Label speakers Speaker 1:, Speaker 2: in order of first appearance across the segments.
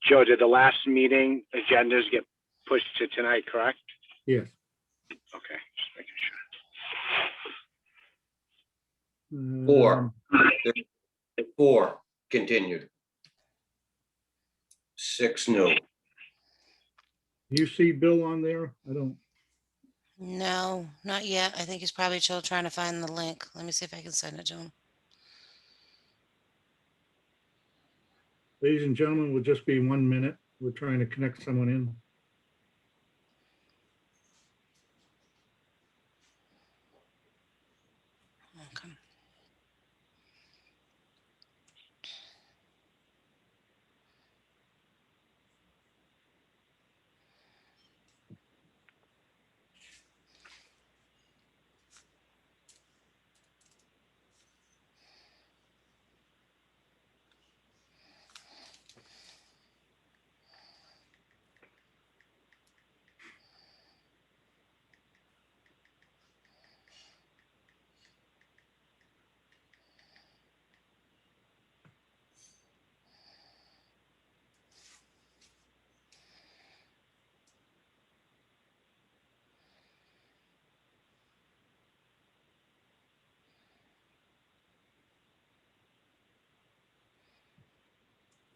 Speaker 1: Joe, did the last meeting agendas get pushed to tonight, correct?
Speaker 2: Yes.
Speaker 1: Okay, just making sure.
Speaker 3: Four. Four continued. 6 new.
Speaker 2: You see Bill on there? I don't.
Speaker 4: No, not yet. I think he's probably still trying to find the link. Let me see if I can send it to him.
Speaker 2: Ladies and gentlemen, will just be 1 minute. We're trying to connect someone in.
Speaker 4: Okay.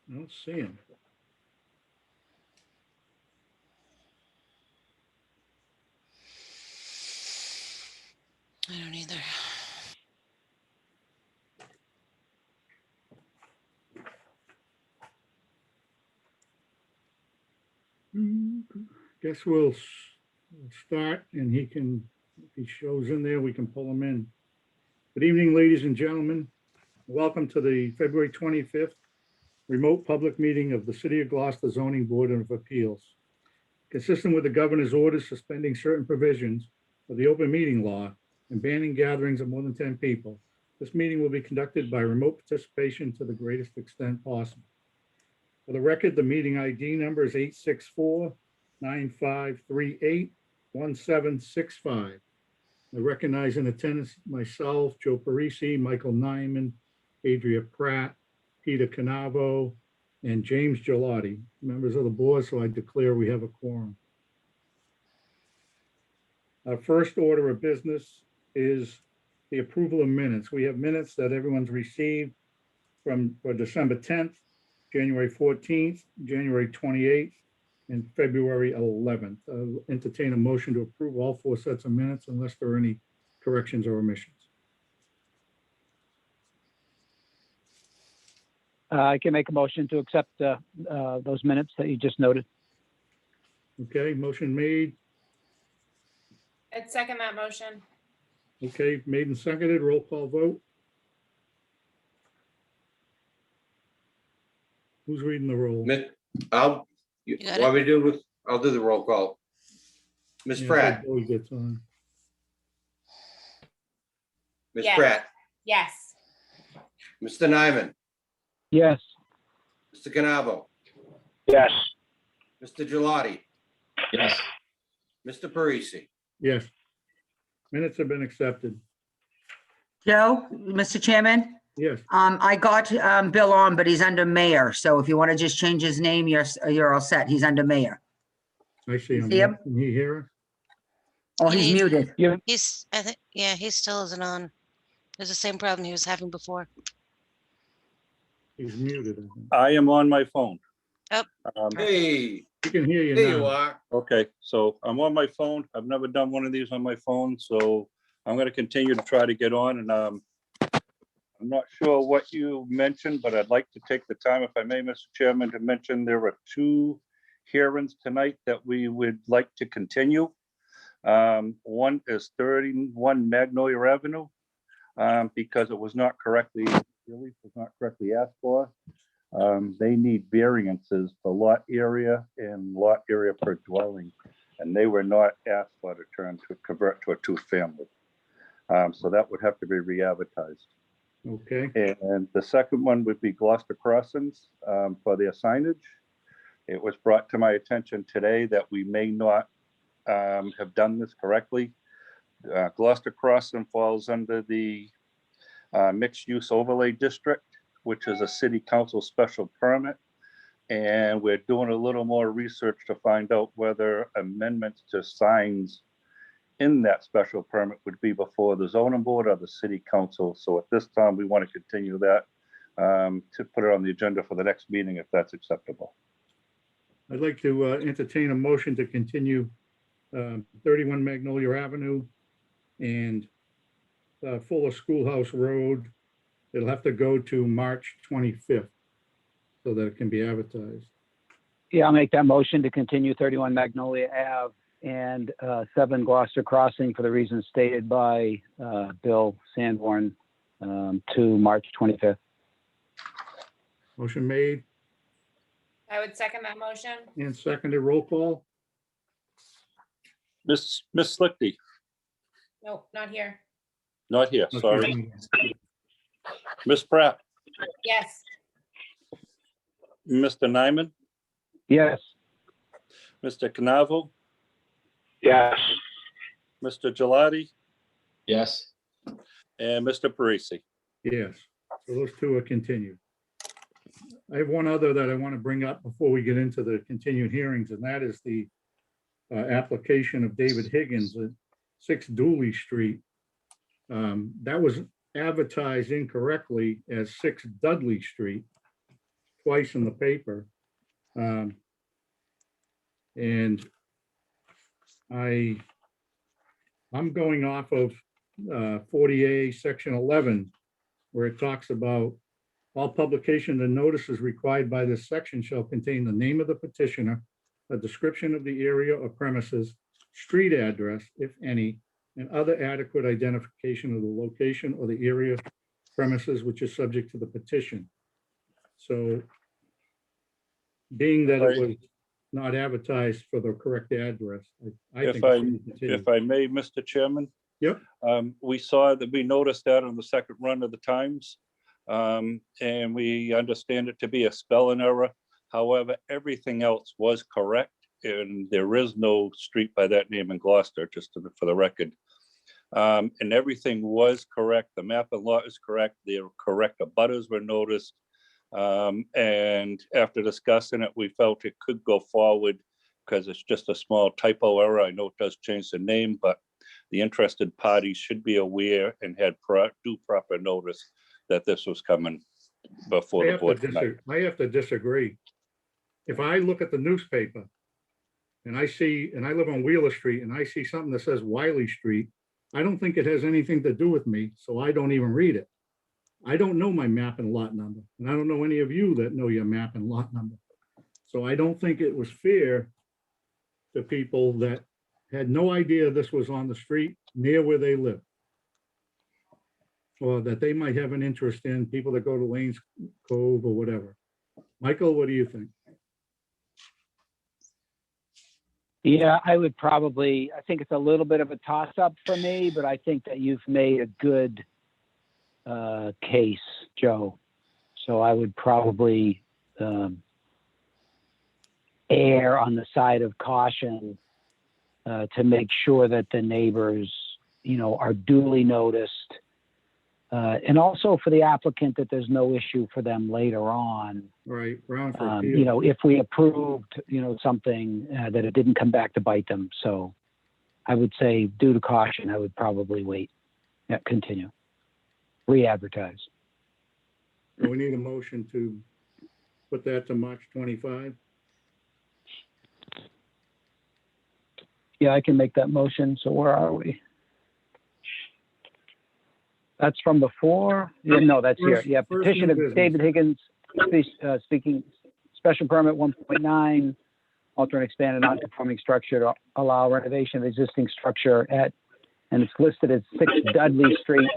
Speaker 2: I don't see him.
Speaker 4: I don't either.
Speaker 2: Guess we'll start and he can, if he shows in there, we can pull him in. Good evening, ladies and gentlemen. Welcome to the February 25th remote public meeting of the City of Gloucester Zoning Board of Appeals. Consistent with the governor's orders suspending certain provisions of the open meeting law and banning gatherings of more than 10 people, this meeting will be conducted by remote participation to the greatest extent possible. For the record, the meeting ID number is 864-9538-1765. I recognize in attendance myself, Joe Parisi, Michael Nyman, Adria Pratt, Peter Canavo, and James Gelati, members of the board, so I declare we have a quorum. Our first order of business is the approval of minutes. We have minutes that everyone's received for December 10th, January 14th, January 28th, and February 11th. I'll entertain a motion to approve all 4 sets of minutes unless there are any corrections or omissions.
Speaker 5: I can make a motion to accept those minutes that you just noted.
Speaker 2: Okay, motion made.
Speaker 6: I'd second that motion.
Speaker 2: Okay, made and seconded, roll call vote. Who's reading the roll?
Speaker 3: I'll, you
Speaker 4: got
Speaker 3: want me to do, I'll do the roll call. Ms.
Speaker 2: Yeah,
Speaker 3: Pratt,
Speaker 2: Joey gets on.
Speaker 3: Ms.
Speaker 6: Yes.
Speaker 3: Pratt,
Speaker 6: Yes.
Speaker 3: Mr. Nyman,
Speaker 5: Yes,
Speaker 3: Mr. Canavo,
Speaker 1: Yes,
Speaker 3: Mr. Gelati,
Speaker 7: Yes.
Speaker 3: Mr. Parisi.
Speaker 2: Yes. Minutes have been accepted.
Speaker 8: Joe, Mr. Chairman,
Speaker 2: Yes,
Speaker 8: I got Bill on, but he's under mayor. So if you want to just change his name, you're all set. He's under mayor.
Speaker 2: I see him.
Speaker 8: See him?
Speaker 2: Can you hear us?
Speaker 8: Oh,
Speaker 4: You
Speaker 8: he's
Speaker 4: need-
Speaker 8: muted.
Speaker 4: He's, I think, yeah, he still isn't on. There's the same problem he was having before.
Speaker 2: He's muted. I think.
Speaker 7: I am on my phone.
Speaker 4: Oh.
Speaker 3: Hey,
Speaker 2: We can hear you
Speaker 3: there you
Speaker 2: now.
Speaker 3: are.
Speaker 7: Okay, so I'm on my phone. I've never done one of these on my phone, so I'm gonna continue to try to get on, and I'm not sure what you mentioned, but I'd like to take the time, if I may, Mr. Chairman, to mention there are 2 hearings tonight that we would like to continue. One is 31 Magnolia Avenue, because it was not correctly, relief was not correctly asked for. They need variances for lot area and lot area per dwelling, and they were not asked for to convert to a 2-family. So that would have to be re-advertised.
Speaker 2: Okay,
Speaker 7: And the second one would be Gloucester Crossings for their signage. It was brought to my attention today that we may not have done this correctly. Gloucester Crossing falls under the mixed use overlay district, which is a city council special permit. And we're doing a little more research to find out whether amendments to signs in that special permit would be before the zoning board or the city council. So at this time, we want to continue that to put it on the agenda for the next meeting, if that's acceptable.
Speaker 2: I'd like to entertain a motion to continue 31 Magnolia Avenue and Fuller Schoolhouse Road. It'll have to go to March 25th so that it can be advertised.
Speaker 5: Yeah, I'll make that motion to continue 31 Magnolia Ave and 7 Gloucester Crossing for the reasons stated by Bill Sanborn to March 25th.
Speaker 2: Motion made
Speaker 6: I would second that motion.
Speaker 2: and seconded. Roll call.
Speaker 7: Miss Slichty,
Speaker 6: Nope, not here.
Speaker 7: not here, sorry. Miss Pratt,
Speaker 6: Yes.
Speaker 7: Mr. Nyman,
Speaker 5: Yes.
Speaker 7: Mr. Canavo,
Speaker 1: Yes.
Speaker 7: Mr. Gelati,
Speaker 3: Yes.
Speaker 7: and Mr. Parisi.
Speaker 2: Yes, so those two are continued. I have one other that I want to bring up before we get into the continued hearings, and that is the application of David Higgins at 6 Dooley Street. That was advertised incorrectly as 6 Dudley Street twice in the paper. And I'm going off of 40A, Section 11, where it talks about all publication and notices required by this section shall contain the name of the petitioner, a description of the area or premises, street address, if any, and other adequate identification of the location or the area premises which is subject to the petition. So being that it was not advertised for the correct address, I think.
Speaker 7: If I may, Mr. Chairman?
Speaker 2: Yep.
Speaker 7: We saw that, we noticed that on the second run of the Times. And we understand it to be a spelling error. However, everything else was correct, and there is no street by that name in Gloucester, just for the record. And everything was correct. The map and lot is correct. The correct abutters were noticed. And after discussing it, we felt it could go forward because it's just a small typo error. I know it does change the name, but the interested parties should be aware and had due proper notice that this was coming before the board tonight.
Speaker 2: I have to disagree. If I look at the newspaper and I see, and I live on Wheeler Street and I see something that says Wiley Street, I don't think it has anything to do with me, so I don't even read it. I don't know my map and lot number, and I don't know any of you that know your map and lot number. So I don't think it was fair to people that had no idea this was on the street near where they live, or that they might have an interest in, people that go to Lanes Cove or whatever. Michael, what do you think?
Speaker 5: Yeah, I think it's a little bit of a toss-up for me, but I think that you've made a good case, Joe. So I would probably err on the side of caution to make sure that the neighbors, are duly noticed. And also for the applicant, that there's no issue for them later on.
Speaker 2: Right, Brown for appeal.
Speaker 5: If we approved, something that it didn't come back to bite them. So I would say due to caution, I would probably wait. Yeah, continue. Re-advertise.
Speaker 2: So we need a motion to put that to March 25.
Speaker 5: Yeah, I can make that motion. So where are we? That's from before? Yeah, no, that's here.
Speaker 2: First-
Speaker 5: Yeah,
Speaker 2: first
Speaker 5: petition
Speaker 2: new
Speaker 5: of
Speaker 2: business.
Speaker 5: David Higgins, speaking, special permit 1.9, alter and expand a non-conforming structure to allow renovation of existing structure and it's listed as 6 Dudley Street.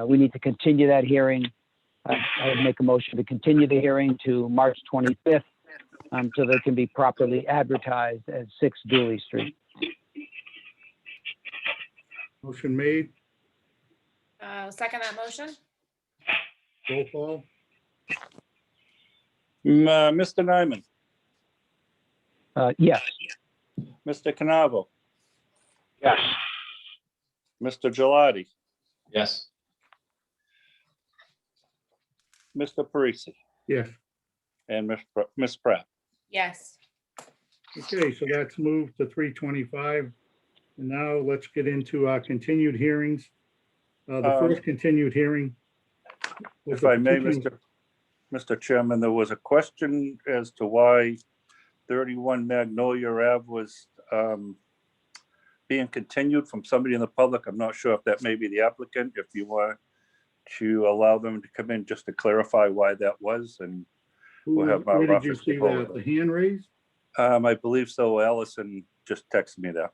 Speaker 5: We need to continue that hearing. I would make a motion to continue the hearing to March 25th so that it can be properly advertised as 6 Dooley Street.
Speaker 2: Motion made,
Speaker 6: Second that motion.
Speaker 2: roll call.
Speaker 7: Mr. Nyman,
Speaker 5: Yes.
Speaker 7: Mr. Canavo,
Speaker 1: Yes.
Speaker 7: Mr. Gelati,
Speaker 3: Yes.
Speaker 7: Mr. Parisi,
Speaker 2: Yes,
Speaker 7: and Miss Pratt.
Speaker 6: Yes.
Speaker 2: Okay, so that's moved to 3:25. And now let's get into our continued hearings. The first continued hearing. was
Speaker 7: If
Speaker 2: the
Speaker 7: I may,
Speaker 2: petition-
Speaker 7: Mr. Chairman, there was a question as to why 31 Magnolia Ave was being continued from somebody in the public. I'm not sure if that may be the applicant, if you want to allow them to come in just to clarify why that was, and we'll have our
Speaker 2: Where did you
Speaker 7: office
Speaker 2: see
Speaker 7: take over.
Speaker 2: that? The hand raised?
Speaker 7: I believe so. Allison just texted me that.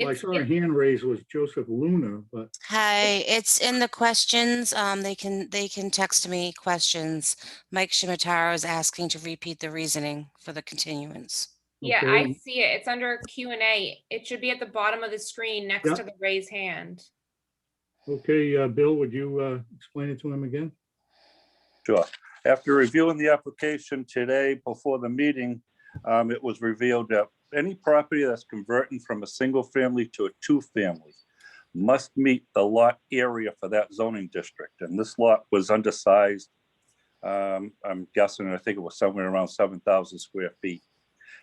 Speaker 2: Well, I
Speaker 6: It's,
Speaker 2: saw a hand raised was Joseph Luna, but
Speaker 4: Hi, it's in the questions. They can text me questions. Mike Shimataro is asking to repeat the reasoning for the continuance.
Speaker 6: yeah,
Speaker 2: okay.
Speaker 6: I see it. It's under Q&A. It should be at the bottom of the screen next
Speaker 2: Yeah.
Speaker 6: to the raise hand.
Speaker 2: Okay, Bill, would you explain it to him again?
Speaker 7: Sure. After reviewing the application today before the meeting, it was revealed that any property that's converting from a single family to a two-family must meet the lot area for that zoning district. And this lot was undersized. I'm guessing, I think it was somewhere around 7,000 square feet.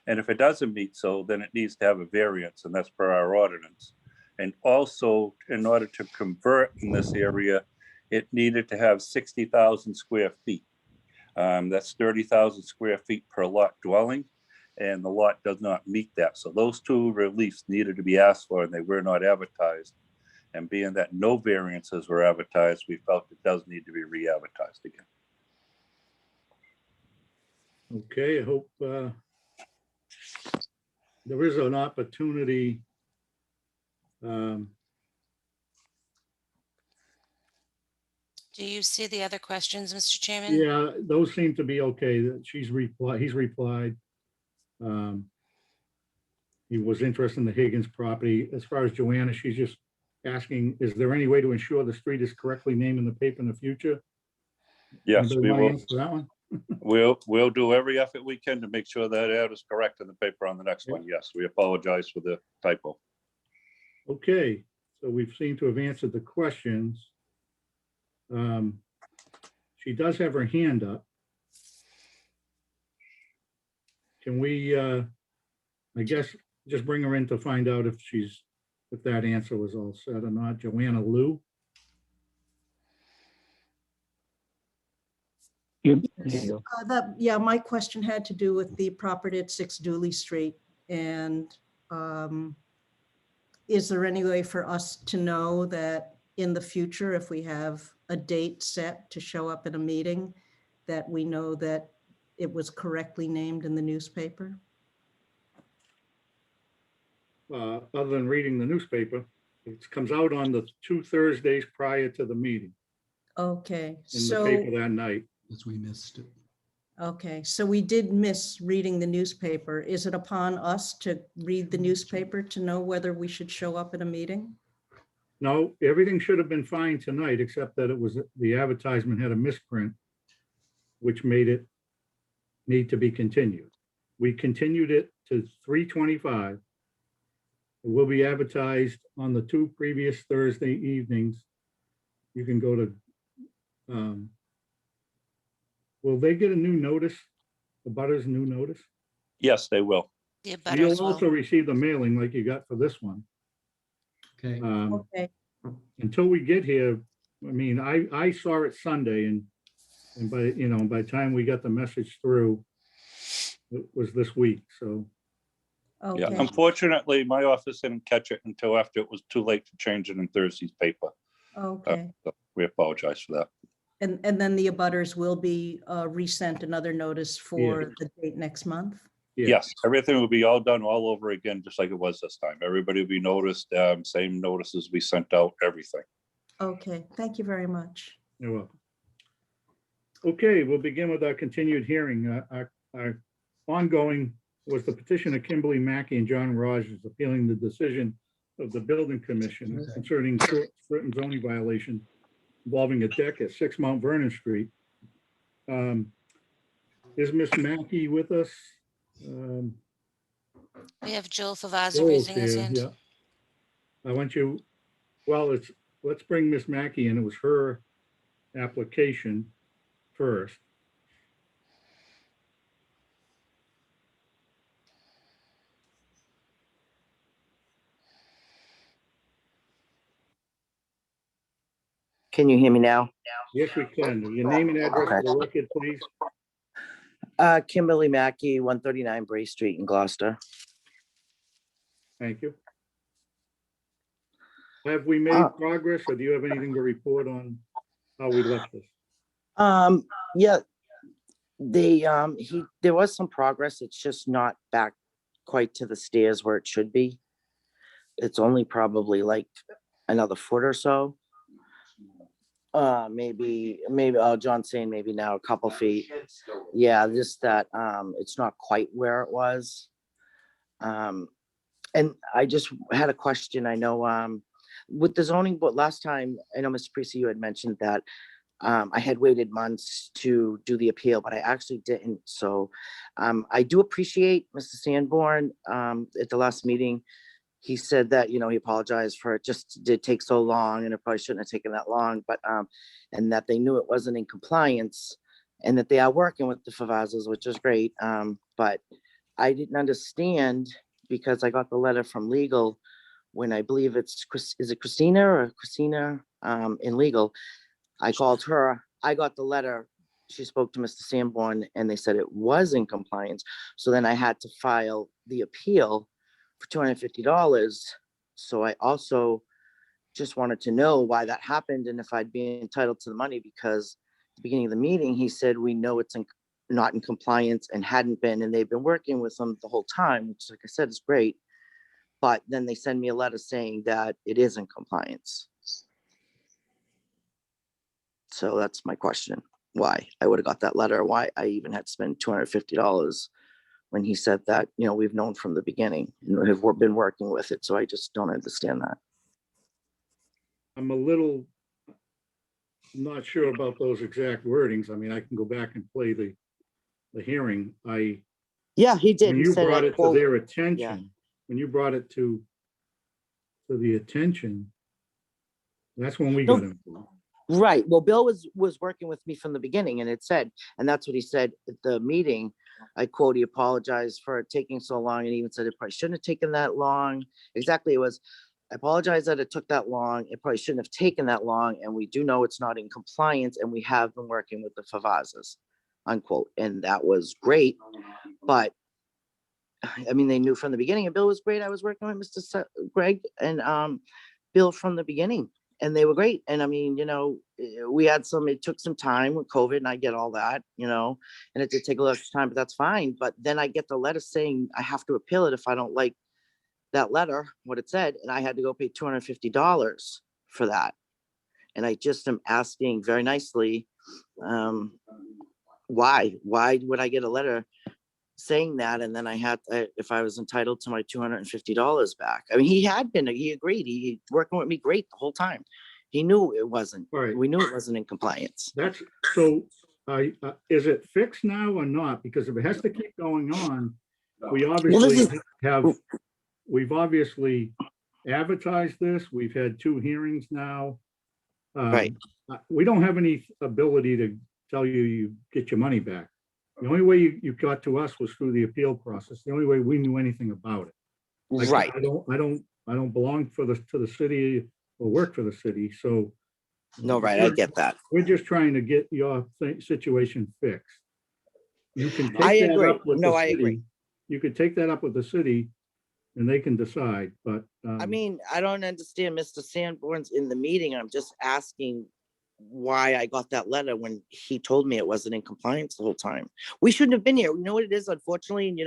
Speaker 7: And if it doesn't meet so, then it needs to have a variance, and that's per our ordinance. And also, in order to convert in this area, it needed to have 60,000 square feet. That's 30,000 square feet per lot dwelling, and the lot does not meet that. So those two reliefs needed to be asked for, and they were not advertised. And being that no variances were advertised, we felt it does need to be re-advertised again.
Speaker 2: Okay, I hope there is an opportunity.
Speaker 4: Do you see the other questions, Mr. Chairman?
Speaker 2: Yeah, those seem to be okay. That he's replied. He was interested in the Higgins property. As far as Joanna, she's just asking, is there any way to ensure the street is correctly named in the paper in the future?
Speaker 7: Yes,
Speaker 2: Anybody
Speaker 7: we
Speaker 2: wanna
Speaker 7: will.
Speaker 2: answer that one?
Speaker 7: We'll do every effort we can to make sure that ad is correct in the paper on the next one. Yes, we apologize for the typo.
Speaker 2: Okay, so we've seemed to have answered the questions. She does have her hand up. Can we, I guess, just bring her in to find out if that answer was all set or not? Joanna Lou?
Speaker 5: There you go.
Speaker 9: Yeah, my question had to do with the property at 6 Dooley Street. And is there any way for us to know that in the future, if we have a date set to show up at a meeting, that we know that it was correctly named in the newspaper?
Speaker 2: Other than reading the newspaper, it comes out on the 2 Thursdays prior to the meeting
Speaker 9: Okay,
Speaker 2: in the
Speaker 9: so,
Speaker 2: paper that night.
Speaker 10: As we missed it.
Speaker 9: okay, so we did miss reading the newspaper. Is it upon us to read the newspaper to know whether we should show up at a meeting?
Speaker 2: No, everything should have been fine tonight, except that it was, the advertisement had a misprint, which made it need to be continued. We continued it to 3:25. It will be advertised on the 2 previous Thursday evenings. You can go to, will they get a new notice? The butters new notice?
Speaker 7: Yes, they will.
Speaker 4: The
Speaker 2: You'll
Speaker 4: abutters
Speaker 2: also
Speaker 4: will.
Speaker 2: receive the mailing like you got for this one.
Speaker 10: Okay.
Speaker 9: Okay,
Speaker 2: Until we get here, I mean, I saw it Sunday and by the time we got the message through, it was this week, so.
Speaker 7: Yeah,
Speaker 9: okay.
Speaker 7: unfortunately, my office didn't catch it until after it was too late to change it in Thursday's paper.
Speaker 9: Okay,
Speaker 7: So we apologize for that.
Speaker 9: and then the abutters will be resent another notice for the date next month?
Speaker 2: Yeah.
Speaker 7: Yes, everything will be all done all over again, just like it was this time. Everybody will be noticed, same notices we sent out, everything.
Speaker 9: Okay, thank you very much.
Speaker 2: You're welcome. Okay, we'll begin with our continued hearing. Our ongoing was the petition of Kimberly Mackey and John Rogers appealing the decision of the building commission concerning certain zoning violation involving a deck at 6 Mount Vernon Street. Is Miss Mackey with us?
Speaker 4: We have Joel Favazza
Speaker 2: Joel's
Speaker 4: raising his
Speaker 2: here,
Speaker 4: hand.
Speaker 2: yeah. I want you, well, let's bring Miss Mackey in. It was her application first.
Speaker 11: Can you hear me now?
Speaker 2: Yes, we can. Your name and address for the record, please.
Speaker 11: Kimberly Mackey, 139 Bray Street in Gloucester.
Speaker 2: Thank you. Have we made progress, or do you have anything to report on how we left this?
Speaker 11: Yeah, there was some progress. It's just not back quite to the stairs where it should be. It's only probably like another foot or so. Maybe, John's saying maybe now a couple feet. Yeah, just that, it's not quite where it was. And I just had a question. I know, with the zoning board last time, I know, Mr. Parisi, you had mentioned that I had waited months to do the appeal, but I actually didn't. So I do appreciate Mr. Sanborn at the last meeting. He said that, he apologized for it just did take so long and it probably shouldn't have taken that long, but and that they knew it wasn't in compliance and that they are working with the Favazas, which is great. But I didn't understand because I got the letter from legal when I believe is it Christina in legal. I called her, I got the letter. She spoke to Mr. Sanborn and they said it was in compliance. So then I had to file the appeal for $250. So I also just wanted to know why that happened and if I'd be entitled to the money, because at the beginning of the meeting, he said, we know it's not in compliance and hadn't been, and they've been working with them the whole time, which like I said, is great. But then they send me a letter saying that it is in compliance. So that's my question. Why I would have got that letter, why I even had to spend $250 when he said that, we've known from the beginning and have been working with it. So I just don't understand that.
Speaker 2: I'm a little not sure about those exact wordings. I mean, I can go back and play the hearing.
Speaker 11: Yeah, he did.
Speaker 2: When
Speaker 11: He
Speaker 2: you
Speaker 11: said,
Speaker 2: brought
Speaker 11: I
Speaker 2: it to
Speaker 11: quote,
Speaker 2: their attention, when you brought it to the attention, that's when we got involved.
Speaker 11: Right. Well, Bill was working with me from the beginning, and it said, and that's what he said at the meeting. I quote, he apologized for it taking so long, and even said it probably shouldn't have taken that long. Exactly, it was, I apologize that it took that long. It probably shouldn't have taken that long, and we do know it's not in compliance, and we have been working with the Favazas, unquote. And that was great, but I mean, they knew from the beginning, and Bill was great. I was working with Mr. Greg and Bill from the beginning. And they were great. And I mean, we had it took some time with COVID, and I get all that, and it did take a little extra time, but that's fine. But then I get the letter saying I have to appeal it if I don't like that letter, what it said. And I had to go pay $250 for that. And I just am asking very nicely, why would I get a letter saying that? And then I had, if I was entitled to my $250 back. I mean, he agreed. He working with me great the whole time. He knew it wasn't,
Speaker 2: Right.
Speaker 11: We knew it wasn't in compliance.
Speaker 2: That's so, is it fixed now or not? Because if it has to keep going on, we obviously we've obviously advertised this. We've had 2 hearings now.
Speaker 11: Right.
Speaker 2: We don't have any ability to tell you get your money back. The only way you got to us was through the appeal process. The only way we knew anything about it.
Speaker 11: Right.
Speaker 2: I don't belong to the city or work for the city. So
Speaker 11: no, right. I get that.
Speaker 2: We're just trying to get your situation fixed. You can take
Speaker 11: I
Speaker 2: that
Speaker 11: agree.
Speaker 2: up with
Speaker 11: No,
Speaker 2: the
Speaker 11: I
Speaker 2: city.
Speaker 11: agree.
Speaker 2: You could take that up with the city and they can decide, but
Speaker 11: I mean, I don't understand Mr. Sanborn's in the meeting. I'm just asking why I got that letter when he told me it wasn't in compliance the whole time. We shouldn't have been here. You know what it is, unfortunately, and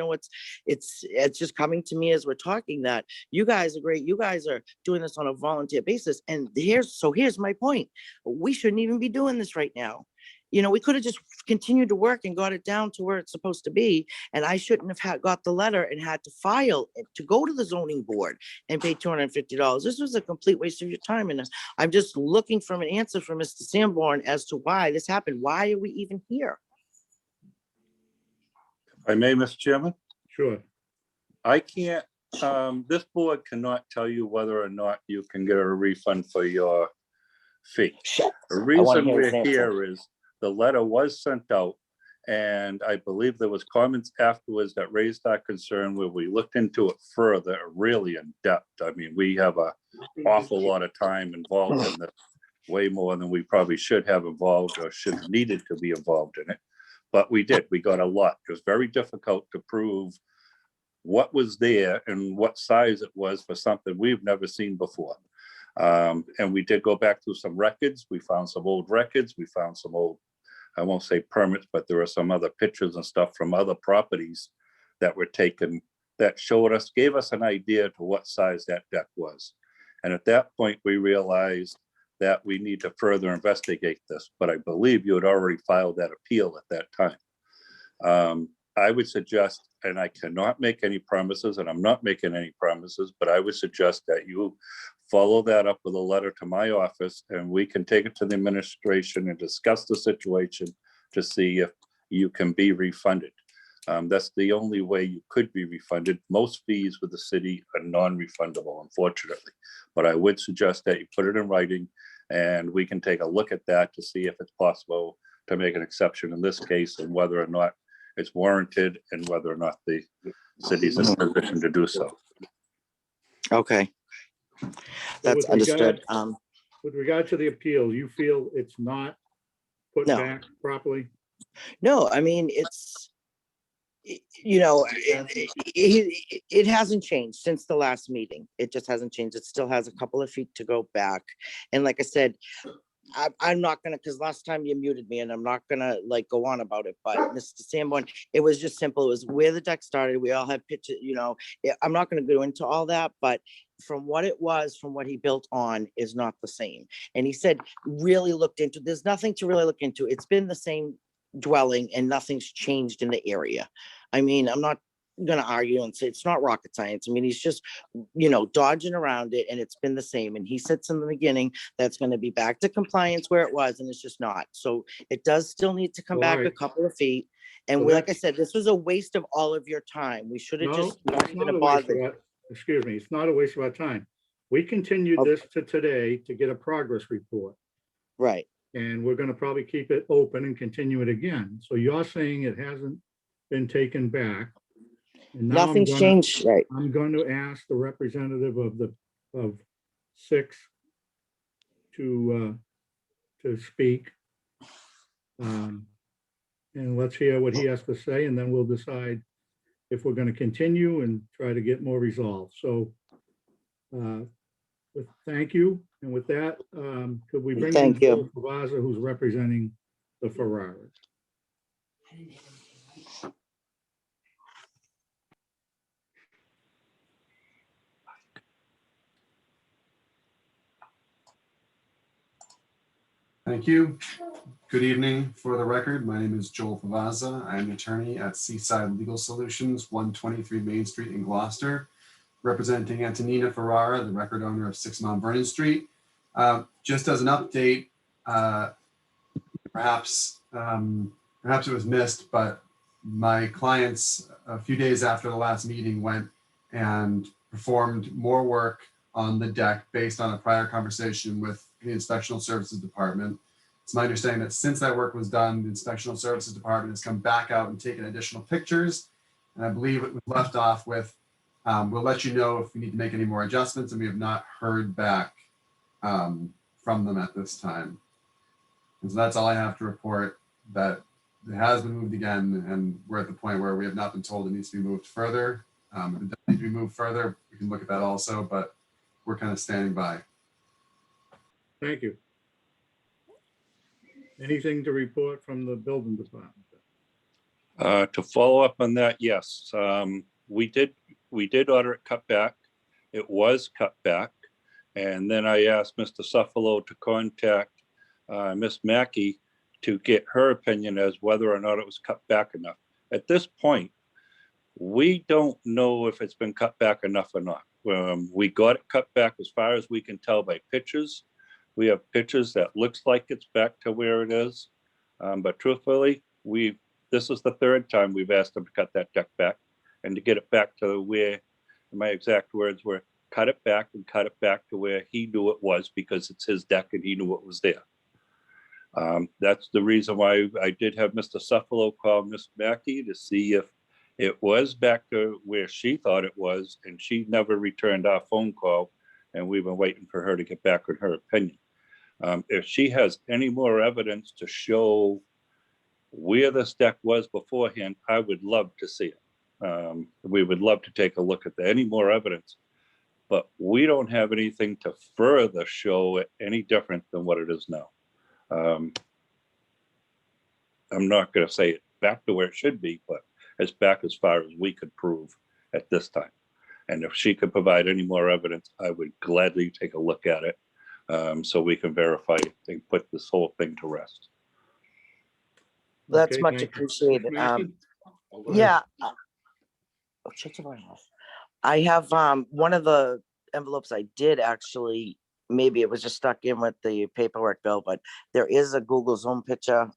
Speaker 11: it's just coming to me as we're talking that you guys are great. You guys are doing this on a volunteer basis. And here's my point. We shouldn't even be doing this right now. We could have just continued to work and got it down to where it's supposed to be. And I shouldn't have got the letter and had to file it to go to the zoning board and pay $250. This was a complete waste of your time. And I'm just looking for an answer from Mr. Sanborn as to why this happened. Why are we even here?
Speaker 7: If I may, Mr. Chairman?
Speaker 2: sure.
Speaker 7: I can't, this board cannot tell you whether or not you can get a refund for your fee. The reason we're here is the letter was sent out, and I believe there was comments afterwards that raised our concern where we looked into it further, really in depth. I mean, we have an awful lot of time involved in this way more than we probably should have involved or should have needed to be involved in it. But we did, we got a lot. It was very difficult to prove what was there and what size it was for something we've never seen before. And we did go back through some records. We found some old records. We found some old, I won't say permits, but there are some other pictures and stuff from other properties that were taken that showed us, gave us an idea to what size that deck was. And at that point, we realized that we need to further investigate this, but I believe you had already filed that appeal at that time. I would suggest, and I cannot make any promises, and I'm not making any promises, but I would suggest that you follow that up with a letter to my office, and we can take it to the administration and discuss the situation to see if you can be refunded. That's the only way you could be refunded. Most fees with the city are non-refundable, unfortunately. But I would suggest that you put it in writing, and we can take a look at that to see if it's possible to make an exception in this case, and whether or not it's warranted, and whether or not the city's in a position to do so.
Speaker 11: Okay. That's
Speaker 2: with
Speaker 11: understood.
Speaker 2: With regard to the appeal, you feel it's not put
Speaker 11: No.
Speaker 2: back properly?
Speaker 11: No, I mean, it's, you know, it hasn't changed since the last meeting. It just hasn't changed. It still has a couple of feet to go back. And like I said, I'm not gonna, because last time you muted me, and I'm not gonna like go on about it, but Mr. Sanborn, it was just simple. It was where the deck started. We all had pictures, you know, I'm not gonna go into all that, but from what it was, from what he built on is not the same. And he said, really looked into, there's nothing to really look into. It's been the same dwelling and nothing's changed in the area. I mean, I'm not gonna argue and say it's not rocket science. I mean, he's just, you know, dodging around it, and it's been the same. And he said in the beginning that's going to be back to compliance where it was, and it's just not. So it does still need to come back a couple of feet. And
Speaker 2: So
Speaker 11: like I said, this was a waste of all of your time. We should have
Speaker 2: No,
Speaker 11: just not
Speaker 2: it's
Speaker 11: even
Speaker 2: not a waste of
Speaker 11: bothered.
Speaker 2: our- excuse me, it's not a waste of our time. We continued
Speaker 11: Okay.
Speaker 2: this to today to get a progress report,
Speaker 11: Right.
Speaker 2: and we're gonna probably keep it open and continue it again. So you're saying it hasn't been taken back. And now
Speaker 11: Nothing's changed. Right.
Speaker 2: I'm going to ask the representative of 6 to speak. And let's hear what he has to say, and then we'll decide if we're going to continue and try to get more resolved. So thank you. And with that, could we bring in
Speaker 11: Thank you.
Speaker 2: Joe Pavaza, who's representing the Ferraras?
Speaker 10: Thank you. Good evening. For the record, my name is Joel Pavaza. I'm an attorney at Seaside Legal Solutions, 123 Main Street in Gloucester, representing Antonina Ferrara, the record owner of 6 Mount Vernon Street. Just as an update, perhaps it was missed, but my clients a few days after the last meeting went and performed more work on the deck based on a prior conversation with the Inspectional Services Department. It's my understanding that since that work was done, the Inspectional Services Department has come back out and taken additional pictures. And I believe it was left off with, we'll let you know if we need to make any more adjustments, and we have not heard back from them at this time. And so that's all I have to report, that it has been moved again, and we're at the point where we have not been told it needs to be moved further. If it does need to be moved further, we can look at that also, but we're kind of standing by.
Speaker 2: Thank you. Anything to report from the building department?
Speaker 7: To follow up on that, yes, we did order it cut back. It was cut back. And then I asked Mr. Suffalo to contact Miss Mackey to get her opinion as whether or not it was cut back enough. At this point, we don't know if it's been cut back enough or not. We got it cut back as far as we can tell by pictures. We have pictures that looks like it's back to where it is. But truthfully, this is the 3rd time we've asked them to cut that deck back and to get it back to where, my exact words were, cut it back and cut it back to where he knew it was, because it's his deck and he knew it was there. That's the reason why I did have Mr. Suffalo call Miss Mackey to see if it was back to where she thought it was, and she never returned our phone call, and we've been waiting for her to get back with her opinion. If she has any more evidence to show where this deck was beforehand, I would love to see it. We would love to take a look at any more evidence, but we don't have anything to further show it any different than what it is now. I'm not going to say it back to where it should be, but it's back as far as we could prove at this time. And if she could provide any more evidence, I would gladly take a look at it, so we can verify and put this whole thing to rest.
Speaker 11: That's
Speaker 2: Okay,
Speaker 11: much
Speaker 2: thank you.
Speaker 11: appreciated.
Speaker 2: Mackey?
Speaker 11: Yeah. Oh, shut your volume off. I have one of the envelopes I did actually, maybe it was just stuck in with the paperwork, Bill, but there is a Google Zoom picture,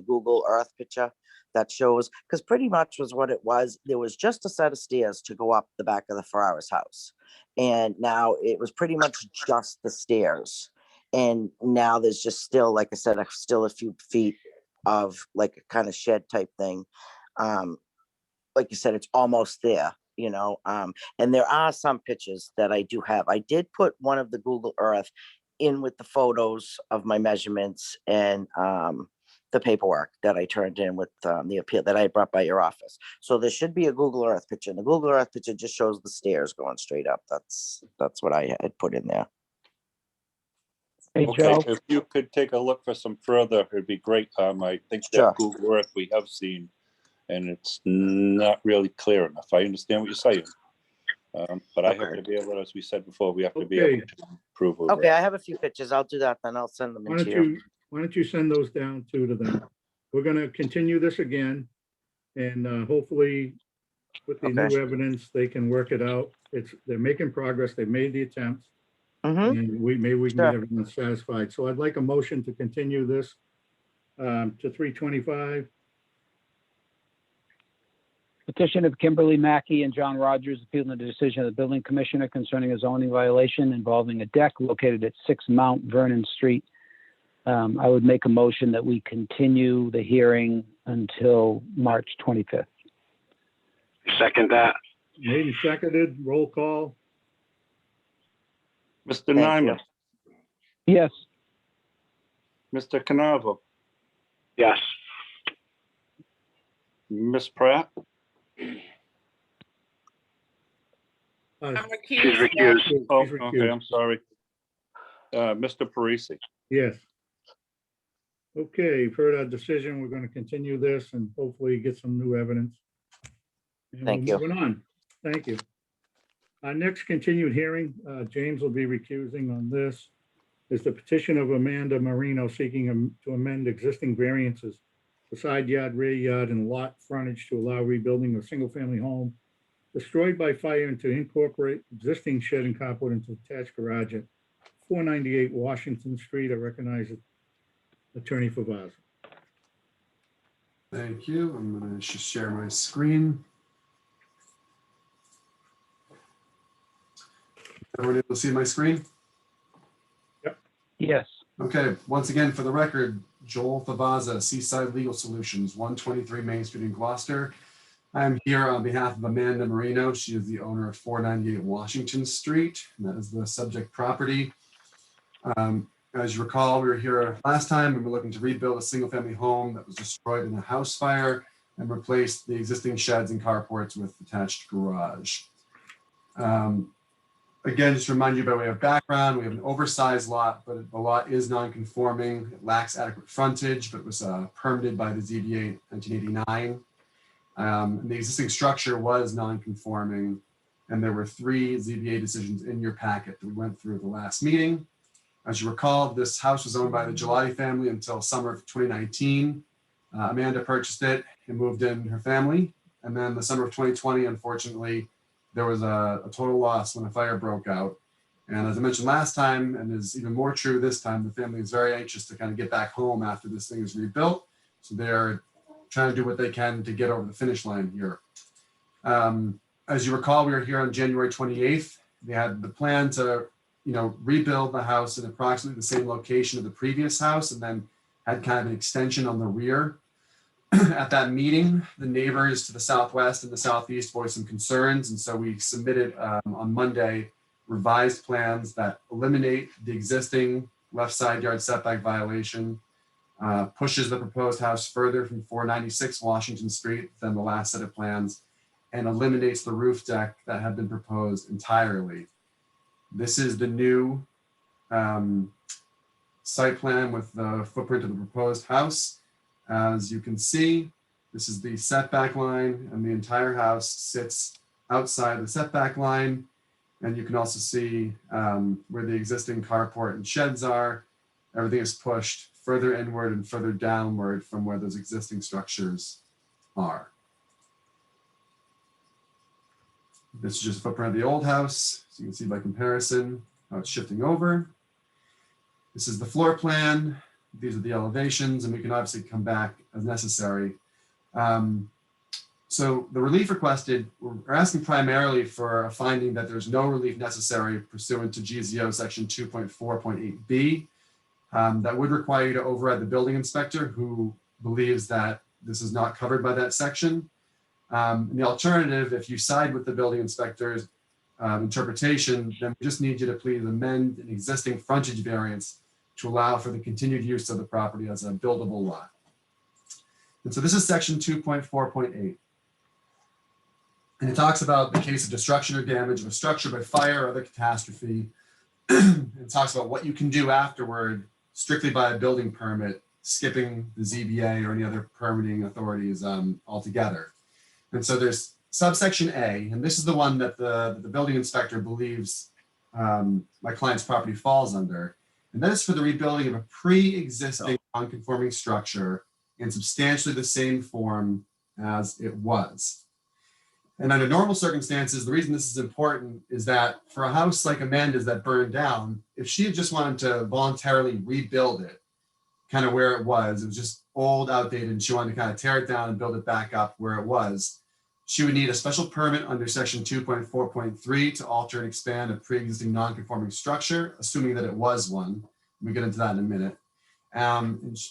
Speaker 11: Google Earth picture that shows, because pretty much was what it was. There was just a set of stairs to go up the back of the Ferraris house. And now it was pretty much just the stairs. And now there's just still, like I said, still a few feet of like a kind of shed type thing. Like you said, it's almost there, and there are some pictures that I do have. I did put one of the Google Earth in with the photos of my measurements and the paperwork that I turned in with the appeal that I brought by your office. So there should be a Google Earth picture. And the Google Earth picture just shows the stairs going straight up. That's what I had put in there.
Speaker 5: Hey,
Speaker 7: Okay,
Speaker 5: Joe.
Speaker 7: if you could take a look for some further, it'd be great. I think
Speaker 11: Sure.
Speaker 7: that Google Earth we have seen, and it's not really clear enough. I understand what you're saying. But I have
Speaker 11: Okay.
Speaker 7: to be able, as we said before, we have to be
Speaker 2: Okay.
Speaker 7: able to prove. over
Speaker 11: Okay,
Speaker 7: it.
Speaker 11: I have a few pictures. I'll do that, then I'll send them
Speaker 2: Why
Speaker 11: into
Speaker 2: don't
Speaker 11: you.
Speaker 2: why don't you send those down to them? We're gonna continue this again, and hopefully with the new
Speaker 11: Okay.
Speaker 2: evidence, they can work it out. They're making progress. They made the attempts.
Speaker 11: Mm-hmm.
Speaker 2: And maybe we can
Speaker 11: Sure.
Speaker 2: get everyone satisfied. So I'd like a motion to continue this to 3:25.
Speaker 5: Petition of Kimberly Mackey and John Rogers appealing the decision of the building commissioner concerning a zoning violation involving a deck located at 6 Mount Vernon Street. I would make a motion that we continue the hearing until March 25th.
Speaker 1: Second that.
Speaker 2: Made and seconded, roll call.
Speaker 7: Mr.
Speaker 11: Thank
Speaker 7: Nyman,
Speaker 5: Yes.
Speaker 7: Mr. Canavo,
Speaker 1: Yes.
Speaker 7: Miss Pratt,
Speaker 6: I'm
Speaker 1: She's
Speaker 6: recused.
Speaker 1: recused.
Speaker 7: oh,
Speaker 2: He's
Speaker 7: okay,
Speaker 2: recused.
Speaker 7: I'm sorry. Mr. Parisi,
Speaker 2: Yes. Okay, you've heard our decision. We're going to continue this and hopefully get some new evidence. And
Speaker 11: Thank
Speaker 2: we're
Speaker 11: you.
Speaker 2: moving on. Thank you. Our next continued hearing, James will be recusing on this, is the petition of Amanda Marino seeking to amend existing variances for side yard, rear yard, and lot frontage to allow rebuilding of single-family home destroyed by fire and to incorporate existing shed and carport into attached garage at 498 Washington Street. I recognize it. Attorney Favazza.
Speaker 10: Thank you. I'm going to just share my screen. Everyone able to see my screen?
Speaker 5: Yes.
Speaker 10: Okay, once again, for the record, Joel Favazza, Seaside Legal Solutions, 123 Main Street in Gloucester. I'm here on behalf of Amanda Marino. She is the owner of 498 Washington Street, and that is the subject property. As you recall, we were here last time and we're looking to rebuild a single-family home that was destroyed in a house fire and replace the existing sheds and carports with attached garage. Again, just to remind you by way of background, we have an oversized lot, but the lot is non-conforming. It lacks adequate frontage, but was permitted by the ZBA in 1989. And the existing structure was non-conforming, and there were 3 ZBA decisions in your packet that we went through at the last meeting. As you recall, this house was owned by the Gelati family until summer of 2019. Amanda purchased it and moved in her family. And then the summer of 2020, unfortunately, there was a total loss when a fire broke out. And as I mentioned last time, and is even more true this time, the family is very anxious to kind of get back home after this thing is rebuilt. So they're trying to do what they can to get over the finish line here. As you recall, we were here on January 28th. They had the plan to rebuild the house in approximately the same location of the previous house, and then had kind of an extension on the rear. At that meeting, the neighbors to the southwest and the southeast voiced some concerns, and so we submitted on Monday revised plans that eliminate the existing left side yard setback violation, pushes the proposed house further from 496 Washington Street than the last set of plans, and eliminates the roof deck that had been proposed entirely. This is the new site plan with the footprint of the proposed house. As you can see, this is the setback line, and the entire house sits outside the setback line. And you can also see where the existing carport and sheds are. Everything is pushed further inward and further downward from where those existing structures are. This is just a footprint of the old house. So you can see by comparison how it's shifting over. This is the floor plan. These are the elevations, and we can obviously come back as necessary. So the relief requested, we're asking primarily for a finding that there's no relief necessary pursuant to GZO section 2.4.8b. That would require you to override the building inspector, who believes that this is not covered by that section. And the alternative, if you side with the building inspector's interpretation, then we just need you to please amend an existing frontage variance to allow for the continued use of the property as a buildable lot. And so this is section 2.4.8. And it talks about the case of destruction or damage of a structure by fire or other catastrophe. It talks about what you can do afterward, strictly by a building permit, skipping the ZBA or any other permitting authorities altogether. And so there's subsection A, and this is the one that the building inspector believes my client's property falls under. And that is for the rebuilding of a pre-existing non-conforming structure in substantially the same form as it was. And under normal circumstances, the reason this is important is that for a house like Amanda's that burned down, if she had just wanted to voluntarily rebuild it, kind of where it was just old, outdated, and she wanted to kind of tear it down and build it back up where it was, she would need a special permit under section 2.4.3 to alter and expand a pre-existing non-conforming structure, assuming that it was one. We'll get into that in a minute.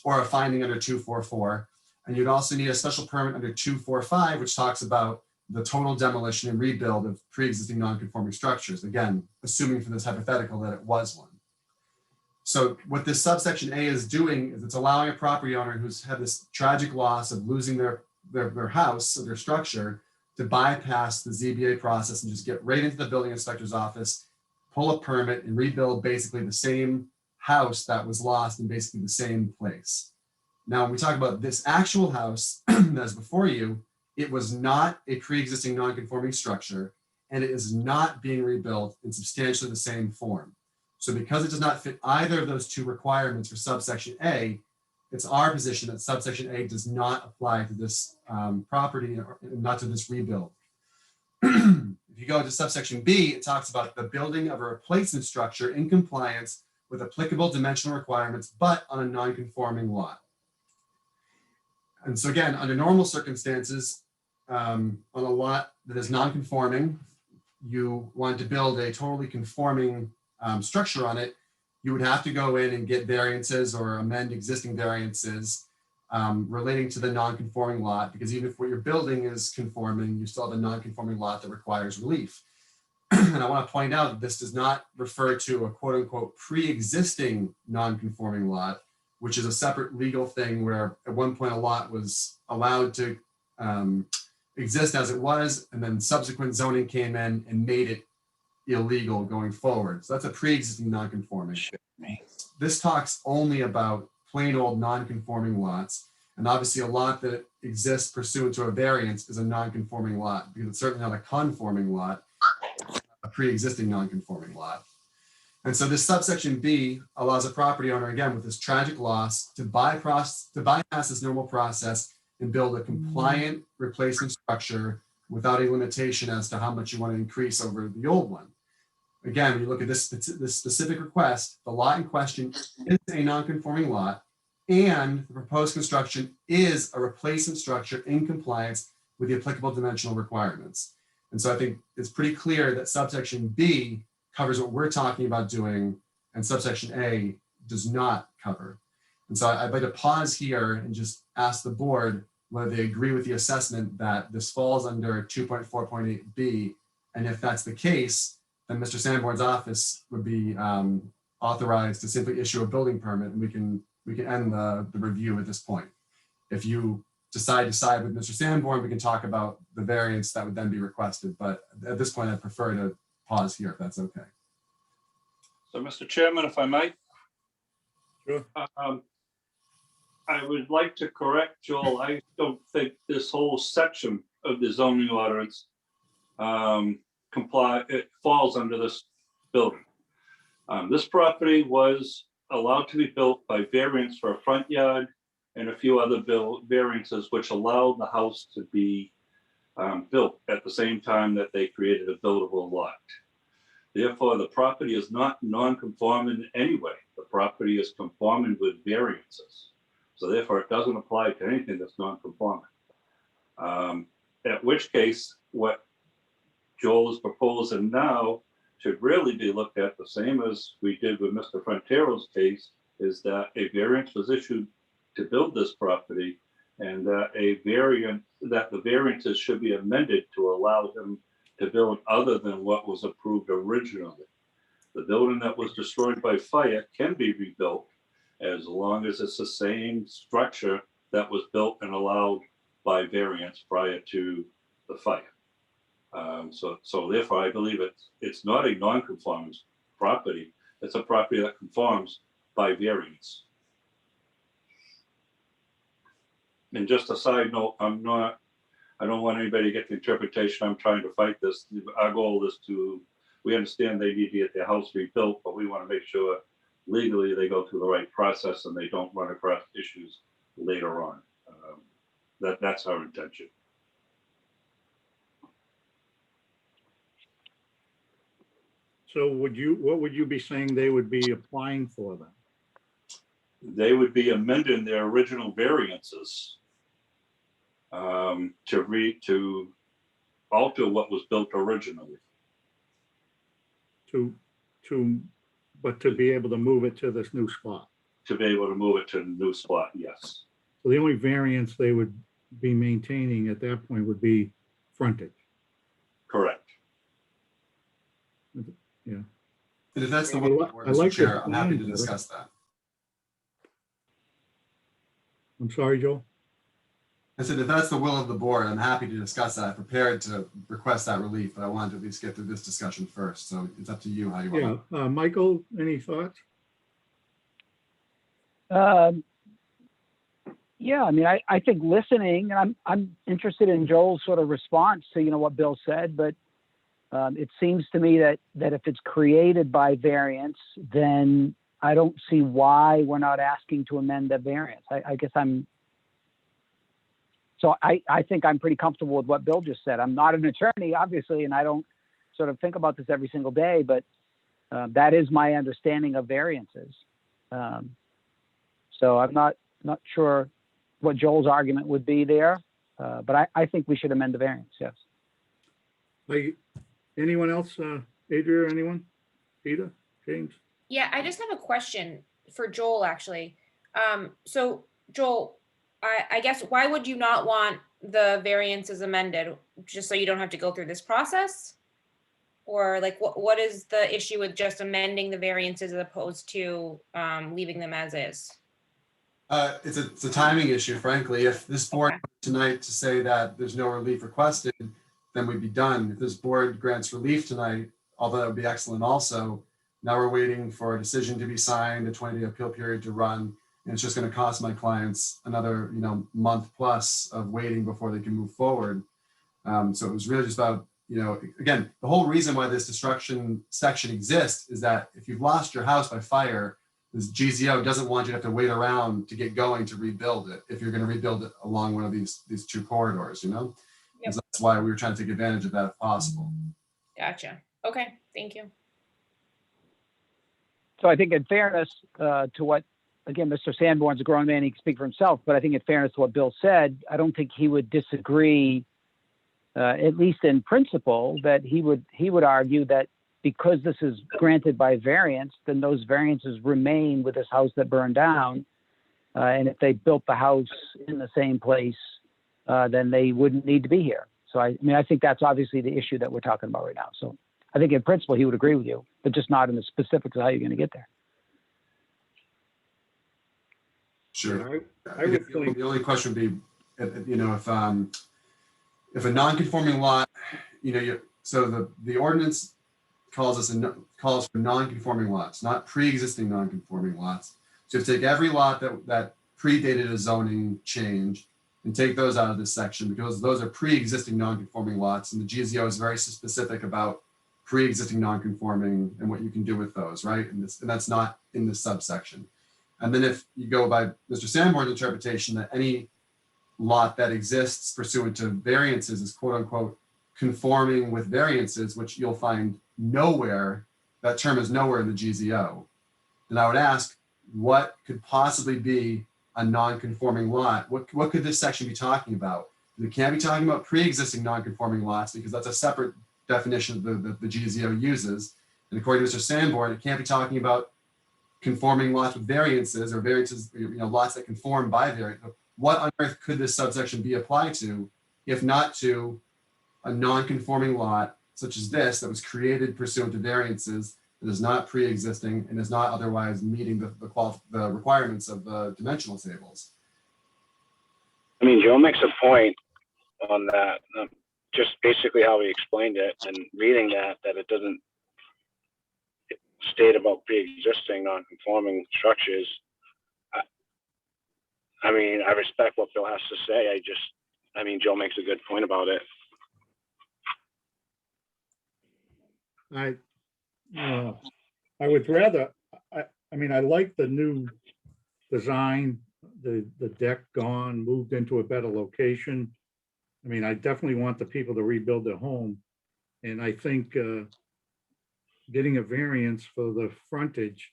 Speaker 10: Or a finding under 244. And you'd also need a special permit under 245, which talks about the total demolition and rebuild of pre-existing non-conforming structures. Again, assuming for this hypothetical that it was one. So what this subsection A is doing is it's allowing a property owner who's had this tragic loss of losing their house or their structure to bypass the ZBA process and just get right into the building inspector's office, pull a permit, and rebuild basically the same house that was lost in basically the same place. Now, when we talk about this actual house that's before you, it was not a pre-existing non-conforming structure, and it is not being rebuilt in substantially the same form. So because it does not fit either of those two requirements for subsection A, it's our position that subsection A does not apply to this property, or not to this rebuild. If you go to subsection B, it talks about the building of a replacement structure in compliance with applicable dimensional requirements, but on a non-conforming lot. And so again, under normal circumstances, on a lot that is non-conforming, you want to build a totally conforming structure on it, you would have to go in and get variances or amend existing variances relating to the non-conforming lot, because even if what you're building is conforming, you still have a non-conforming lot that requires relief. And I want to point out that this does not refer to a quote unquote pre-existing non-conforming lot, which is a separate legal thing where at one point a lot was allowed to exist as it was, and then subsequent zoning came in and made it illegal going forward. So that's a pre-existing non-conforming. This talks only about plain old non-conforming lots. And obviously a lot that exists pursuant to a variance is a non-conforming lot, because it's certainly not a conforming lot, a pre-existing non-conforming lot. And so this subsection B allows a property owner, again, with this tragic loss to bypass this normal process and build a compliant replacement structure without a limitation as to how much you want to increase over the old one. Again, when you look at this specific request, the lot in question is a non-conforming lot, and the proposed construction is a replacement structure in compliance with the applicable dimensional requirements. And so I think it's pretty clear that subsection B covers what we're talking about doing, and subsection A does not cover. And so I'd like to pause here and just ask the board whether they agree with the assessment that this falls under 2.4.8B. And if that's the case, then Mr. Sanborn's office would be authorized to simply issue a building permit, and we can end the review at this point. If you decide to side with Mr. Sanborn, we can talk about the variance that would then be requested. But at this point, I'd prefer to pause here if that's okay.
Speaker 7: So, Mr. Chairman, if I might.
Speaker 2: Sure.
Speaker 7: I would like to correct Joel. I don't think this whole section of the zoning ordinance it falls under this building. This property was allowed to be built by variance for a front yard and a few other variances which allowed the house to be built at the same time that they created a buildable lot. Therefore, the property is not non-conforming in any way. The property is conforming with variances. So therefore, it doesn't apply to anything that's non-conforming. At which case, what Joel is proposing now should really be looked at the same as we did with Mr. Frontero's case, is that a variance was issued to build this property, and that the variances should be amended to allow him to build other than what was approved originally. The building that was destroyed by fire can be rebuilt as long as it's the same structure that was built and allowed by variance prior to the fire. So therefore, I believe it's not a non-conforming property. It's a property that conforms by variance. And just a side note, I don't want anybody to get the interpretation I'm trying to fight this. Our goal is we understand they need to get their house rebuilt, but we want to make sure legally they go through the right process and they don't run across issues later on. That's our intention.
Speaker 2: So what would you be saying they would be applying for then?
Speaker 7: They would be amending their original variances to alter what was built originally.
Speaker 2: But to be able to move it to this new spot.
Speaker 7: To be able to move it to the new spot, yes.
Speaker 2: So the only variance they would be maintaining at that point would be frontage.
Speaker 7: Correct.
Speaker 2: Yeah.
Speaker 10: And if that's the will of the board, Mr. Chair, I'm happy to discuss that.
Speaker 2: I'm sorry, Joel?
Speaker 10: I said, if that's the will of the board, I'm happy to discuss that. I'm prepared to request that relief, but I wanted to at least get through this discussion first. So it's up to you how you want.
Speaker 2: Yeah. Michael, any thoughts?
Speaker 5: Yeah, I mean, I think listening, and I'm interested in Joel's sort of response to, what Bill said, but it seems to me that if it's created by variance, then I don't see why we're not asking to amend the variance. I guess I think I'm pretty comfortable with what Bill just said. I'm not an attorney, obviously, and I don't sort of think about this every single day, but that is my understanding of variances. So I'm not sure what Joel's argument would be there, but I think we should amend the variance, yes.
Speaker 2: Anyone else? Adria, anyone? Peter, James?
Speaker 6: Yeah, I just have a question for Joel, actually. So Joel, I guess, why would you not want the variances amended? Just so you don't have to go through this process? Or like, what is the issue with just amending the variances as opposed to leaving them as is?
Speaker 10: It's a timing issue, frankly. If this board tonight to say that there's no relief requested, then we'd be done. If this board grants relief tonight, although that would be excellent also, now we're waiting for a decision to be signed, a 20-day appeal period to run, and it's just going to cost my clients another month plus of waiting before they can move forward. So it was really just about, again, the whole reason why this destruction section exists is that if you've lost your house by fire, this GZO doesn't want you to have to wait around to get going to rebuild it if you're going to rebuild it along one of these two corridors, Yep. So that's why we were trying to take advantage of that if possible.
Speaker 6: Gotcha. Okay, thank you.
Speaker 5: So I think in fairness to what, again, Mr. Sanborn's a grown man, he can speak for himself, but I think in fairness to what Bill said, I don't think he would disagree, at least in principle, that he would argue that because this is granted by variance, then those variances remain with this house that burned down. And if they built the house in the same place, then they wouldn't need to be here. So I think that's obviously the issue that we're talking about right now. So I think in principle, he would agree with you, but just not in the specifics of how you're going to get there.
Speaker 10: Sure.
Speaker 2: I would think,
Speaker 10: The only question would be, if a non-conforming lot, so the ordinance calls for non-conforming lots, not pre-existing non-conforming lots. So you have to take every lot that predated a zoning change and take those out of this section, because those are pre-existing non-conforming lots, and the GZO is very specific about pre-existing non-conforming and what you can do with those, right? And that's not in this subsection. And then if you go by Mr. Sanborn's interpretation that any lot that exists pursuant to variances is quote unquote conforming with variances, which you'll find nowhere, that term is nowhere in the GZO, then I would ask, what could possibly be a non-conforming lot? What could this section be talking about? We can't be talking about pre-existing non-conforming lots, because that's a separate definition that the GZO uses. And according to Mr. Sanborn, it can't be talking about conforming lots with variances, or variances, lots that conform by variance. What on earth could this subsection be applied to, if not to a non-conforming lot such as this that was created pursuant to variances, that is not pre-existing and is not otherwise meeting the requirements of the dimensional tables?
Speaker 1: I mean, Joe makes a point on that, just basically how he explained it, and reading that it doesn't state about pre-existing non-conforming structures. I mean, I respect what Bill has to say. Joe makes a good point about it.
Speaker 2: I would rather, I like the new design, the deck gone, moved into a better location. I definitely want the people to rebuild their home. And I think getting a variance for the frontage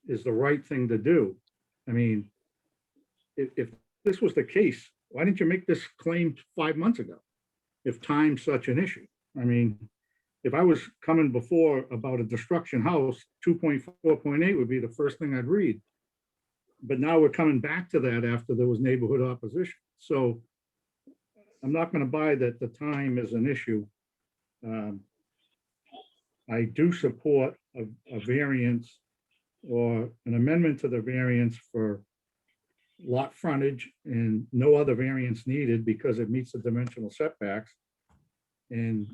Speaker 2: is the right thing to do. If this was the case, why didn't you make this claim 5 months ago? If time's such an issue. If I was coming before about a destruction house, 2.4.8 would be the first thing I'd read. But now we're coming back to that after there was neighborhood opposition. So I'm not going to buy that the time is an issue. I do support a variance or an amendment to the variance for lot frontage and no other variance needed because it meets the dimensional setbacks. And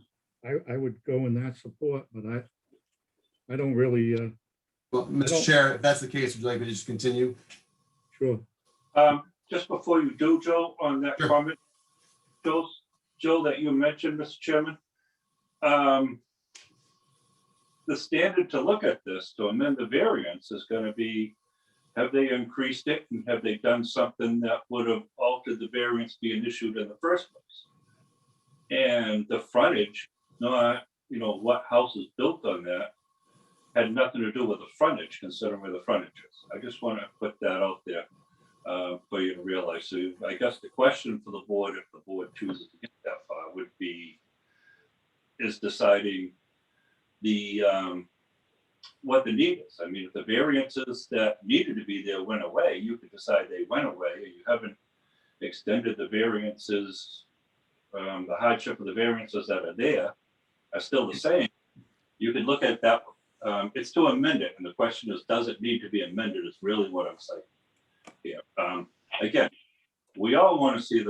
Speaker 2: I would go in that support, but I don't really.
Speaker 10: Well, Mr. Chair, if that's the case, would you like me to just continue?
Speaker 2: Sure.
Speaker 7: Just before you do, Joe, on that
Speaker 10: Sure.
Speaker 7: comment, Joe, that you mentioned, Mr. Chairman, the standard to look at this, to amend the variance, is going to be, have they increased it and have they done something that would have altered the variance being issued in the first place? And the frontage, not, what house is built on that, had nothing to do with the frontage, considering where the frontage is. I just want to put that out there for you to realize. So I guess the question for the board, if the board chooses to get that far, would be, is deciding the what the need is. If the variances that needed to be there went away, you could decide they went away, and you haven't extended the variances. The hardship of the variances that are there are still the same. You can look at that. It's to amend it, and the question is, does it need to be amended? Is really what I'm saying. Yeah. Again, we all want to see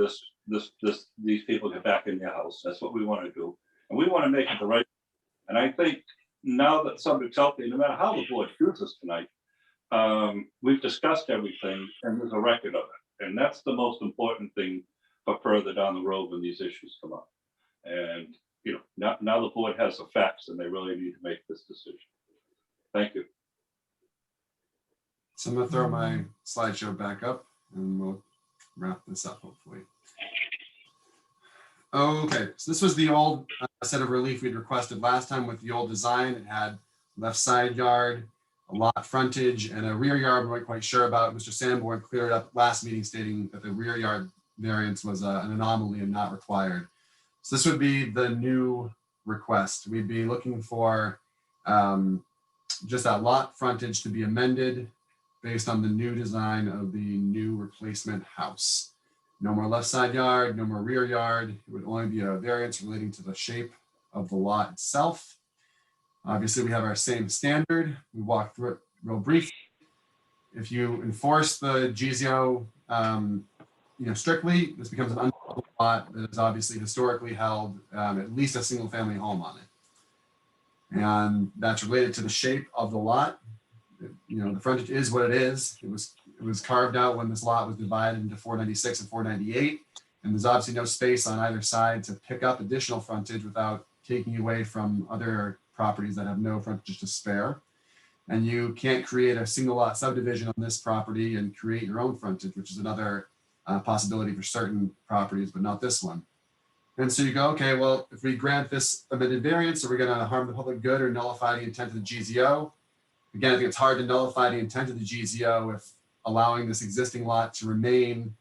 Speaker 7: these people get back in their house. That's what we want to do, and we want to make it the right. And I think now that somebody's out there, no matter how the board chooses tonight, we've discussed everything, and there's a record of it, and that's the most important thing for further down the road when these issues come up. And now the board has the facts, and they really need to make this decision. Thank you.
Speaker 10: So I'm going to throw my slideshow back up and we'll wrap this up, hopefully. Okay, so this was the old set of relief we'd requested last time with the old design. It had left side yard, a lot frontage, and a rear yard we weren't quite sure about. Mr. Sanborn cleared up last meeting stating that the rear yard variance was an anomaly and not required. So this would be the new request. We'd be looking for just that lot frontage to be amended based on the new design of the new replacement house. No more left side yard, no more rear yard. It would only be a variance relating to the shape of the lot itself. Obviously, we have our same standard. We walked through it real briefly. if you enforce the GZO, strictly, this becomes an undeveloped lot that is obviously historically held at least a single family home on it. And that's related to the shape of the lot. The frontage is what it is. It was carved out when this lot was divided into 496 and 498. And there's obviously no space on either side to pick up additional frontage without taking away from other properties that have no frontage to spare. And you can't create a single lot subdivision on this property and create your own frontage, which is another possibility for certain properties, but not this one. And so you go, okay, well, if we grant this amended variance, are we going to harm the public good or nullify the intent of the GZO? Again, I think it's hard to nullify the intent of the GZO if allowing this existing lot to remain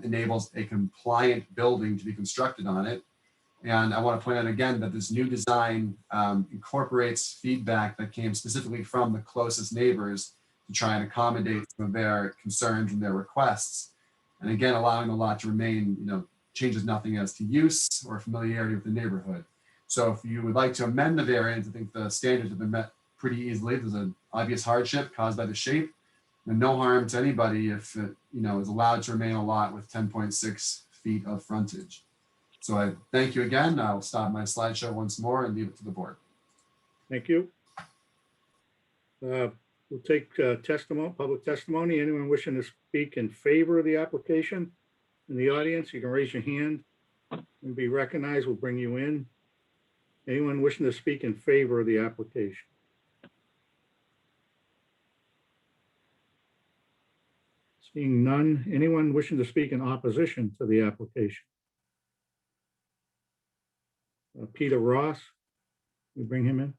Speaker 10: enables a compliant building to be constructed on it. And I want to point out again that this new design incorporates feedback that came specifically from the closest neighbors to try and accommodate some of their concerns and their requests. And again, allowing the lot to remain, changes nothing as to use or familiarity with the neighborhood. So if you would like to amend the variance, I think the standards have been met pretty easily. There's an obvious hardship caused by the shape and no harm to anybody if it, is allowed to remain a lot with 10.6 feet of frontage. So I thank you again. I'll stop my slideshow once more and leave it to the board.
Speaker 2: Thank you. We'll take testimony, public testimony. Anyone wishing to speak in favor of the application in the audience, you can raise your hand and be recognized. We'll bring you in. Anyone wishing to speak in favor of the application? Seeing none. Anyone wishing to speak in opposition to the application? Peter Ross, we bring him in.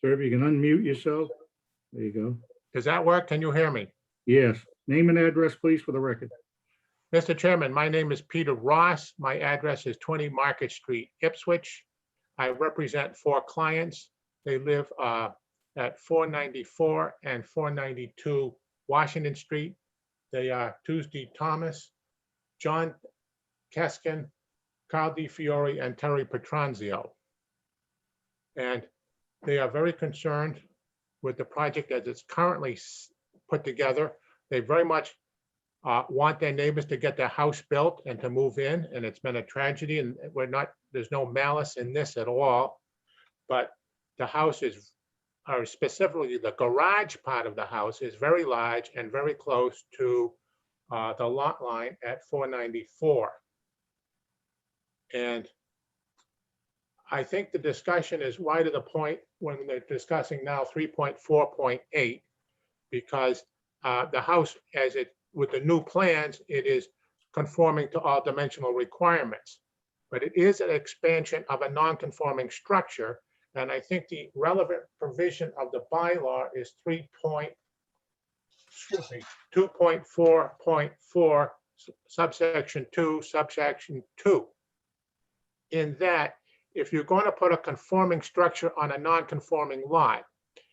Speaker 2: Sir, if you can unmute yourself. There you go.
Speaker 12: Does that work? Can you hear me?
Speaker 2: Yes. Name and address, please, for the record.
Speaker 12: Mr. Chairman, my name is Peter Ross. My address is 20 Market Street, Ipswich. I represent 4 clients. They live at 494 and 492 Washington Street. They are Tuesday Thomas, John Keskin, Carl DiFiore, and Terry Petronzio. And they are very concerned with the project as it's currently put together. They very much want their neighbors to get their house built and to move in, and it's been a tragedy, and there's no malice in this at all. But the house is, or specifically the garage part of the house, is very large and very close to the lot line at 494. And I think the discussion is wide to the point when they're discussing now 3.4.8, because the house, with the new plans, it is conforming to all dimensional requirements. But it is an expansion of a non-conforming structure. And I think the relevant provision of the bylaw is 2.4.4 subsection 2, subsection 2. In that, if you're going to put a conforming structure on a non-conforming lot,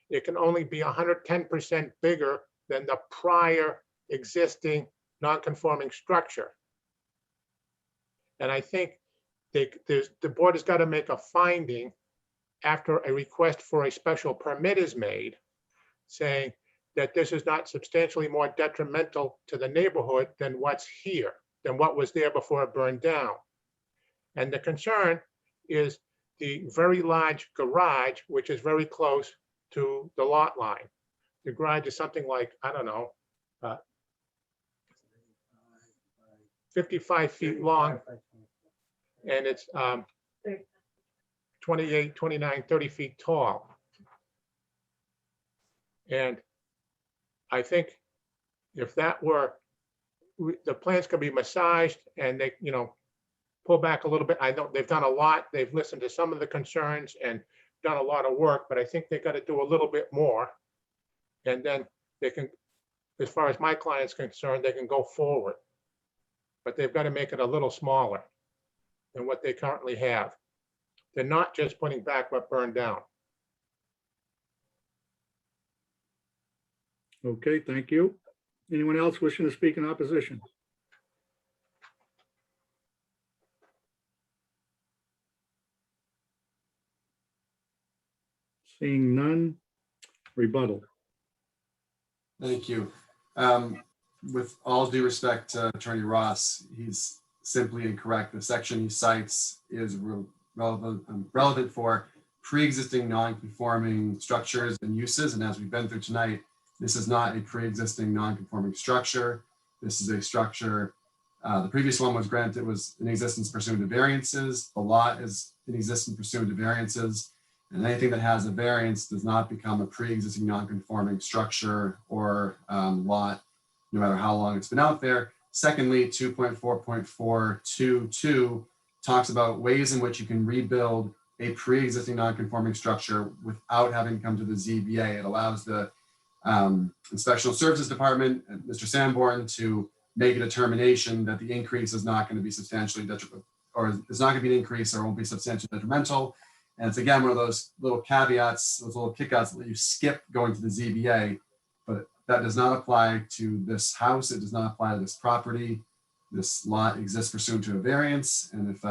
Speaker 12: it can only be 110% bigger than the prior existing non-conforming structure. And I think the board has got to make a finding after a request for a special permit is made, saying that this is not substantially more detrimental to the neighborhood than what's here, than what was there before it burned down. And the concern is the very large garage, which is very close to the lot line. The garage is something like, I don't know, 55 feet long, and it's 28, 29, 30 feet tall. And I think if that were, the plants could be massaged and they, pull back a little bit. I know they've done a lot. They've listened to some of the concerns and done a lot of work, but I think they got to do a little bit more. And then they can, as far as my client's concerned, they can go forward. But they've got to make it a little smaller than what they currently have. They're not just putting back what burned down.
Speaker 2: Okay, thank you. Anyone else wishing to speak in opposition? Seeing none, rebuttal.
Speaker 10: Thank you. With all due respect to Attorney Ross, he's simply incorrect. The section he cites is relevant for pre-existing non-conforming structures and uses. And as we've been through tonight, this is not a pre-existing non-conforming structure. This is a structure. The previous one was granted, was in existence pursuant to variances. The lot is in existence pursuant to variances. And anything that has a variance does not become a pre-existing non-conforming structure or lot, no matter how long it's been out there. Secondly, 2.4.422 talks about ways in which you can rebuild a pre-existing non-conforming structure without having to come to the ZBA. It allows the Inspectional Services Department and Mr. Sanborn to make a determination that the increase is not going to be substantially detrimental, or it's not going to be an increase or won't be substantially detrimental. And it's again one of those little caveats, those little kickouts that you skip going to the ZBA, but that does not apply to this house. It does not apply to this property. This lot exists pursuant to a variance, and if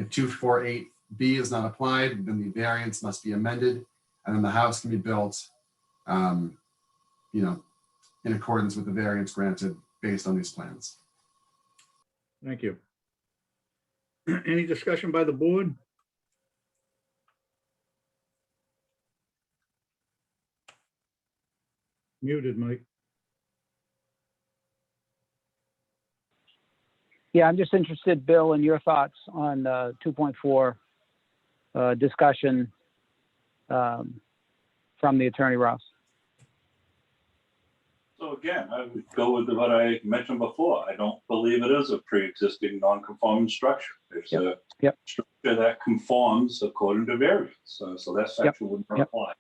Speaker 10: 248B is not applied, then the variance must be amended, and then the house can be built, in accordance with the variance granted based on these plans.
Speaker 2: Thank you. Any discussion by the board? Muted, Mike.
Speaker 5: Yeah, I'm just interested, Bill, in your thoughts on 2.4 discussion from the Attorney Ross.
Speaker 7: So again, I would go with what I mentioned before. I don't believe it is a pre-existing non-conforming structure. It's a structure that conforms according to variance. So that section wouldn't apply.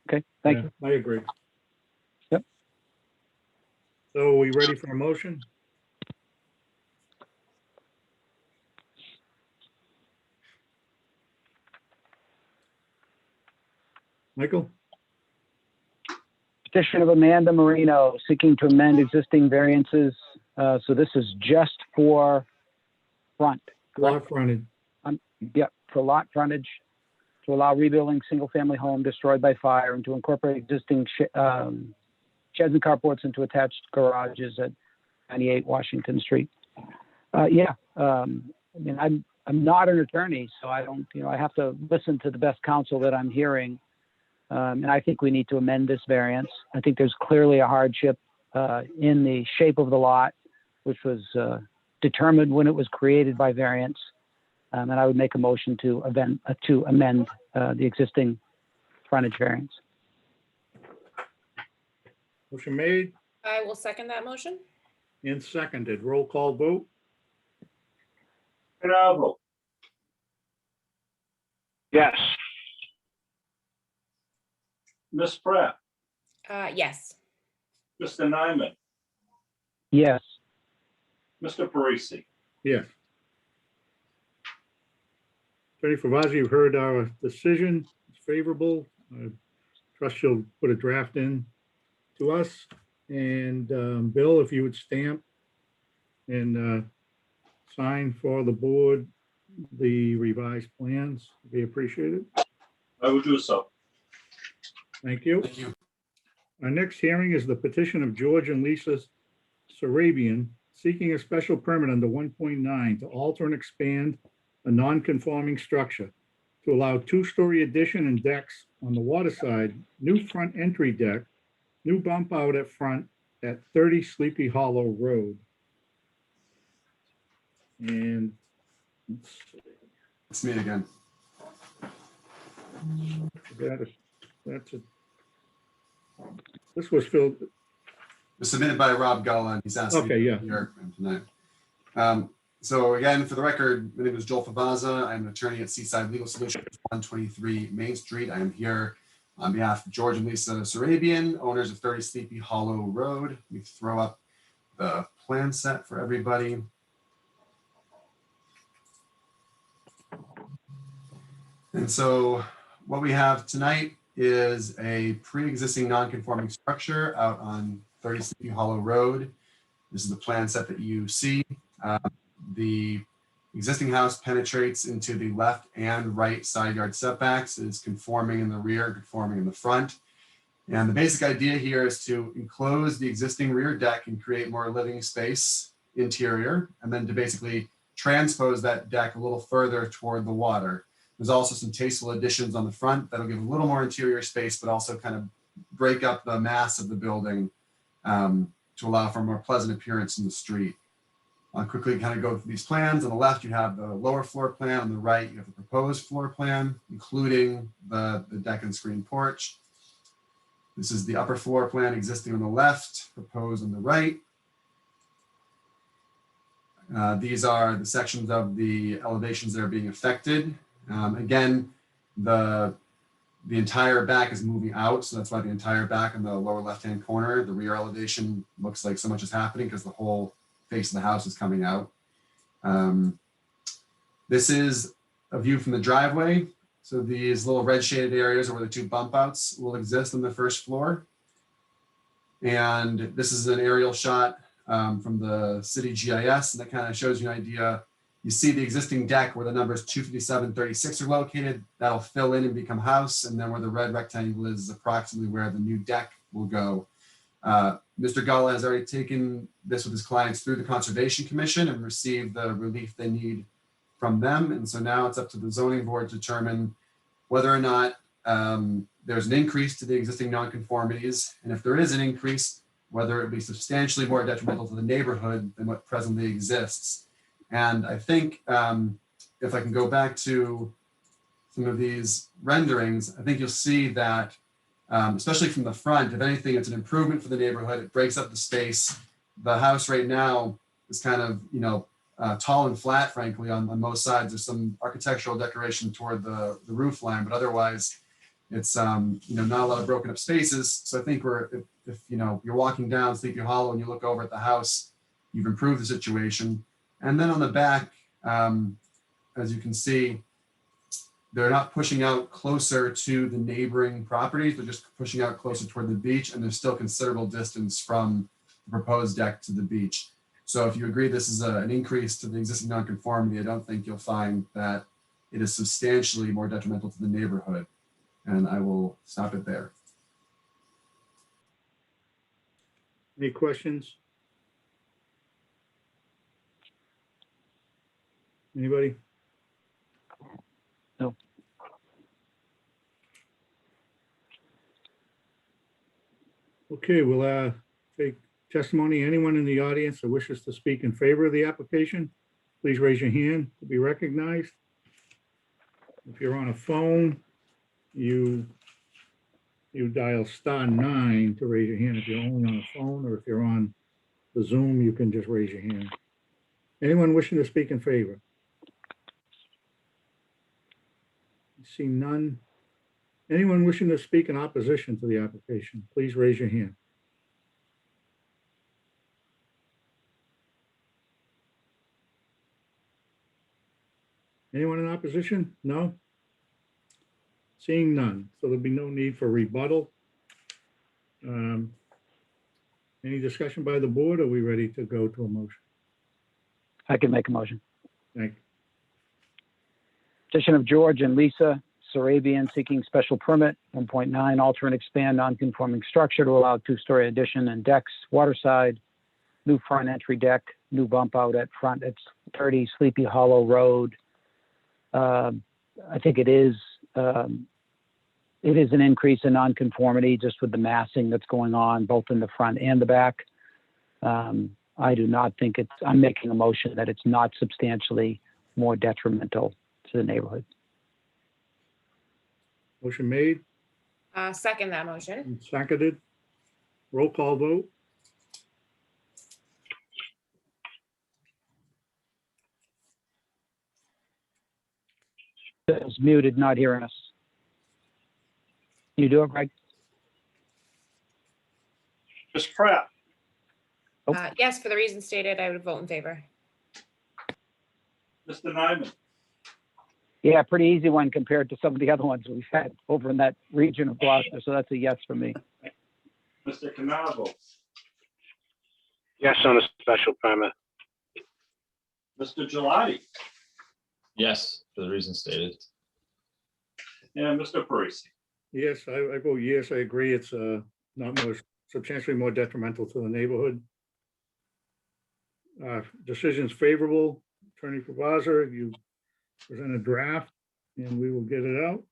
Speaker 5: Okay, thank you.
Speaker 2: I agree.
Speaker 5: Yep.
Speaker 2: So are we ready for a motion? Michael?
Speaker 5: Petition of Amanda Marino seeking to amend existing variances. So this is just for front.
Speaker 2: Lot frontage.
Speaker 5: Yep, for lot frontage, to allow rebuilding single-family home destroyed by fire and to incorporate existing sheds and carports into attached garages at 98 Washington Street. I mean, I'm not an attorney, so I don't, I have to listen to the best counsel that I'm hearing. And I think we need to amend this variance. I think there's clearly a hardship in the shape of the lot, which was determined when it was created by variance. And I would make a motion to amend the existing frontage variance.
Speaker 2: Motion made
Speaker 6: I will second that motion.
Speaker 2: and seconded. Roll call vote.
Speaker 7: Bravo.
Speaker 1: Yes.
Speaker 7: Ms. Pratt,
Speaker 6: Yes.
Speaker 7: Mr. Nyman,
Speaker 5: Yes.
Speaker 7: Mr. Parisi.
Speaker 2: Yes. Attorney Favazzi, you've heard our decision. It's favorable. I trust you'll put a draft in to us. And Bill, if you would stamp and sign for the board the revised plans, it'd be appreciated.
Speaker 7: I will do so.
Speaker 2: Thank you.
Speaker 10: Thank you.
Speaker 2: Our next hearing is the petition of George and Lisa Sarabian seeking a special permit under 1.9 to alter and expand a non-conforming structure to allow two-story addition and decks on the water side, new front entry deck, new bump out at front at 30 Sleepy Hollow Road. And let's see,
Speaker 10: It's me again.
Speaker 2: that's it. This was filled.
Speaker 10: It was submitted by Rob Gullah, and he's asking
Speaker 2: Okay, yeah.
Speaker 10: here tonight. So again, for the record, my name is Joel Favazza. I'm an attorney at Seaside Legal Solutions, 123 Main Street. I am here on behalf of George and Lisa Sarabian, owners of 30 Sleepy Hollow Road. Let me throw up the plan set for everybody. And so what we have tonight is a pre-existing non-conforming structure out on 30 Sleepy Hollow Road. This is the plan set that you see. The Existing house penetrates into the left and right side yard setbacks, is conforming in the rear, conforming in the front. And the basic idea here is to enclose the existing rear deck and create more living space interior, and then to basically transpose that deck a little further toward the water. There's also some tasteful additions on the front that'll give a little more interior space, but also kind of break up the mass of the building to allow for a more pleasant appearance in the street. I'll quickly kind of go through these plans. On the left, you have the lower floor plan. On the right, you have the proposed floor plan, including the deck and screen porch. This is the upper floor plan existing on the left, proposed on the right. These are the sections of the elevations that are being affected. Again, the entire back is moving out, so that's why the entire back in the lower left-hand corner, the rear elevation looks like so much is happening because the whole face of the house is coming out. This is a view from the driveway. So these little red shaded areas are where the two bump outs will exist on the first floor. And this is an aerial shot from the city GIS, and that kind of shows you an idea. You see the existing deck where the numbers 257, 36 are located. That'll fill in and become house. And then where the red rectangle is approximately where the new deck will go. Mr. Gala has already taken this with his clients through the Conservation Commission and received the relief they need from them. And so now it's up to the zoning board to determine whether or not there's an increase to the existing nonconformities. And if there is an increase, whether it be substantially more detrimental to the neighborhood than what presently exists. And I think if I can go back to some of these renderings, I think you'll see that, especially from the front, if anything, it's an improvement for the neighborhood. It breaks up the space. The house right now is kind of, tall and flat, frankly, on most sides. There's some architectural decoration toward the roof line, but otherwise it's, not a lot of broken up spaces. So I think if you're walking down Sleepy Hollow and you look over at the house, you've improved the situation. And then on the back, as you can see, they're not pushing out closer to the neighboring properties, they're just pushing out closer toward the beach, and there's still considerable distance from the proposed deck to the beach. So if you agree this is an increase to the existing nonconformity, I don't think you'll find that it is substantially more detrimental to the neighborhood. And I will stop it there.
Speaker 2: Any questions? Anybody?
Speaker 5: No.
Speaker 2: Okay, we'll take testimony. Anyone in the audience that wishes to speak in favor of the application, please raise your hand to be recognized. If you're on a phone, you dial *9 to raise your hand if you're only on a phone, or if you're on the Zoom, you can just raise your hand. Anyone wishing to speak in favor? See none. Anyone wishing to speak in opposition to the application, please raise your hand. Anyone in opposition? No? Seeing none, so there'll be no need for rebuttal. Any discussion by the board? Are we ready to go to a motion?
Speaker 5: I can make a motion.
Speaker 2: Thank you.
Speaker 5: Petition of George and Lisa Sarabian seeking special permit, 1.9, alter and expand non-conforming structure to allow two-story addition and decks, waterside, new front entry deck, new bump out at front. It's 30 Sleepy Hollow Road. I think it is an increase in nonconformity just with the massing that's going on both in the front and the back. I do not think I'm making a motion that it's not substantially more detrimental to the neighborhood.
Speaker 2: Motion made
Speaker 6: Second that motion.
Speaker 2: and seconded. Roll call vote.
Speaker 5: Bill's muted, not hearing us. You do it, Greg?
Speaker 7: Ms. Pratt,
Speaker 6: Yes, for the reasons stated, I would vote in favor.
Speaker 7: Mr. Nyman,
Speaker 5: Yeah, pretty easy one compared to some of the other ones we've had over in that region of Gloucester. So that's a yes for me.
Speaker 7: Mr. Canavo,
Speaker 1: Yes, on a special permit.
Speaker 7: Mr. Gelati,
Speaker 13: Yes, for the reasons stated.
Speaker 7: And Mr. Parisi.
Speaker 2: Yes, I vote yes, I agree. It's not more substantially more detrimental to the neighborhood. Decision's favorable. Attorney Favazza, you present a draft and we will get it out.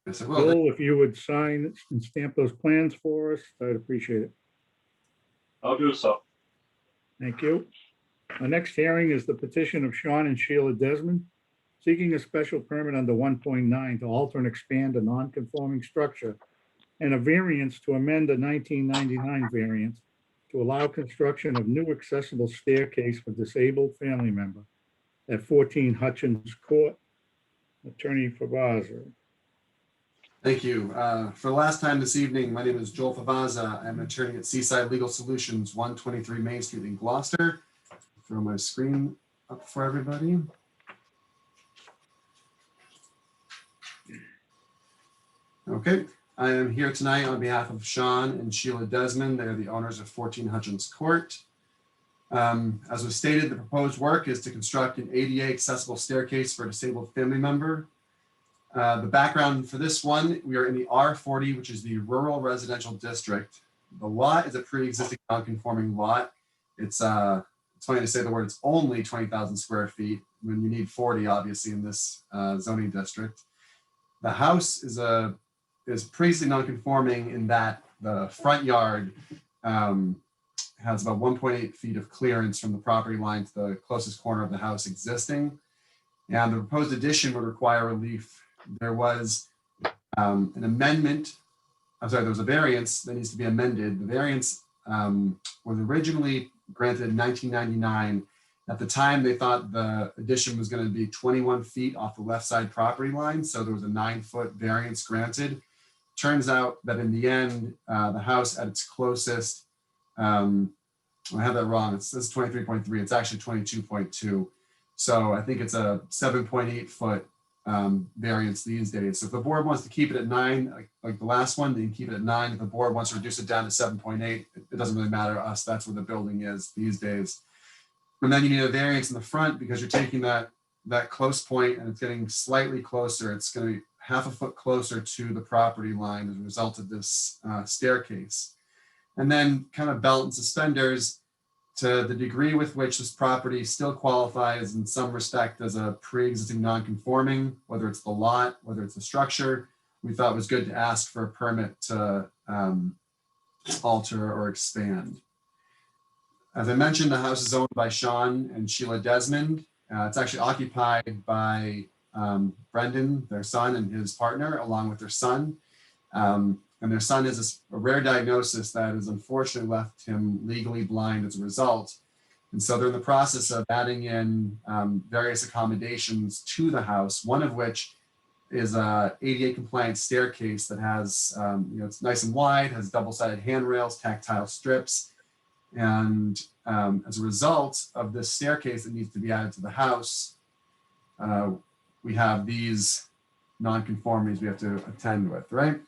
Speaker 10: Yes, I will.
Speaker 2: Bill, if you would sign and stamp those plans for us, I'd appreciate it.
Speaker 7: I'll do so.
Speaker 2: Thank you. Our next hearing is the petition of Sean and Sheila Desmond seeking a special permit under 1.9 to alter and expand a non-conforming structure and a variance to amend a 1999 variance to allow construction of new accessible staircase for disabled family member at 14 Hutchins Court. Attorney Favazza.
Speaker 10: Thank you. For the last time this evening, my name is Joel Favazza. I'm an attorney at Seaside Legal Solutions, 123 Main Street in Gloucester. Throw my screen up for everybody. Okay, I am here tonight on behalf of Sean and Sheila Desmond. They're the owners of 14 Hutchins Court. As was stated, the proposed work is to construct an ADA accessible staircase for a disabled family member. The background for this one, we are in the R40, which is the rural residential district. The lot is a pre-existing non-conforming lot. It's funny to say the word, it's only 20,000 square feet when you need 40, obviously, in this zoning district. The house is previously non-conforming in that the front yard has about 1.8 feet of clearance from the property line to the closest corner of the house existing. And the proposed addition would require relief. There was an amendment. I'm sorry, there was a variance that needs to be amended. The variance was originally granted in 1999. At the time, they thought the addition was going to be 21 feet off the left side property line. So there was a 9-foot variance granted. Turns out that in the end, the house at its closest, I have that wrong. It says 23.3. It's actually 22.2. So I think it's a 7.8 foot variance these days. So if the board wants to keep it at 9, like the last one, they can keep it at 9. If the board wants to reduce it down to 7.8, it doesn't really matter to us. That's where the building is these days. And then you need a variance in the front because you're taking that close point and it's getting slightly closer. It's going to be half a foot closer to the property line as a result of this staircase. And then kind of belt and suspenders, to the degree with which this property still qualifies in some respect as a pre-existing non-conforming, whether it's the lot, whether it's the structure, we thought it was good to ask for a permit to alter or expand. As I mentioned, the house is owned by Sean and Sheila Desmond. It's actually occupied by Brendan, their son, and his partner, along with their son. And their son has a rare diagnosis that has unfortunately left him legally blind as a result. And so they're in the process of adding in various accommodations to the house, one of which is a ADA compliant staircase that has, it's nice and wide, has double-sided handrails, tactile strips. And as a result of this staircase that needs to be added to the house, we have these non-conformities we have to attend with, right?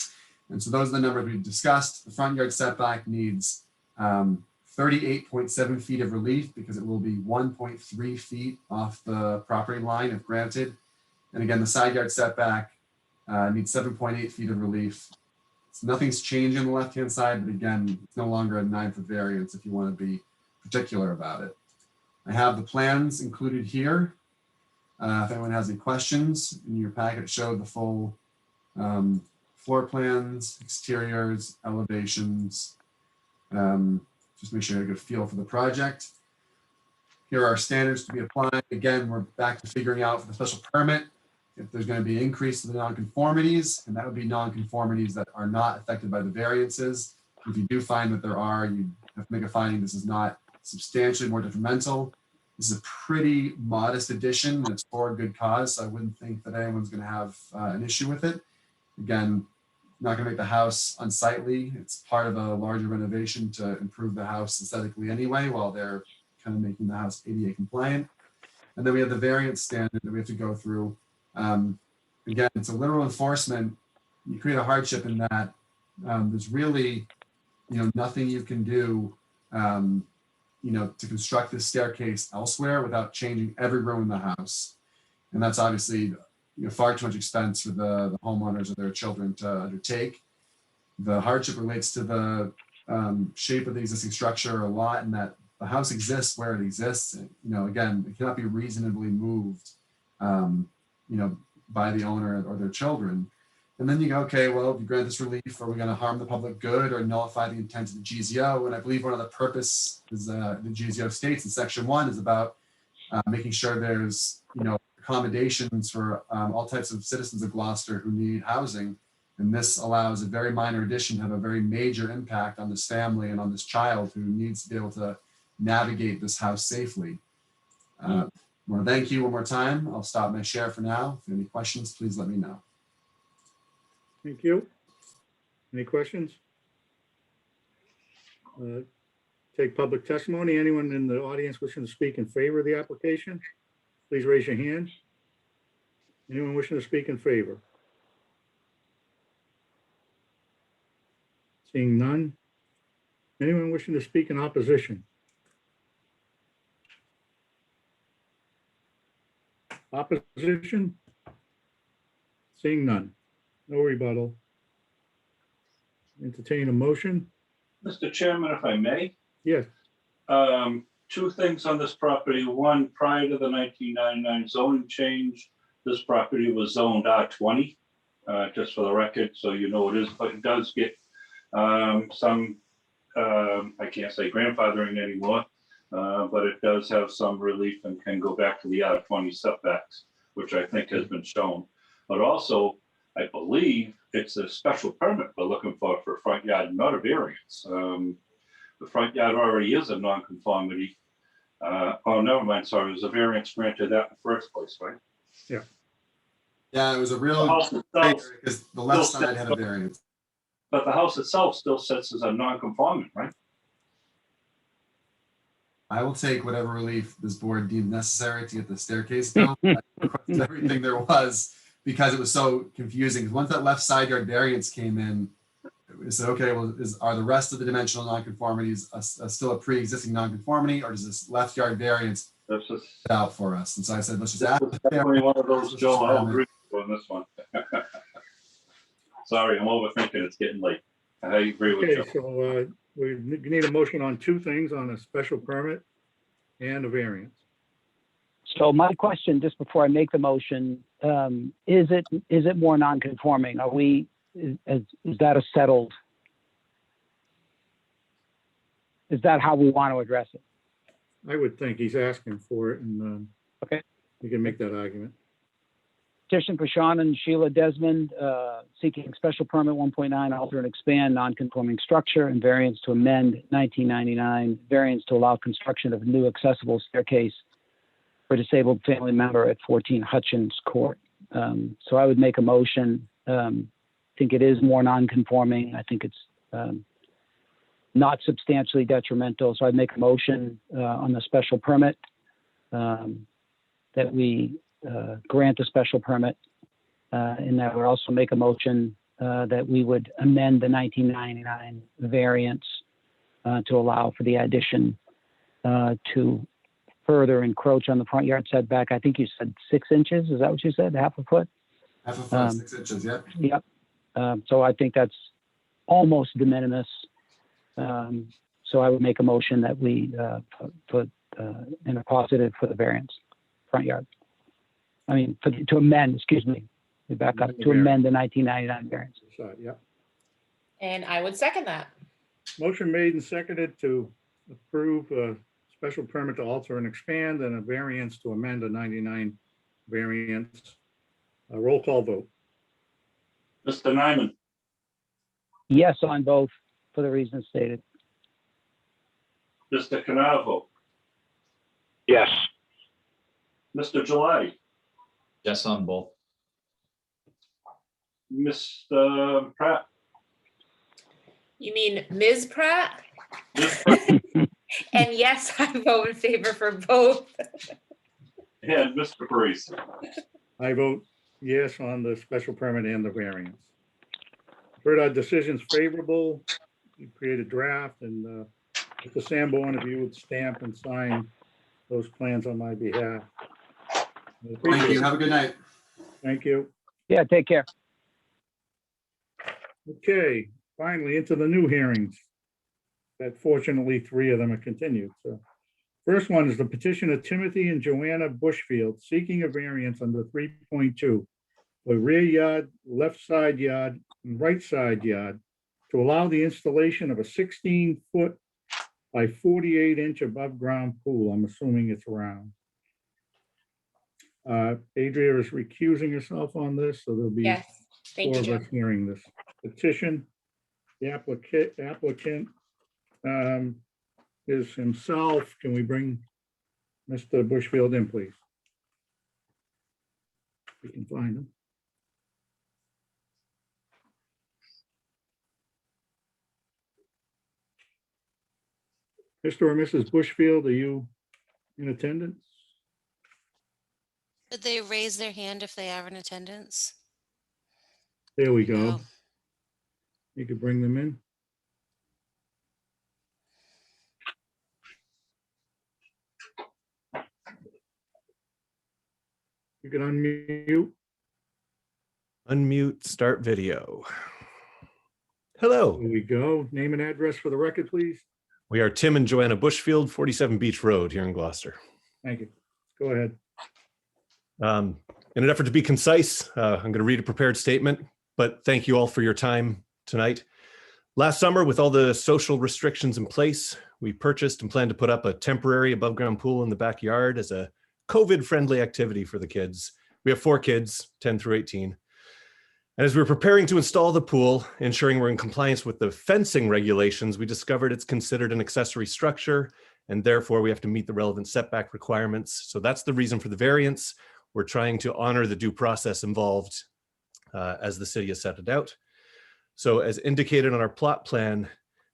Speaker 10: And so those are the numbers we've discussed. The front yard setback needs 38.7 feet of relief because it will be 1.3 feet off the property line if granted. And again, the side yard setback needs 7.8 feet of relief. So nothing's changed on the left-hand side, but again, it's no longer a 9-foot variance if you want to be particular about it. I have the plans included here. If anyone has any questions, in your packet showed the full floor plans, exteriors, elevations. Just make sure you get a feel for the project. Here are standards to be applied. Again, we're back to figuring out for the special permit if there's going to be an increase to the nonconformities, and that would be nonconformities that are not affected by the variances. If you do find that there are, you have to make a finding this is not substantially more detrimental. This is a pretty modest addition and it's for a good cause, so I wouldn't think that anyone's going to have an issue with it. Again, not going to make the house unsightly. It's part of a larger renovation to improve the house aesthetically anyway, while they're kind of making the house ADA compliant. And then we have the variance standard that we have to go through. Again, it's a literal enforcement. You create a hardship in that there's really, nothing you can do, to construct this staircase elsewhere without changing every room in the house. And that's obviously far too much expense for the homeowners or their children to undertake. The hardship relates to the shape of the existing structure a lot, and that the house exists where it exists. Again, it cannot be reasonably moved, by the owner or their children. And then you go, okay, well, if you grant this relief, are we going to harm the public good or nullify the intent of the GZO? And I believe one of the purpose is the GZO states in section 1 is about making sure there's, accommodations for all types of citizens of Gloucester who need housing. And this allows a very minor addition to have a very major impact on this family and on this child who needs to be able to navigate this house safely. I want to thank you one more time. I'll stop my share for now. If you have any questions, please let me know.
Speaker 2: Thank you. Any questions? Take public testimony. Anyone in the audience wishing to speak in favor of the application, please raise your hand. Anyone wishing to speak in favor? Seeing none. Anyone wishing to speak in opposition? Opposition? Seeing none. No rebuttal. Entertain a motion?
Speaker 7: Mr. Chairman, if I may,
Speaker 2: Yes.
Speaker 7: two things on this property. One, prior to the 1999 zoning change, this property was zoned R20, just for the record, so it is, but it does get some, I can't say grandfathering anymore, but it does have some relief and can go back to the R20 setbacks, which I think has been shown. But also, I believe it's a special permit we're looking for front yard, not a variance. The front yard already is a non-conformity. Oh, never mind, sorry, it was a variance granted that in the first place, right?
Speaker 2: Yeah.
Speaker 10: Yeah, it was a
Speaker 7: The
Speaker 10: real,
Speaker 7: house itself,
Speaker 10: because the left side had a variance.
Speaker 7: but the house itself still sits as a non-conforming, right?
Speaker 10: I will take whatever relief this board deemed necessary to get the staircase built. I requested everything there was because it was so confusing. Once that left side yard variance came in, we said, okay, well, are the rest of the dimensional nonconformities still a pre-existing nonconformity, or does this left yard variance
Speaker 7: That's just
Speaker 10: out for us? And so I said, let's just
Speaker 7: this
Speaker 10: add.
Speaker 7: is definitely one of those, Joe, I'll agree with you on this one. Sorry, I'm overthinking, it's getting late. I agree with
Speaker 2: Okay,
Speaker 7: you.
Speaker 2: so we need a motion on two things, on a special permit and a variance.
Speaker 5: So my question, just before I make the motion, is it more non-conforming? Is that a settled? Is that how we want to address it?
Speaker 2: I would think he's asking for it, and
Speaker 5: Okay.
Speaker 2: you can make that argument.
Speaker 5: Petition for Sean and Sheila Desmond, seeking special permit 1.9, alter and expand non-conforming structure and variance to amend 1999, variance to allow construction of a new accessible staircase for disabled family member at 14 Hutchins Court. So I would make a motion. I think it is more non-conforming. I think it's not substantially detrimental. So I'd make a motion on the special permit that we grant a special permit, and that would also make a motion that we would amend the 1999 variance to allow for the addition to further encroach on the front yard setback. I think you said 6 inches. Is that what you said? Half a foot?
Speaker 10: Half a foot, 6 inches, yep.
Speaker 5: Yep. So I think that's almost de minimis. So I would make a motion that we put in a positive for the variance, front yard. I mean, to amend, excuse me, we back up, to amend the 1999 variance.
Speaker 2: Side, yeah.
Speaker 6: And I would second that.
Speaker 2: Motion made and seconded to approve a special permit to alter and expand and a variance to amend a 99 variance. A roll call vote.
Speaker 7: Mr. Nyman,
Speaker 5: Yes on both for the reasons stated.
Speaker 7: Mr. Canavo,
Speaker 1: Yes.
Speaker 7: Mr. Gelati,
Speaker 13: Yes on both.
Speaker 7: Mr. Pratt,
Speaker 6: You mean Ms. Pratt?
Speaker 7: Ms. Pratt,
Speaker 6: And yes, I vote in favor for both.
Speaker 7: and Mr. Parisi.
Speaker 2: I vote yes on the special permit and the variance. Heard our decisions favorable. We create a draft, and Mr. Sanborn, if you would stamp and sign those plans on my behalf. I appreciate
Speaker 10: Thank you.
Speaker 2: it.
Speaker 10: Have a good night.
Speaker 2: Thank you.
Speaker 5: Yeah, take care.
Speaker 2: Okay, finally into the new hearings. That fortunately, 3 of them are continued. So first one is the petition of Timothy and Joanna Bushfield seeking a variance under 3.2 for rear yard, left side yard, and right side yard to allow the installation of a 16-foot by 48-inch above ground pool. I'm assuming it's round. Adria is recusing herself on this, so there'll be
Speaker 6: Yes, thank
Speaker 2: 4
Speaker 6: you,
Speaker 2: of
Speaker 6: Jim.
Speaker 2: us hearing this petition. The applicant is himself. Can we bring Mr. Bushfield in, please? We can find him. Mr. or Mrs. Bushfield, are you in attendance?
Speaker 4: Did they raise their hand if they are in attendance?
Speaker 2: There we
Speaker 4: No.
Speaker 2: go. You could bring them in. You can unmute.
Speaker 14: Unmute, start video. Hello,
Speaker 2: There we go. Name and address for the record, please.
Speaker 14: we are Tim and Joanna Bushfield, 47 Beach Road here in Gloucester.
Speaker 2: Thank you. Go ahead.
Speaker 14: In an effort to be concise, I'm going to read a prepared statement, but thank you all for your time tonight. Last summer, with all the social restrictions in place, we purchased and planned to put up a temporary above ground pool in the backyard as a COVID-friendly activity for the kids. We have 4 kids, 10 through 18. And as we were preparing to install the pool, ensuring we're in compliance with the fencing regulations, we discovered it's considered an accessory structure, and therefore we have to meet the relevant setback requirements. So that's the reason for the variance. We're trying to honor the due process involved as the city has set it out. So as indicated on our plot plan,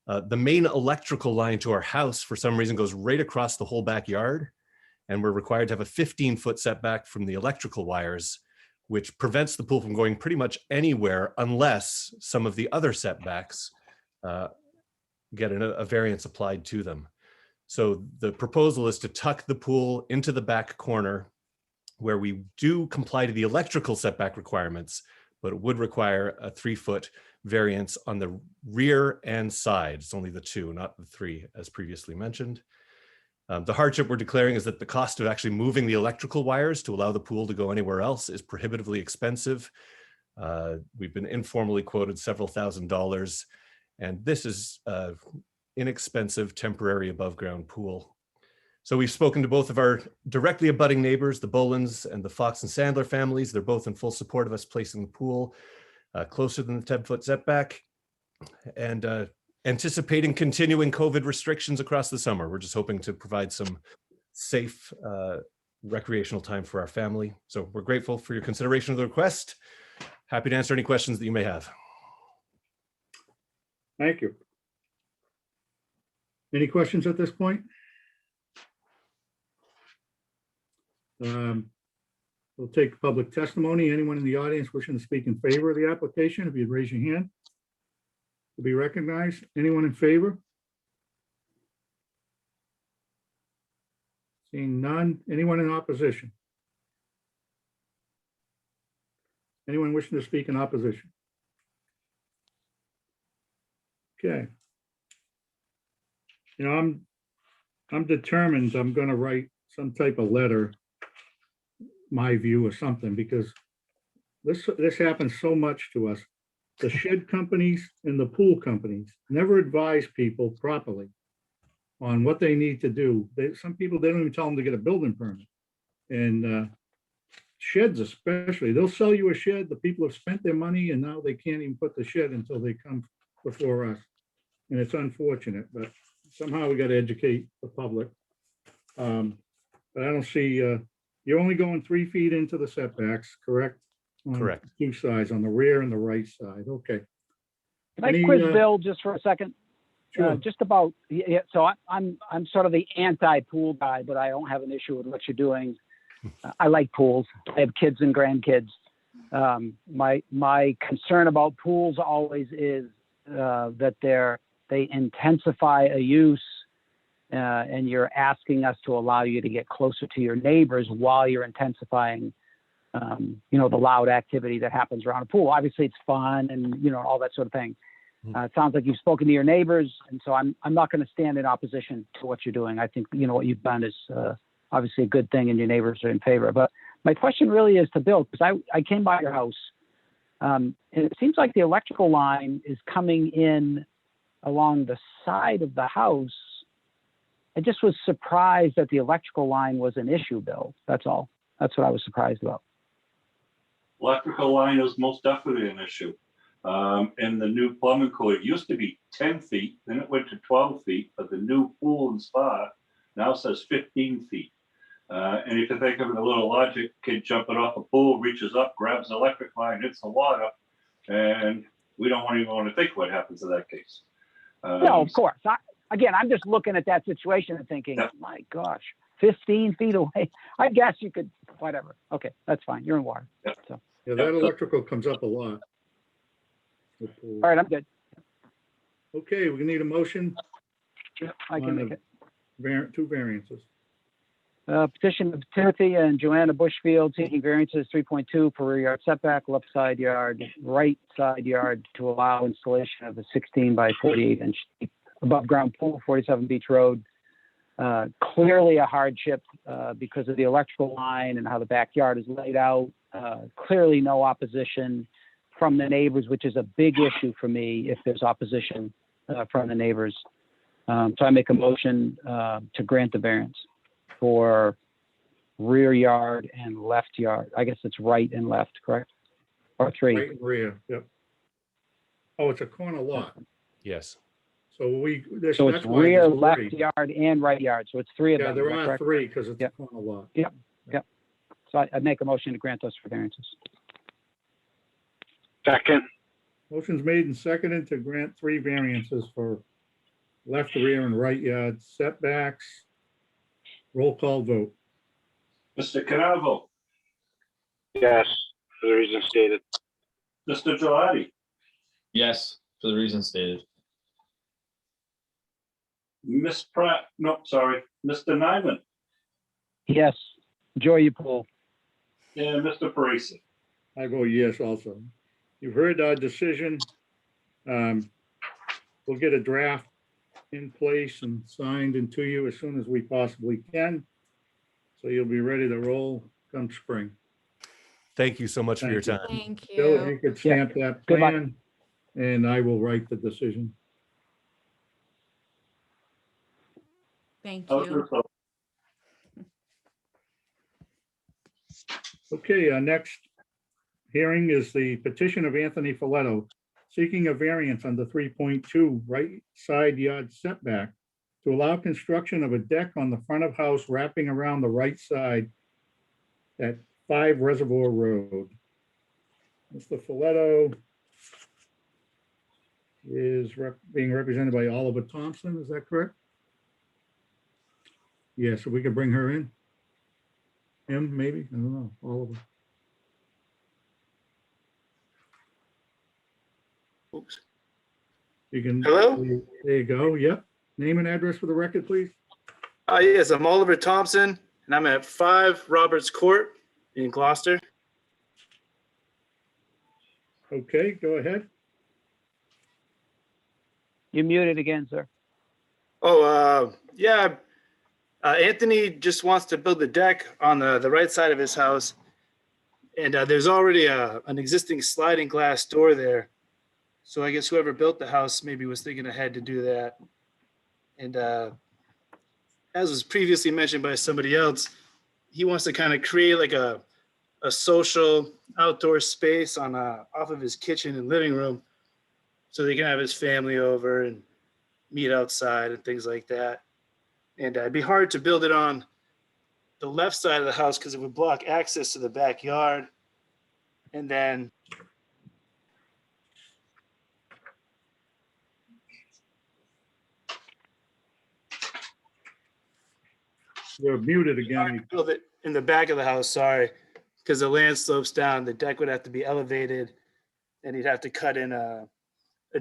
Speaker 14: the main electrical line to our house for some reason goes right across the whole backyard, and we're required to have a 15-foot setback from the electrical wires, which prevents the pool from going pretty much anywhere unless some of the other setbacks get a variance applied to them. So the proposal is to tuck the pool into the back corner where we do comply to the electrical setback requirements, but it would require a 3-foot variance on the rear and side. It's only the 2, not the 3, as previously mentioned. The hardship we're declaring is that the cost of actually moving the electrical wires to allow the pool to go anywhere else is prohibitively expensive. We've been informally quoted several $1,000s, and this is an inexpensive temporary above ground pool. So we've spoken to both of our directly abutting neighbors, the Bolins and the Fox and Sandler families. They're both in full support of us placing the pool closer than the 10-foot setback, and anticipating continuing COVID restrictions across the summer. We're just hoping to provide some safe recreational time for our family. So we're grateful for your consideration of the request. Happy to answer any questions that you may have.
Speaker 2: Thank you. Any questions at this point? We'll take public testimony. Anyone in the audience wishing to speak in favor of the application, if you'd raise your hand to be recognized. Anyone in favor? Seeing none. Anyone in opposition? Anyone wishing to speak in opposition? Okay. You know, I'm determined I'm going to write some type of letter, my view or something, because this happens so much to us. The shed companies and the pool companies never advise people properly on what they need to do. Some people, they don't even tell them to get a building permit. And sheds especially, they'll sell you a shed. The people have spent their money and now they can't even put the shed until they come before us. And it's unfortunate, but somehow we got to educate the public. But I don't see, you're only going 3 feet into the setbacks, correct? On
Speaker 14: Correct.
Speaker 2: 2 sides, on the rear and the right side. Okay.
Speaker 5: Can I
Speaker 2: Any,
Speaker 5: quiz Bill just for a second?
Speaker 2: Sure.
Speaker 5: Just about, yeah, so I'm sort of the anti-pool guy, but I don't have an issue with what you're doing. I like pools. I have kids and grandkids. My concern about pools always is that they intensify a use and you're asking us to allow you to get closer to your neighbors while you're intensifying, you know, the loud activity that happens around a pool. Obviously, it's fun and, you know, all that sort of thing. It sounds like you've spoken to your neighbors, and so I'm not going to stand in opposition to what you're doing. I think, you know, what you've done is obviously a good thing, and your neighbors are in favor. But my question really is to Bill, because I came by your house, and it seems like the electrical line is coming in along the side of the house. I just was surprised that the electrical line was an issue, Bill. That's all. That's what I was surprised about.
Speaker 7: Electrical line is most definitely an issue. And the new plumbing code used to be 10 feet, then it went to 12 feet, but the new pool and spa now says 15 feet. And if you think of it a little logic, kid jumping off a pool, reaches up, grabs the electric line, hits the water, and we don't even want to think what happens in that case.
Speaker 5: No, of course. Again, I'm just looking at that situation and thinking,
Speaker 7: Yeah.
Speaker 5: my gosh, 15 feet away. I guess you could, whatever. Okay, that's fine. You're in water.
Speaker 7: Yeah.
Speaker 5: So,
Speaker 2: Yeah, that electrical comes up a lot.
Speaker 5: all right, I'm good.
Speaker 2: Okay, we need a motion.
Speaker 5: Yeah, I can
Speaker 2: on
Speaker 5: make
Speaker 2: the
Speaker 5: it.
Speaker 2: Two variances.
Speaker 5: Petition of Timothy and Joanna Bushfield seeking variances 3.2 for rear yard setback, left side yard, right side yard to allow installation of a 16 by 48 inch above ground pool, 47 Beach Road. Clearly a hardship because of the electrical line and how the backyard is laid out. Clearly no opposition from the neighbors, which is a big issue for me if there's opposition from the neighbors. So I make a motion to grant the variance for rear yard and left yard. I guess it's right and left, correct? Or three?
Speaker 2: Right and rear, yep. Oh, it's a corner lot.
Speaker 14: Yes.
Speaker 2: So
Speaker 5: So
Speaker 2: that's
Speaker 5: it's
Speaker 2: why
Speaker 5: rear,
Speaker 2: there's
Speaker 5: left
Speaker 2: three.
Speaker 5: yard, and right yard. So it's three of
Speaker 2: Yeah,
Speaker 5: them.
Speaker 2: there
Speaker 5: is that
Speaker 2: are
Speaker 5: correct?
Speaker 2: three because it's a
Speaker 5: Yep.
Speaker 2: corner lot.
Speaker 5: Yep. So I make a motion to grant those for variances.
Speaker 1: Second,
Speaker 2: Motion's made and seconded to grant three variances for left, rear, and right yard setbacks. Roll call vote.
Speaker 7: Mr. Canavo,
Speaker 1: yes, for the reason stated.
Speaker 7: Mr. Gelati,
Speaker 13: Yes, for the reasons stated.
Speaker 7: Miss Pratt, no, sorry, Mr. Nyman,
Speaker 5: Yes. Enjoy your pool.
Speaker 7: and Mr. Parisi.
Speaker 2: I vote yes also. You've heard our decision. We'll get a draft in place and signed into you as soon as we possibly can. So you'll be ready to roll come spring.
Speaker 14: Thank you so much for your
Speaker 2: Thank
Speaker 14: time.
Speaker 15: Thank
Speaker 2: Bill, if you
Speaker 15: you.
Speaker 2: could stamp that
Speaker 5: Good luck.
Speaker 2: plan, and I will write the decision.
Speaker 15: Thank
Speaker 7: How's
Speaker 15: you.
Speaker 7: yourself?
Speaker 2: Okay, our next hearing is the petition of Anthony Folletto seeking a variance under 3.2 right side yard setback to allow construction of a deck on the front of house wrapping around the right side at 5 Reservoir Road. Mr. Folletto is being represented by Oliver Thompson, is that correct? Yeah, so we can bring her in. Him, maybe, I don't know, Oliver.
Speaker 16: Oops.
Speaker 2: You can.
Speaker 16: Hello?
Speaker 2: There you go, yep. Name and address for the record, please.
Speaker 16: Yes, I'm Oliver Thompson, and I'm at 5 Roberts Court in Gloucester.
Speaker 2: Okay, go ahead.
Speaker 5: You're muted again, sir.
Speaker 16: Yeah. Anthony just wants to build the deck on the right side of his house. And there's already an existing sliding glass door there. So I guess whoever built the house maybe was thinking ahead to do that. And as was previously mentioned by somebody else, he wants to kind of create like a social outdoor space on off of his kitchen and living room so they can have his family over and meet outside and things like that. And it'd be hard to build it on the left side of the house because it would block access to the backyard. And then
Speaker 2: You're muted again.
Speaker 16: build it in the back of the house, sorry, because the land slopes down. The deck would have to be elevated and he'd have to cut in a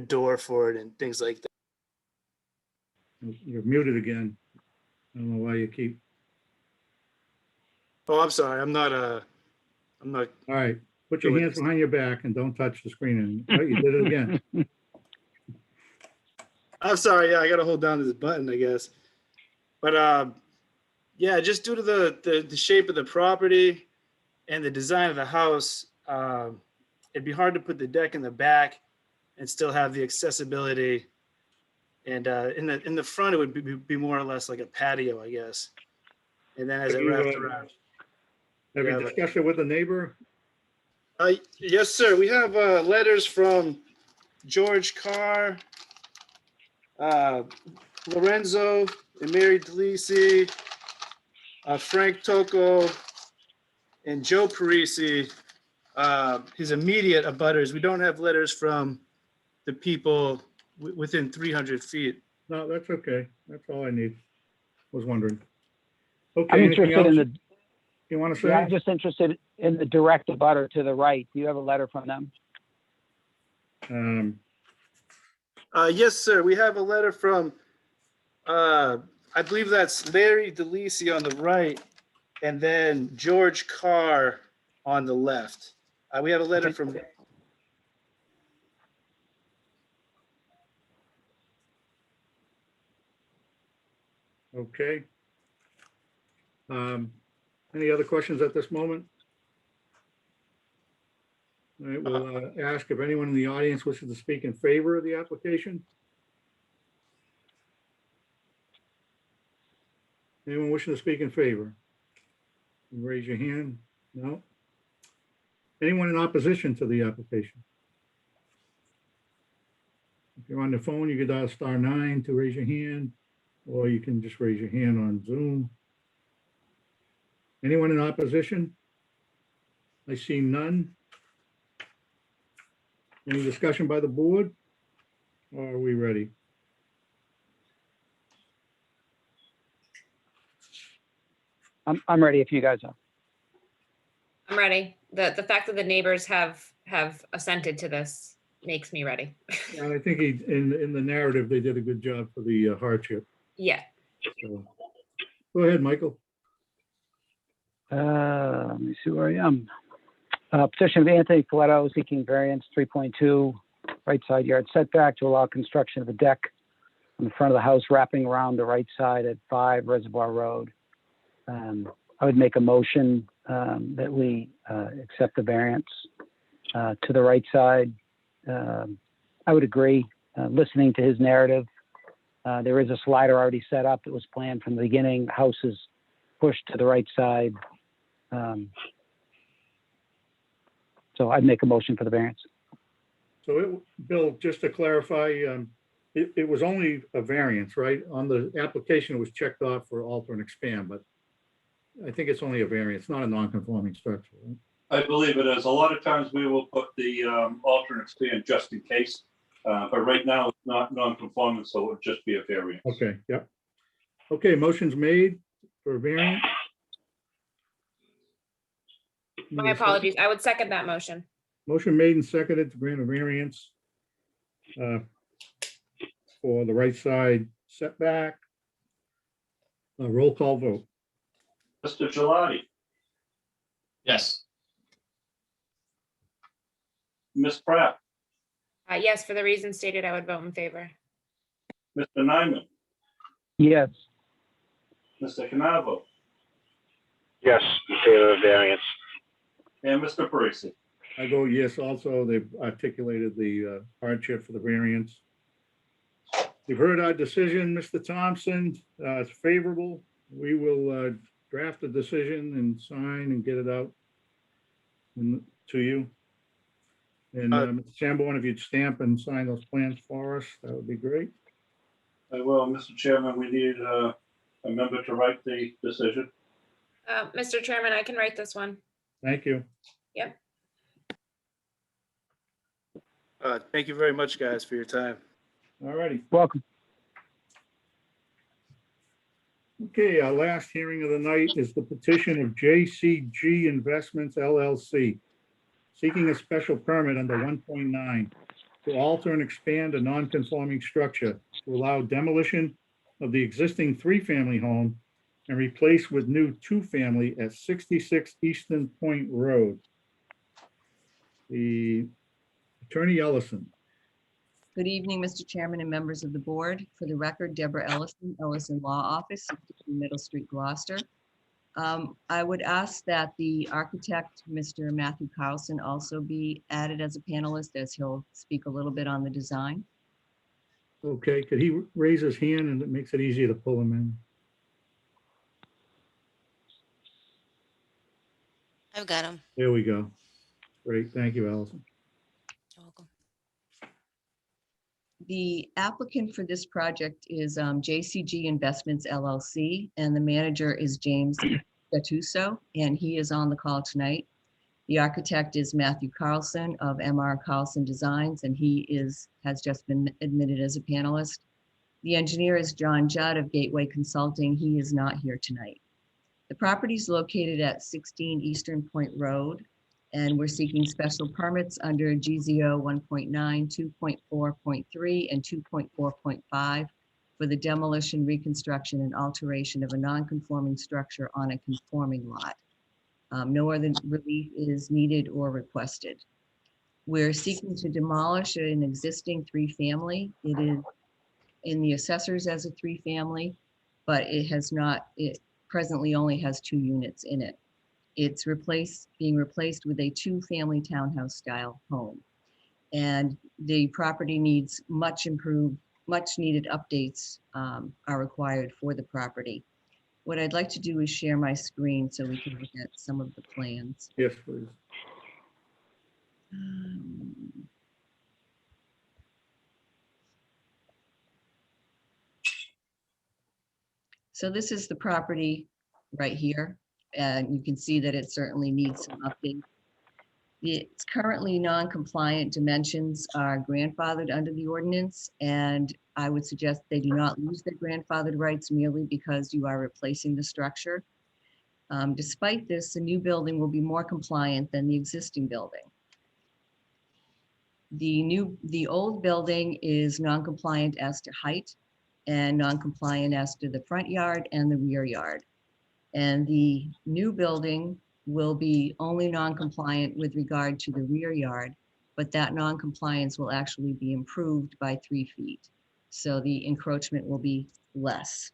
Speaker 16: door for it and things like that.
Speaker 2: You're muted again. I don't know why you keep,
Speaker 16: Oh, I'm sorry. I'm not.
Speaker 2: all right, put your hands behind your back and don't touch the screen. And, oh, you did it again.
Speaker 16: I'm sorry. Yeah, I got to hold down this button, I guess. But yeah, just due to the shape of the property and the design of the house, it'd be hard to put the deck in the back and still have the accessibility. And in the front, it would be more or less like a patio, I guess. And then as
Speaker 2: Have
Speaker 16: it
Speaker 2: you,
Speaker 16: wrapped around.
Speaker 2: Have
Speaker 16: Yeah,
Speaker 2: you
Speaker 16: but-
Speaker 2: discussed it with the neighbor?
Speaker 16: Yes, sir. We have letters from George Carr, Lorenzo and Mary DeLisi, Frank Tocco, and Joe Parisi, his immediate abutters. We don't have letters from the people within 300 feet.
Speaker 2: No, that's okay. That's all I need. Was wondering.
Speaker 5: I'm
Speaker 2: Okay, anything
Speaker 5: interested
Speaker 2: else
Speaker 5: in the,
Speaker 2: you want to
Speaker 5: yeah, I'm
Speaker 2: say?
Speaker 5: just interested in the direct abutter to the right. Do you have a letter from them?
Speaker 16: Yes, sir. We have a letter from, I believe that's Larry DeLisi on the right, and then George Carr on the left. We have a letter from.
Speaker 2: Okay. Any other questions at this moment? All right, we'll ask if anyone in the audience wishes to speak in favor of the application. Anyone wishing to speak in favor? Raise your hand. No? Anyone in opposition to the application? If you're on the phone, you can dial *9 to raise your hand, or you can just raise your hand on Zoom. Anyone in opposition? I see none. Any discussion by the board? Or are we ready?
Speaker 5: I'm ready if you guys are.
Speaker 6: I'm ready. The fact that the neighbors have assented to this makes me ready.
Speaker 2: And I think in the narrative, they did a good job for the hardship.
Speaker 6: Yeah.
Speaker 2: So, go ahead, Michael.
Speaker 5: Let me see where I am. Petition of Anthony Coletto seeking variance 3.2 right side yard setback to allow construction of a deck on the front of the house wrapping around the right side at 5 Reservoir Road. I would make a motion that we accept the variance to the right side. I would agree, listening to his narrative. There is a slider already set up. It was planned from the beginning. The house is pushed to the right side. So I'd make a motion for the variance.
Speaker 2: So Bill, just to clarify, it was only a variance, right? On the application, it was checked off for alter and expand, but I think it's only a variance, not a non-conforming structure. Right?
Speaker 7: I believe it is. A lot of times we will put the alternate expand just in case. But right now it's not non-conforming, so it would just be a variance.
Speaker 2: Okay, yep. Okay, motion's made for a variance.
Speaker 6: My apologies. I would second that motion.
Speaker 2: Motion made and seconded to grant a variance for the right side setback. Roll call vote.
Speaker 7: Mr. Gelati,
Speaker 13: Yes.
Speaker 7: Ms. Pratt,
Speaker 6: Yes, for the reasons stated, I would vote in favor.
Speaker 7: Mr. Nyman,
Speaker 5: Yes.
Speaker 7: Mr. Canavo,
Speaker 1: Yes, in favor of variance.
Speaker 7: and Mr. Parisi.
Speaker 2: I vote yes also. They've articulated the hardship for the variance. You've heard our decision, Mr. Thompson. It's favorable. We will draft a decision and sign and get it out to you. And Mr. Sanborn, if you'd stamp and sign those plans for us, that would be great.
Speaker 7: I will, Mr. Chairman, we need a member to write the decision.
Speaker 6: Mr. Chairman, I can write this one.
Speaker 2: Thank you.
Speaker 6: Yep.
Speaker 16: Thank you very much, guys, for your time.
Speaker 2: All righty.
Speaker 5: Welcome.
Speaker 2: Okay, our last hearing of the night is the petition of JCG Investments LLC, seeking a special permit under 1.9 to alter and expand a non-conforming structure to allow demolition of the existing three-family home and replaced with new two-family at 66 Eastern Point Road. The Attorney Ellison.
Speaker 17: Good evening, Mr. Chairman and members of the board. For the record, Deborah Ellison, Ellison Law Office, 63 Middle Street, Gloucester. I would ask that the architect, Mr. Matthew Carlson, also be added as a panelist, as he'll speak a little bit on the design.
Speaker 2: Okay, could he raise his hand, and it makes it easier to pull him in?
Speaker 4: I've got him.
Speaker 2: There we go. Great, thank you, Allison.
Speaker 4: You're welcome.
Speaker 17: The applicant for this project is JCG Investments LLC, and the manager is James Gattuso, and he is on the call tonight. The architect is Matthew Carlson of MR Carlson Designs, and he has just been admitted as a panelist. The engineer is John Judd of Gateway Consulting. He is not here tonight. The property is located at 16 Eastern Point Road, and we're seeking special permits under GZO 1.9, 2.4.3, and 2.4.5 for the demolition, reconstruction, and alteration of a non-conforming structure on a conforming lot. No other relief is needed or requested. We're seeking to demolish an existing three-family. It is in the assessors as a three-family, but it presently only has 2 units in it. It's being replaced with a two-family townhouse style home. And the property needs much needed updates are required for the property. What I'd like to do is share my screen so we can look at some of the plans.
Speaker 2: Yes, please.
Speaker 17: So this is the property right here, and you can see that it certainly needs some update. It's currently non-compliant. Dimensions are grandfathered under the ordinance, and I would suggest they do not lose their grandfathered rights merely because you are replacing the structure. Despite this, the new building will be more compliant than the existing building. The old building is non-compliant as to height and non-compliant as to the front yard and the rear yard. And the new building will be only non-compliant with regard to the rear yard, but that non-compliance will actually be improved by 3 feet. So the encroachment will be less.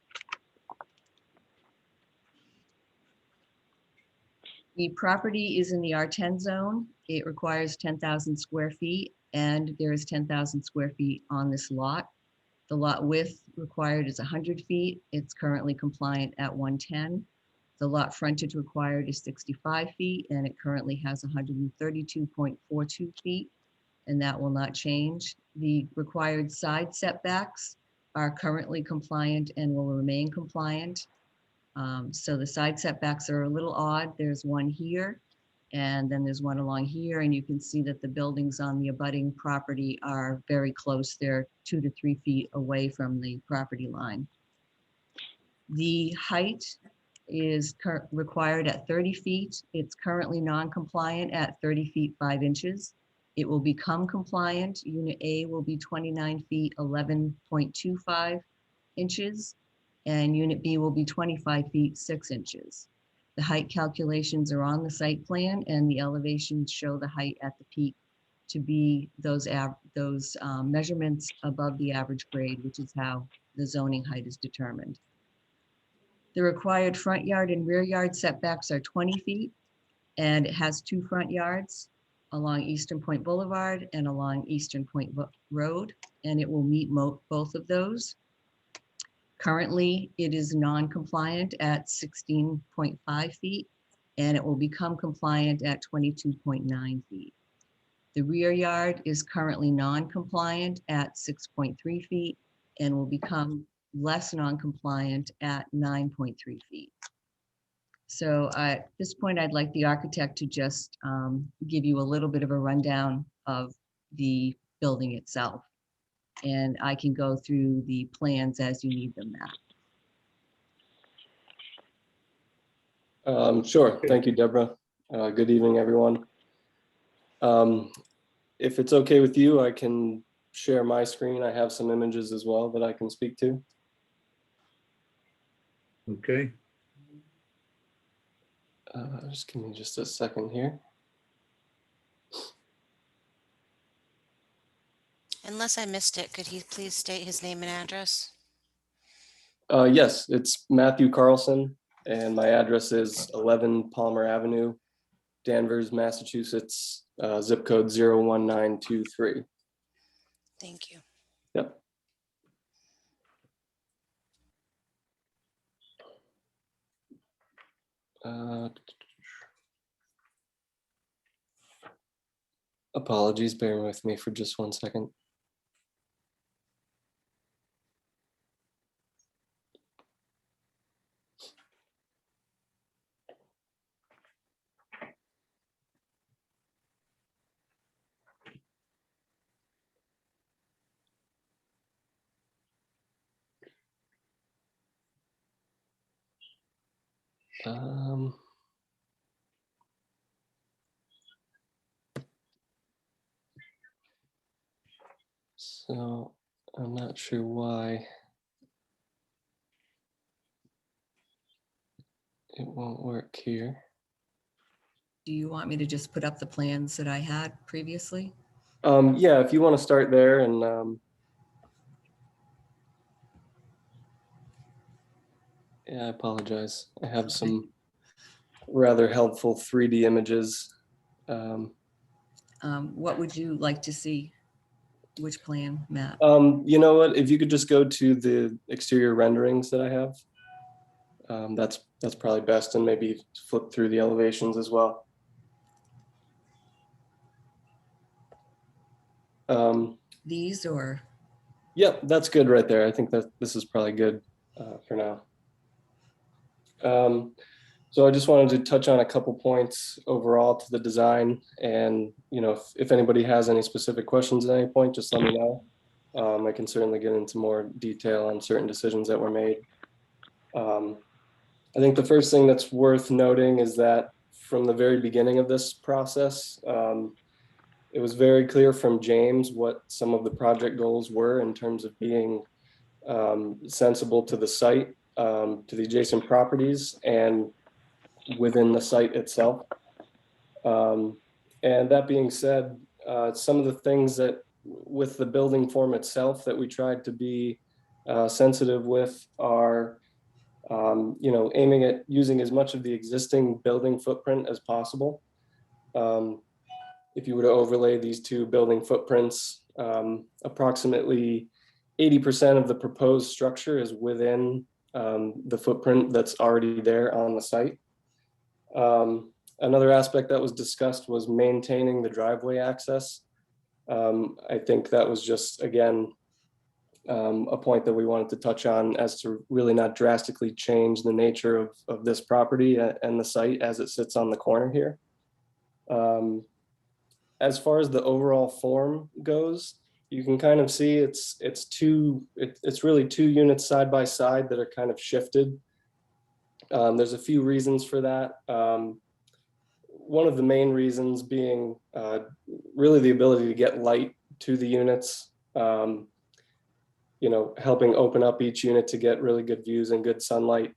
Speaker 17: The property is in the R10 zone. It requires 10,000 square feet, and there is 10,000 square feet on this lot. The lot width required is 100 feet. It's currently compliant at 110. The lot frontage required is 65 feet, and it currently has 132.42 feet, and that will not change. The required side setbacks are currently compliant and will remain compliant. So the side setbacks are a little odd. There's one here, and then there's one along here, and you can see that the buildings on the abutting property are very close. They're 2 to 3 feet away from the property line. The height is required at 30 feet. It's currently non-compliant at 30 feet 5 inches. It will become compliant. Unit A will be 29 feet 11.25 inches, and Unit B will be 25 feet 6 inches. The height calculations are on the site plan, and the elevations show the height at the peak to be those measurements above the average grade, which is how the zoning height is determined. The required front yard and rear yard setbacks are 20 feet, and it has 2 front yards along Eastern Point Boulevard and along Eastern Point Road, and it will meet both of those. Currently, it is non-compliant at 16.5 feet, and it will become compliant at 22.9 feet. The rear yard is currently non-compliant at 6.3 feet and will become less non-compliant at 9.3 feet. So at this point, I'd like the architect to just give you a little bit of a rundown of the building itself. And I can go through the plans as you need them, Matt.
Speaker 18: Sure. Thank you, Deborah. Good evening, everyone. If it's okay with you, I can share my screen. I have some images as well that I can speak to.
Speaker 2: Okay.
Speaker 18: Just give me just a second here.
Speaker 4: Unless I missed it, could he please state his name and address?
Speaker 18: Yes, it's Matthew Carlson, and my address is 11 Palmer Avenue, Danvers, Massachusetts, zip code 01923.
Speaker 4: Thank you.
Speaker 18: Yep. Apologies, bear with me for just 1 second. So I'm not sure why it won't work here.
Speaker 17: Do you want me to just put up the plans that I had previously?
Speaker 18: Yeah, if you want to start there, and yeah, I apologize. I have some rather helpful 3D images.
Speaker 17: What would you like to see? Which plan, Matt?
Speaker 18: You know what? If you could just go to the exterior renderings that I have, that's probably best, and maybe flip through the elevations as well.
Speaker 17: These or?
Speaker 18: Yep, that's good right there. I think that this is probably good for now. So I just wanted to touch on a couple points overall to the design, and if anybody has any specific questions at any point, just let me know. I can certainly get into more detail on certain decisions that were made. I think the first thing that's worth noting is that from the very beginning of this process, it was very clear from James what some of the project goals were in terms of being sensible to the site, to the adjacent properties, and within the site itself. And that being said, some of the things that with the building form itself that we tried to be sensitive with are aiming at using as much of the existing building footprint as possible. If you were to overlay these two building footprints, approximately 80% of the proposed structure is within the footprint that's already there on the site. Another aspect that was discussed was maintaining the driveway access. I think that was just, again, a point that we wanted to touch on, as to really not drastically change the nature of this property and the site as it sits on the corner here. As far as the overall form goes, you can kind of see it's really two units side by side that are kind of shifted. There's a few reasons for that. One of the main reasons being really the ability to get light to the units, helping open up each unit to get really good views and good sunlight.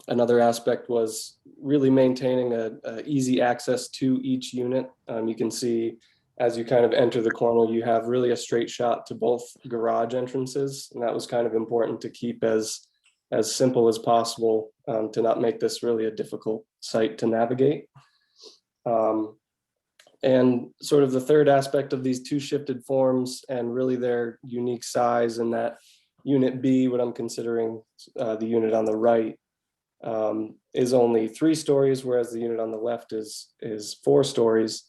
Speaker 18: Another aspect was really maintaining a easy access to each unit. You can see as you kind of enter the corner, you have really a straight shot to both garage entrances. And that was kind of important to keep as simple as possible, to not make this really a difficult site to navigate. And sort of the third aspect of these two shifted forms and really their unique size, and that unit B, what I'm considering the unit on the right, is only 3 stories, whereas the unit on the left is 4 stories.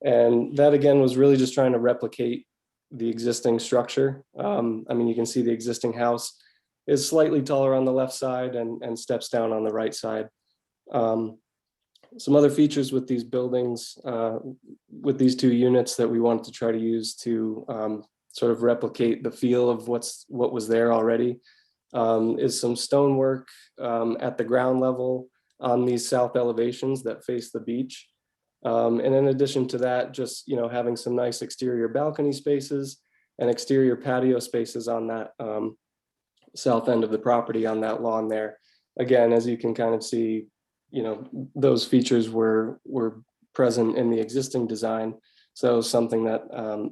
Speaker 18: And that again was really just trying to replicate the existing structure. I mean, you can see the existing house is slightly taller on the left side and steps down on the right side. Some other features with these buildings, with these 2 units that we wanted to try to use to sort of replicate the feel of what was there already, is some stonework at the ground level on these south elevations that face the beach. And in addition to that, just having some nice exterior balcony spaces and exterior patio spaces on that south end of the property on that lawn there. Again, as you can kind of see, those features were present in the existing design. So that was something that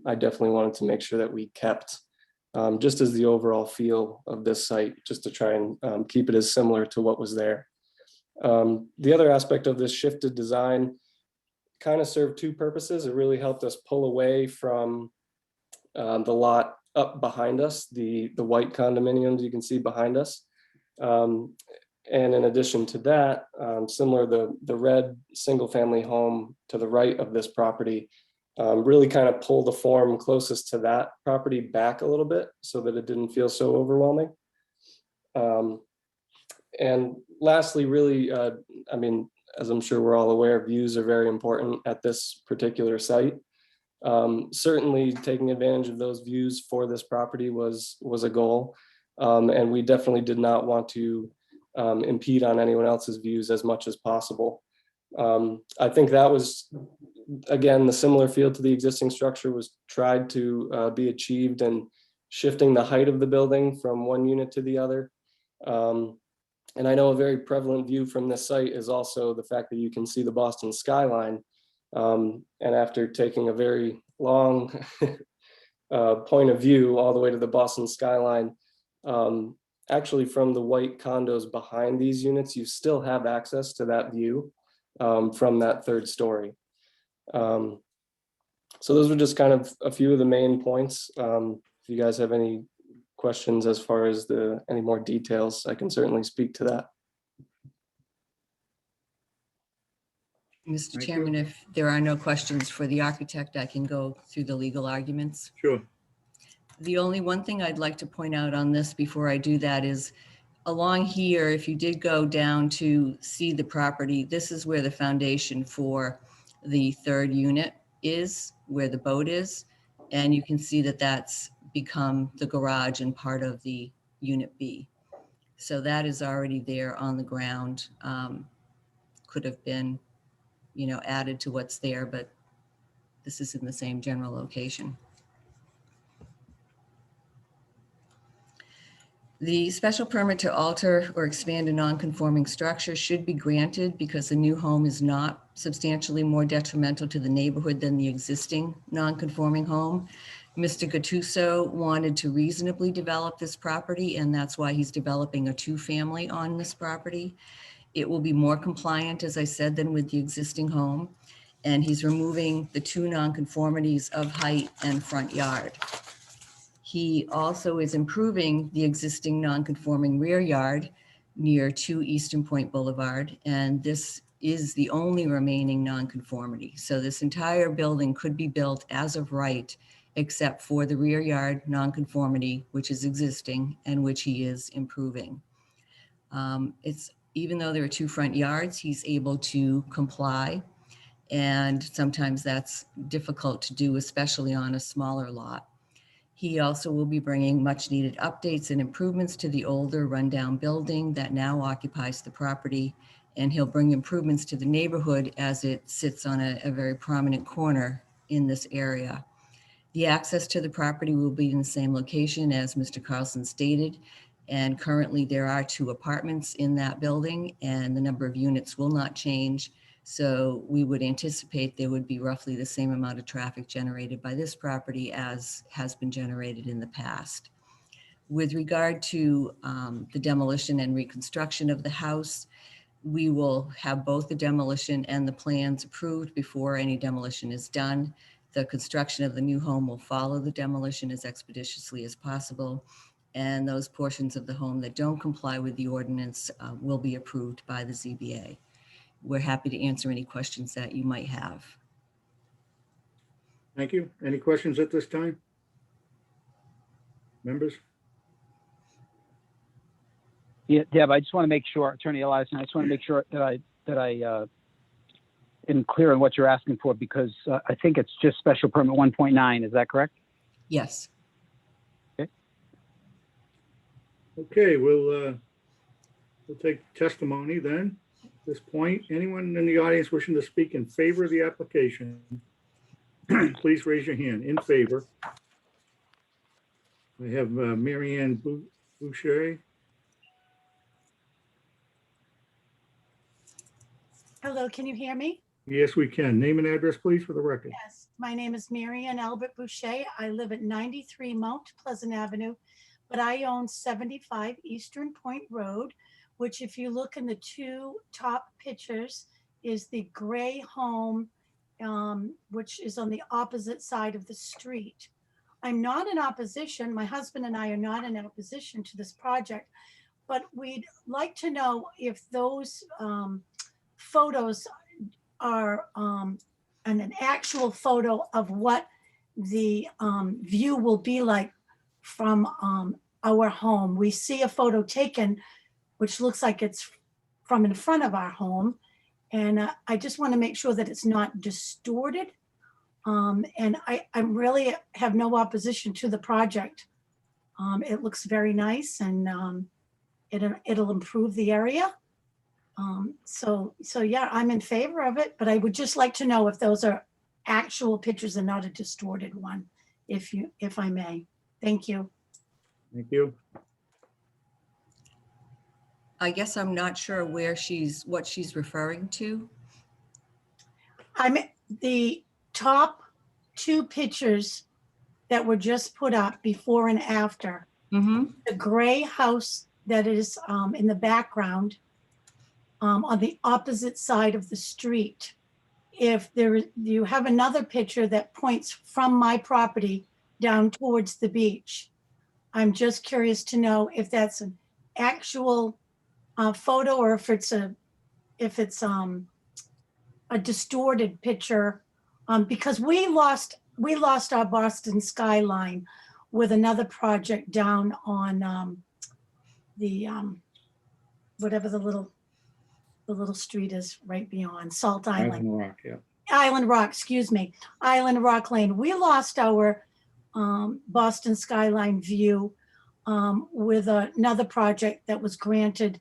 Speaker 18: I definitely wanted to make sure that we kept, just as the overall feel of this site, just to try and keep it as similar to what was there. The other aspect of this shifted design kind of served two purposes. It really helped us pull away from the lot up behind us, the white condominiums you can see behind us. And in addition to that, similar, the red single family home to the right of this property really kind of pull the form closest to that property back a little bit so that it didn't feel so overwhelming. And lastly, really, I mean, as I'm sure we're all aware, views are very important at this particular site. Certainly taking advantage of those views for this property was a goal. And we definitely did not want to impede on anyone else's views as much as possible. I think that was, again, the similar feel to the existing structure was tried to be achieved, and shifting the height of the building from one unit to the other. And I know a very prevalent view from this site is also the fact that you can see the Boston skyline. And after taking a very long point of view all the way to the Boston skyline, actually from the white condos behind these units, you still have access to that view from that third story. So those were just kind of a few of the main points. If you guys have any questions as far as any more details, I can certainly speak to that.
Speaker 17: Mr. Chairman, if there are no questions for the architect, I can go through the legal arguments.
Speaker 2: Sure.
Speaker 17: The only one thing I'd like to point out on this before I do that is along here, if you did go down to see the property, this is where the foundation for the third unit is, where the boat is. And you can see that that's become the garage and part of the unit B. So that is already there on the ground. Could have been, added to what's there, but this is in the same general location. The special permit to alter or expand a non-conforming structure should be granted because the new home is not substantially more detrimental to the neighborhood than the existing non-conforming home. Mr. Gattuso wanted to reasonably develop this property, and that's why he's developing a two-family on this property. It will be more compliant, as I said, than with the existing home, and he's removing the two nonconformities of height and front yard. He also is improving the existing nonconforming rear yard near 2 Eastern Point Boulevard, and this is the only remaining nonconformity. So this entire building could be built as of right, except for the rear yard nonconformity, which is existing and which he is improving. Even though there are two front yards, he's able to comply, and sometimes that's difficult to do, especially on a smaller lot. He also will be bringing much needed updates and improvements to the older rundown building that now occupies the property. And he'll bring improvements to the neighborhood as it sits on a very prominent corner in this area. The access to the property will be in the same location as Mr. Carlson stated. And currently there are 2 apartments in that building, and the number of units will not change. So we would anticipate there would be roughly the same amount of traffic generated by this property as has been generated in the past. With regard to the demolition and reconstruction of the house, we will have both the demolition and the plans approved before any demolition is done. The construction of the new home will follow the demolition as expeditiously as possible. And those portions of the home that don't comply with the ordinance will be approved by the ZBA. We're happy to answer any questions that you might have.
Speaker 2: Thank you. Any questions at this time? Members?
Speaker 5: Yeah, Deb, I just want to make sure, Attorney Eliason, I just want to make sure that I am clear on what you're asking for, because I think it's just special permit 1.9. Is that correct?
Speaker 17: Yes.
Speaker 2: Okay, we'll take testimony then. At this point, anyone in the audience wishing to speak in favor of the application, please raise your hand. In favor. I have Mary Ann Boucher.
Speaker 19: Hello, can you hear me?
Speaker 2: Yes, we can. Name and address, please, for the record.
Speaker 19: Yes, my name is Mary Ann Albert Boucher. I live at 93 Mount Pleasant Avenue, but I own 75 Eastern Point Road, which if you look in the two top pictures is the gray home, which is on the opposite side of the street. I'm not in opposition. My husband and I are not in opposition to this project, but we'd like to know if those photos are an actual photo of what the view will be like from our home. We see a photo taken, which looks like it's from in front of our home. And I just want to make sure that it's not distorted. And I really have no opposition to the project. It looks very nice and it'll improve the area. So yeah, I'm in favor of it, but I would just like to know if those are actual pictures and not a distorted one, if I may. Thank you.
Speaker 2: Thank you.
Speaker 17: I guess I'm not sure what she's referring to.
Speaker 19: I'm the top two pictures that were just put up before and after. The gray house that is in the background on the opposite side of the street. If you have another picture that points from my property down towards the beach. I'm just curious to know if that's an actual photo or if it's a distorted picture, because we lost our Boston skyline with another project down on the whatever the little street is right beyond Salt Island.
Speaker 2: Island Rock, yeah.
Speaker 19: Island Rock, excuse me, Island Rock Lane. We lost our Boston skyline view with another project that was granted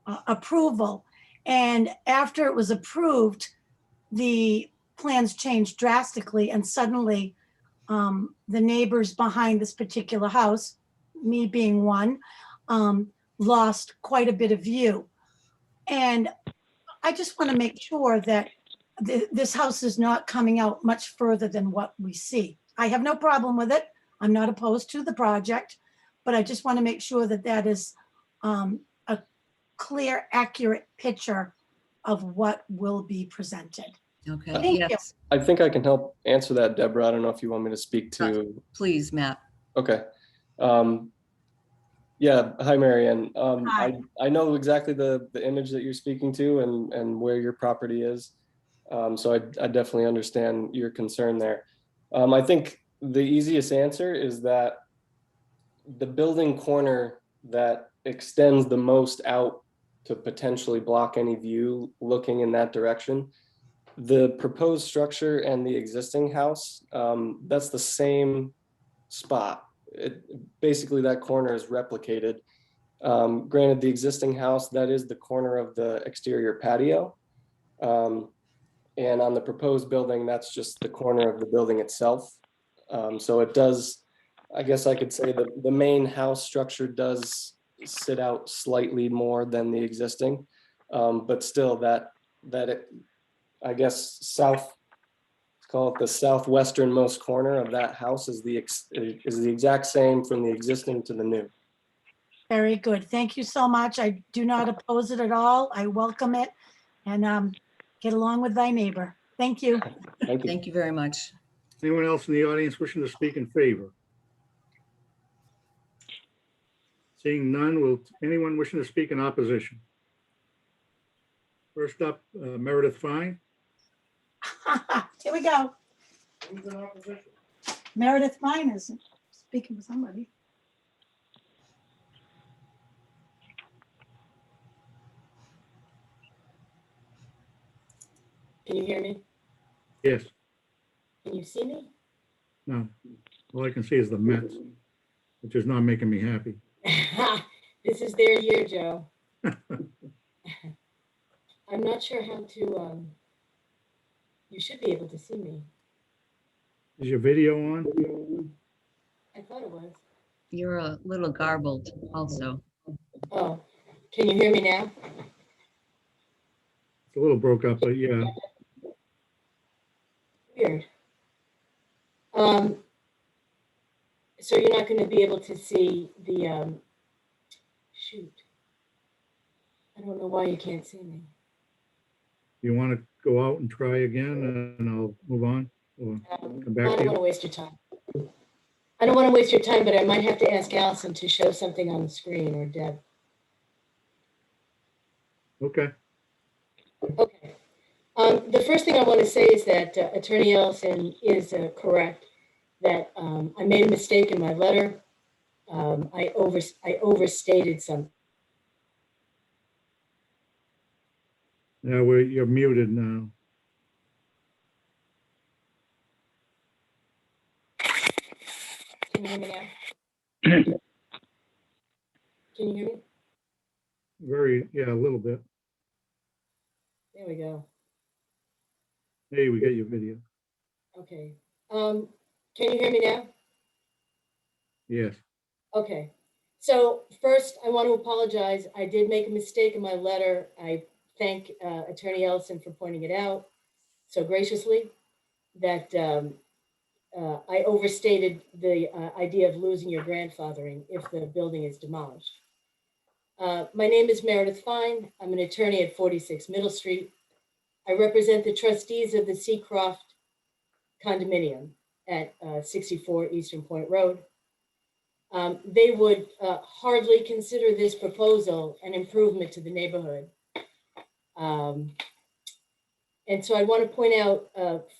Speaker 19: approval. And after it was approved, the plans changed drastically and suddenly the neighbors behind this particular house, me being one, lost quite a bit of view. And I just want to make sure that this house is not coming out much further than what we see. I have no problem with it. I'm not opposed to the project, but I just want to make sure that that is a clear, accurate picture of what will be presented.
Speaker 17: Okay.
Speaker 19: Thank you.
Speaker 18: I think I can help answer that, Deborah. I don't know if you want me to speak to.
Speaker 17: Please, Matt.
Speaker 18: Okay. Yeah. Hi, Marianne.
Speaker 19: Hi.
Speaker 18: I know exactly the image that you're speaking to and where your property is. So I definitely understand your concern there. I think the easiest answer is that the building corner that extends the most out to potentially block any view looking in that direction, the proposed structure and the existing house, that's the same spot. Basically, that corner is replicated. Granted, the existing house, that is the corner of the exterior patio. And on the proposed building, that's just the corner of the building itself. So it does, I guess I could say that the main house structure does sit out slightly more than the existing, but still I guess call it the southwesternmost corner of that house is the exact same from the existing to the new.
Speaker 19: Very good. Thank you so much. I do not oppose it at all. I welcome it and get along with thy neighbor. Thank you.
Speaker 18: Thank you.
Speaker 17: Thank you very much.
Speaker 2: Anyone else in the audience wishing to speak in favor? Seeing none, will anyone wishing to speak in opposition? First up, Meredith Fine.
Speaker 19: Here we go. Meredith Fine is speaking with somebody.
Speaker 20: Can you hear me?
Speaker 2: Yes.
Speaker 20: Can you see me?
Speaker 2: No. All I can see is the Mets, which is not making me happy.
Speaker 20: This is their year, Joe. I'm not sure how to, you should be able to see me.
Speaker 2: Is your video on?
Speaker 20: I thought it was.
Speaker 17: You're a little garbled also.
Speaker 20: Oh, can you hear me now?
Speaker 2: a little broke up, but yeah.
Speaker 20: Weird. So you're not going to be able to see the, shoot. I don't know why you can't see me.
Speaker 2: You want to go out and try again and I'll move on or come
Speaker 20: I
Speaker 2: back
Speaker 20: don't
Speaker 2: to
Speaker 20: want to
Speaker 2: you?
Speaker 20: waste your time. I don't want to waste your time, but I might have to ask Allison to show something on the screen, or Deb.
Speaker 2: Okay.
Speaker 20: Okay. The first thing I want to say is that Attorney Ellison is correct, that I made a mistake in my letter. I overstated something.
Speaker 2: Now you're muted now.
Speaker 20: Can you hear me now? Can you hear me?
Speaker 2: Yeah, a little bit.
Speaker 20: There we go.
Speaker 2: Hey, we got your video.
Speaker 20: Okay. Can you hear me now?
Speaker 2: Yes.
Speaker 20: Okay. So first, I want to apologize. I did make a mistake in my letter. I thank Attorney Ellison for pointing it out so graciously, that I overstated the idea of losing your grandfathering if the building is demolished. My name is Meredith Fine. I'm an attorney at 46 Middle Street. I represent the trustees of the Seacroft condominium at 64 Eastern Point Road. They would hardly consider this proposal an improvement to the neighborhood. And so I want to point out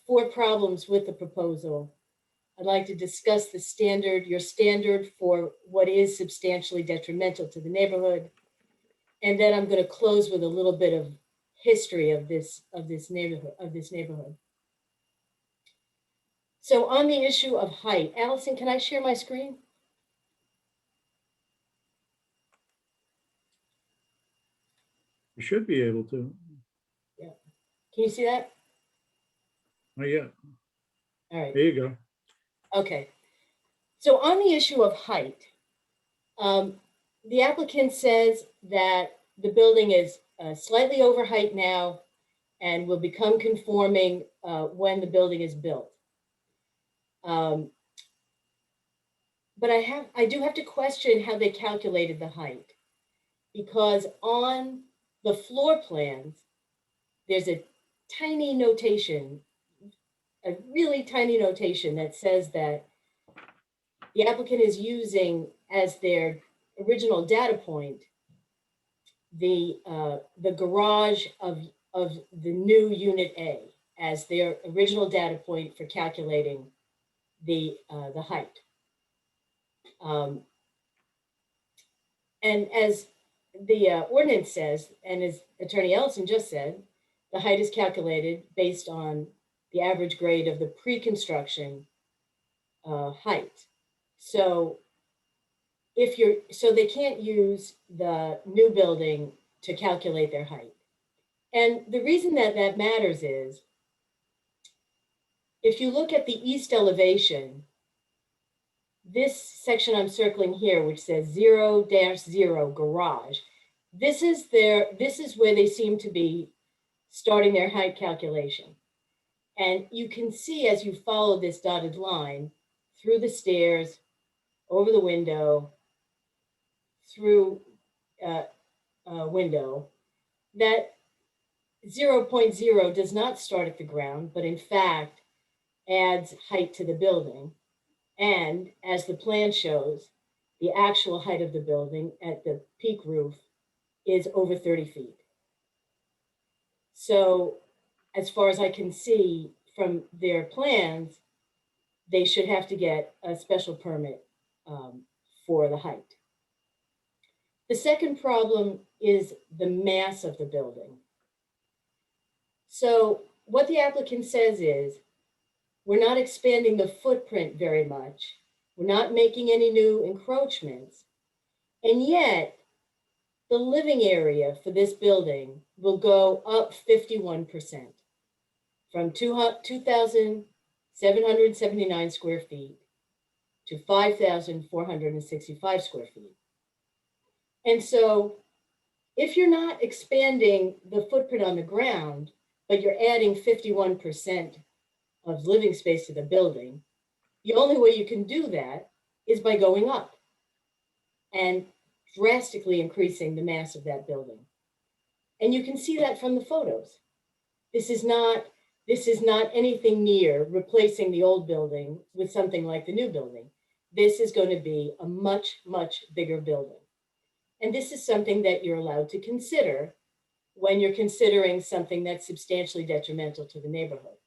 Speaker 20: 4 problems with the proposal. I'd like to discuss the standard, your standard for what is substantially detrimental to the neighborhood. And then I'm going to close with a little bit of history of this neighborhood. So on the issue of height, Allison, can I share my screen?
Speaker 2: You should be able to.
Speaker 20: Yeah. Can you see that?
Speaker 2: Oh, yeah.
Speaker 20: All right.
Speaker 2: There you go.
Speaker 20: Okay. So on the issue of height, the applicant says that the building is slightly over height now and will become conforming when the building is built. But I do have to question how they calculated the height, because on the floor plans, there's a tiny notation, a really tiny notation that says that the applicant is using as their original data point the garage of the new unit A as their original data point for calculating the height. And as the ordinance says, and as Attorney Ellison just said, the height is calculated based on the average grade of the pre-construction height. So so they can't use the new building to calculate their height. And the reason that that matters is, if you look at the east elevation, this section I'm circling here, which says 0-0 garage, this is where they seem to be starting their height calculation. And you can see, as you follow this dotted line through the stairs, over the window, through window, that 0.0 does not start at the ground, but in fact adds height to the building. And as the plan shows, the actual height of the building at the peak roof is over 30 feet. So as far as I can see from their plans, they should have to get a special permit for the height. The second problem is the mass of the building. So what the applicant says is, we're not expanding the footprint very much. We're not making any new encroachments. And yet, the living area for this building will go up 51%, from 2,779 square feet to 5,465 square feet. And so if you're not expanding the footprint on the ground, but you're adding 51% of living space to the building, the only way you can do that is by going up and drastically increasing the mass of that building. And you can see that from the photos. This is not anything near replacing the old building with something like the new building. This is going to be a much, much bigger building. And this is something that you're allowed to consider when you're considering something that's substantially detrimental to the neighborhood.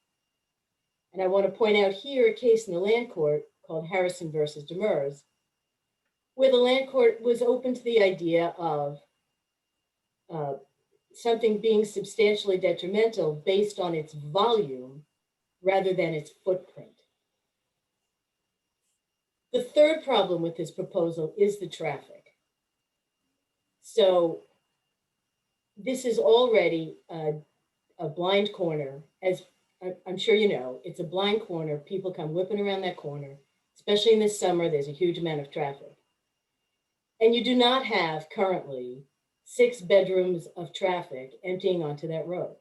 Speaker 20: And I want to point out here a case in the land court called Harrison versus Demers, where the land court was open to the idea of something being substantially detrimental based on its volume rather than its footprint. The third problem with this proposal is the traffic. So this is already a blind corner. As I'm sure you know, it's a blind corner. People come whipping around that corner, especially in the summer. There's a huge amount of traffic. And you do not have currently 6 bedrooms of traffic emptying onto that road.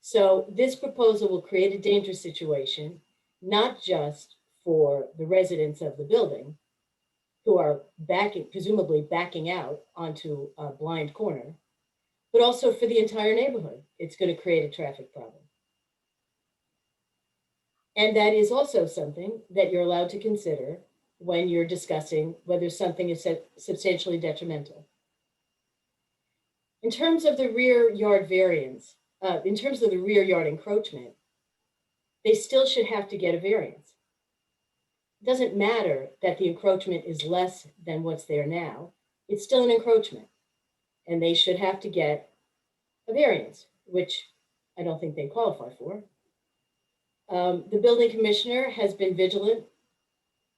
Speaker 20: So this proposal will create a dangerous situation, not just for the residents of the building who are presumably backing out onto a blind corner, but also for the entire neighborhood. It's going to create a traffic problem. And that is also something that you're allowed to consider when you're discussing whether something is substantially detrimental. In terms of the rear yard variance, in terms of the rear yard encroachment, they still should have to get a variance. It doesn't matter that the encroachment is less than what's there now. It's still an encroachment, and they should have to get a variance, which I don't think they qualify for. The building commissioner has been vigilant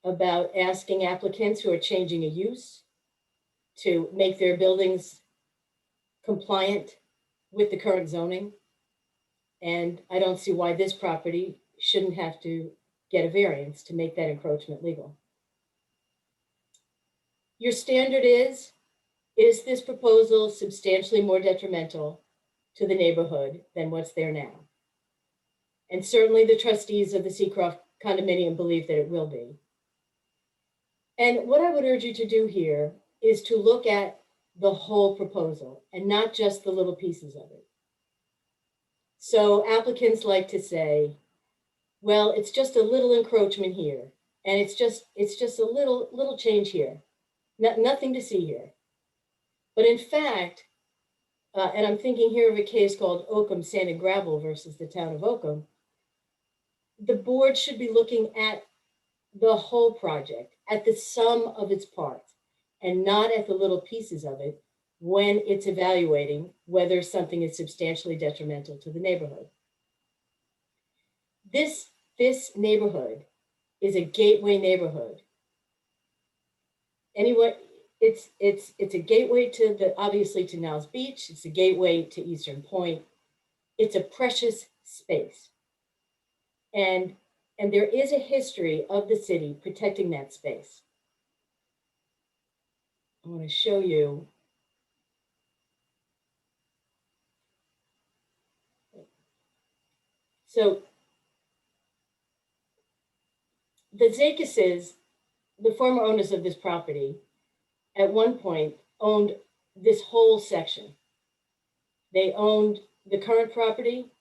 Speaker 20: about asking applicants who are changing a use to make their buildings compliant with the current zoning. And I don't see why this property shouldn't have to get a variance to make that encroachment legal. Your standard is this proposal substantially more detrimental to the neighborhood than what's there now? And certainly the trustees of the Seacroft condominium believe that it will be. And what I would urge you to do here is to look at the whole proposal and not just the little pieces of it. So applicants like to say, well, it's just a little encroachment here, and it's just a little change here. Nothing to see here. But in fact, and I'm thinking here of a case called Oakham Sand and Gravel versus the town of Oakham, the board should be looking at the whole project, at the sum of its parts, and not at the little pieces of it when it's evaluating whether something is substantially detrimental to the neighborhood. This neighborhood is a gateway neighborhood. Anyway, it's a gateway to obviously to Niles Beach. It's a gateway to Eastern Point. It's a precious space. And there is a history of the city protecting that space. I want to show you. So the Zakeses, the former owners of this property, at one point owned this whole section. They owned the current property.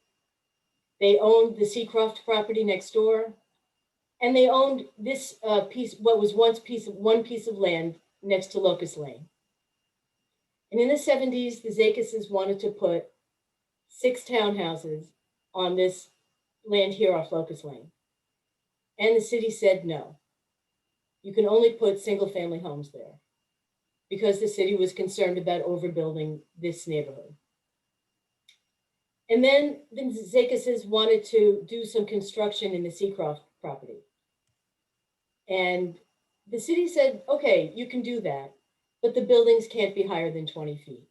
Speaker 20: They owned the Seacroft property next door. And they owned this piece, what was once one piece of land next to Locust Lane. And in the 70s, the Zakeses wanted to put 6 townhouses on this land here off Locust Lane. And the city said no. You can only put single-family homes there because the city was concerned about overbuilding this neighborhood. And then the Zakeses wanted to do some construction in the Seacroft property. And the city said, okay, you can do that, but the buildings can't be higher than 20 feet.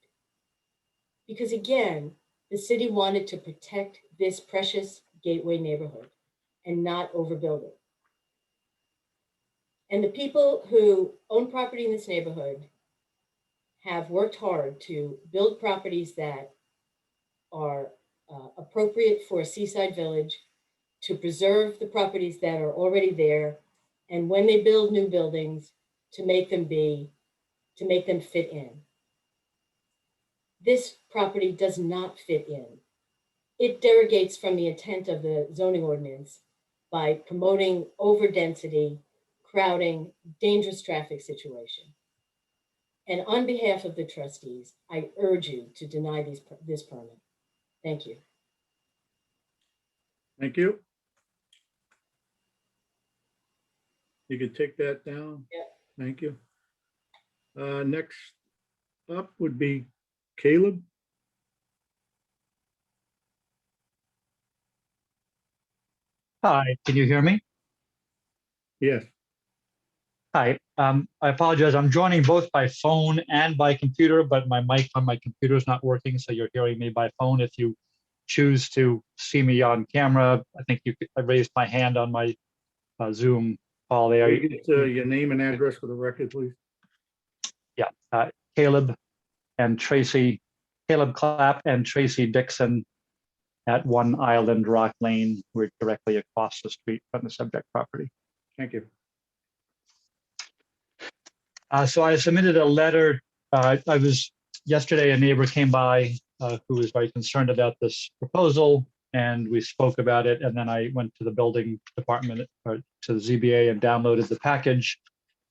Speaker 20: Because again, the city wanted to protect this precious gateway neighborhood and not overbuild it. And the people who own property in this neighborhood have worked hard to build properties that are appropriate for a seaside village, to preserve the properties that are already there, and when they build new buildings, to make them fit in. This property does not fit in. It derogates from the intent of the zoning ordinance by promoting overdensity, crowding, dangerous traffic situation. And on behalf of the trustees, I urge you to deny this permit. Thank you.
Speaker 2: Thank you. You can take that down.
Speaker 20: Yeah.
Speaker 2: Thank you. Next up would be Caleb.
Speaker 21: Hi, can you hear me?
Speaker 2: Yes.
Speaker 21: Hi, I apologize. I'm joining both by phone and by computer, but my mic on my computer is not working, so you're hearing me by phone. If you choose to see me on camera, I think I raised my hand on my Zoom call there.
Speaker 2: Can you get your name and address for the record, please?
Speaker 21: Yeah, Caleb Clapp and Tracy Dixon at 1 Island Rock Lane. We're directly across the street from the subject property.
Speaker 2: Thank you.
Speaker 21: So I submitted a letter. Yesterday, a neighbor came by who was very concerned about this proposal, and we spoke about it. And then I went to the building department or to the ZBA and downloaded the package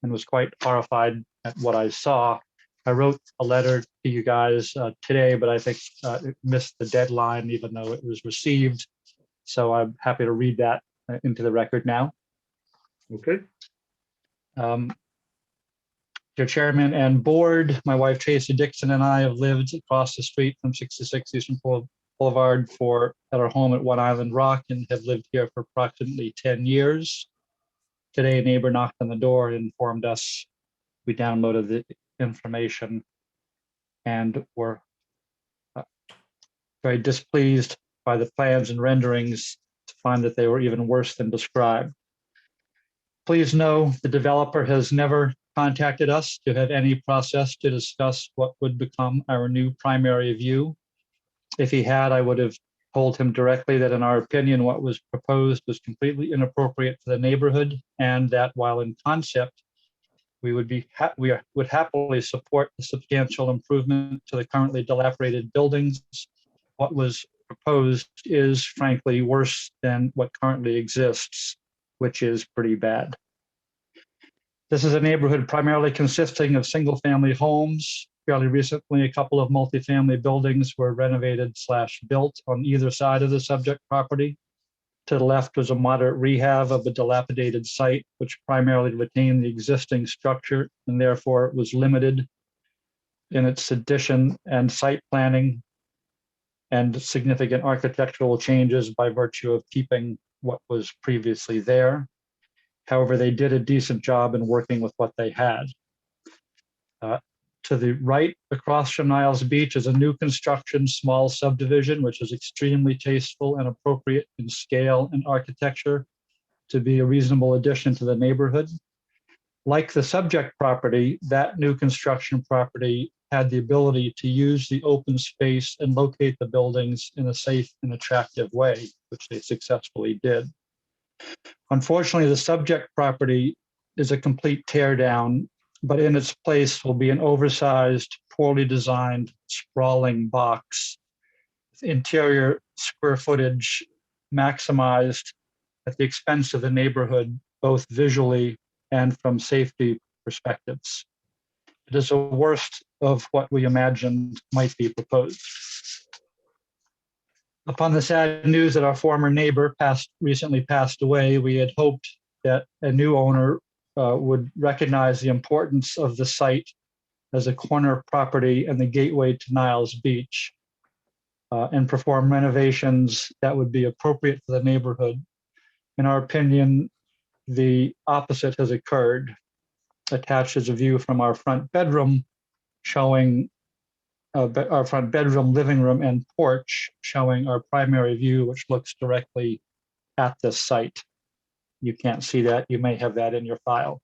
Speaker 21: and was quite horrified at what I saw. I wrote a letter to you guys today, but I think it missed the deadline, even though it was received. So I'm happy to read that into the record now.
Speaker 2: Okay.
Speaker 21: Dear Chairman and Board, my wife Tracy Dixon and I have lived across the street from 66 Eastern Boulevard at our home at 1 Island Rock and have lived here for approximately 10 years. Today, a neighbor knocked on the door and informed us. We downloaded the information and were very displeased by the plans and renderings to find that they were even worse than described. Please know the developer has never contacted us to have any process to discuss what would become our new primary view. If he had, I would have told him directly that in our opinion, what was proposed was completely inappropriate for the neighborhood, and that while in concept, we would happily support the substantial improvement to the currently dilapidated buildings. What was proposed is frankly worse than what currently exists, which is pretty bad. This is a neighborhood primarily consisting of single-family homes. Fairly recently, a couple of multifamily buildings were renovated/built on either side of the subject property. To the left was a moderate rehab of a dilapidated site, which primarily retained the existing structure and therefore was limited in its addition and site planning and significant architectural changes by virtue of keeping what was previously there. However, they did a decent job in working with what they had. To the right, across from Niles Beach, is a new construction small subdivision, which is extremely tasteful and appropriate in scale and architecture to be a reasonable addition to the neighborhood. Like the subject property, that new construction property had the ability to use the open space and locate the buildings in a safe and attractive way, which they successfully did. Unfortunately, the subject property is a complete tear down, but in its place will be an oversized, poorly designed, sprawling box. Interior square footage maximized at the expense of the neighborhood, both visually and from safety perspectives. It is the worst of what we imagined might be proposed. Upon the sad news that our former neighbor recently passed away, we had hoped that a new owner would recognize the importance of the site as a corner property and the gateway to Niles Beach and perform renovations that would be appropriate for the neighborhood. In our opinion, the opposite has occurred. Attached is a view from our front bedroom showing our front bedroom, living room, and porch showing our primary view, which looks directly at this site. You can't see that. You may have that in your file.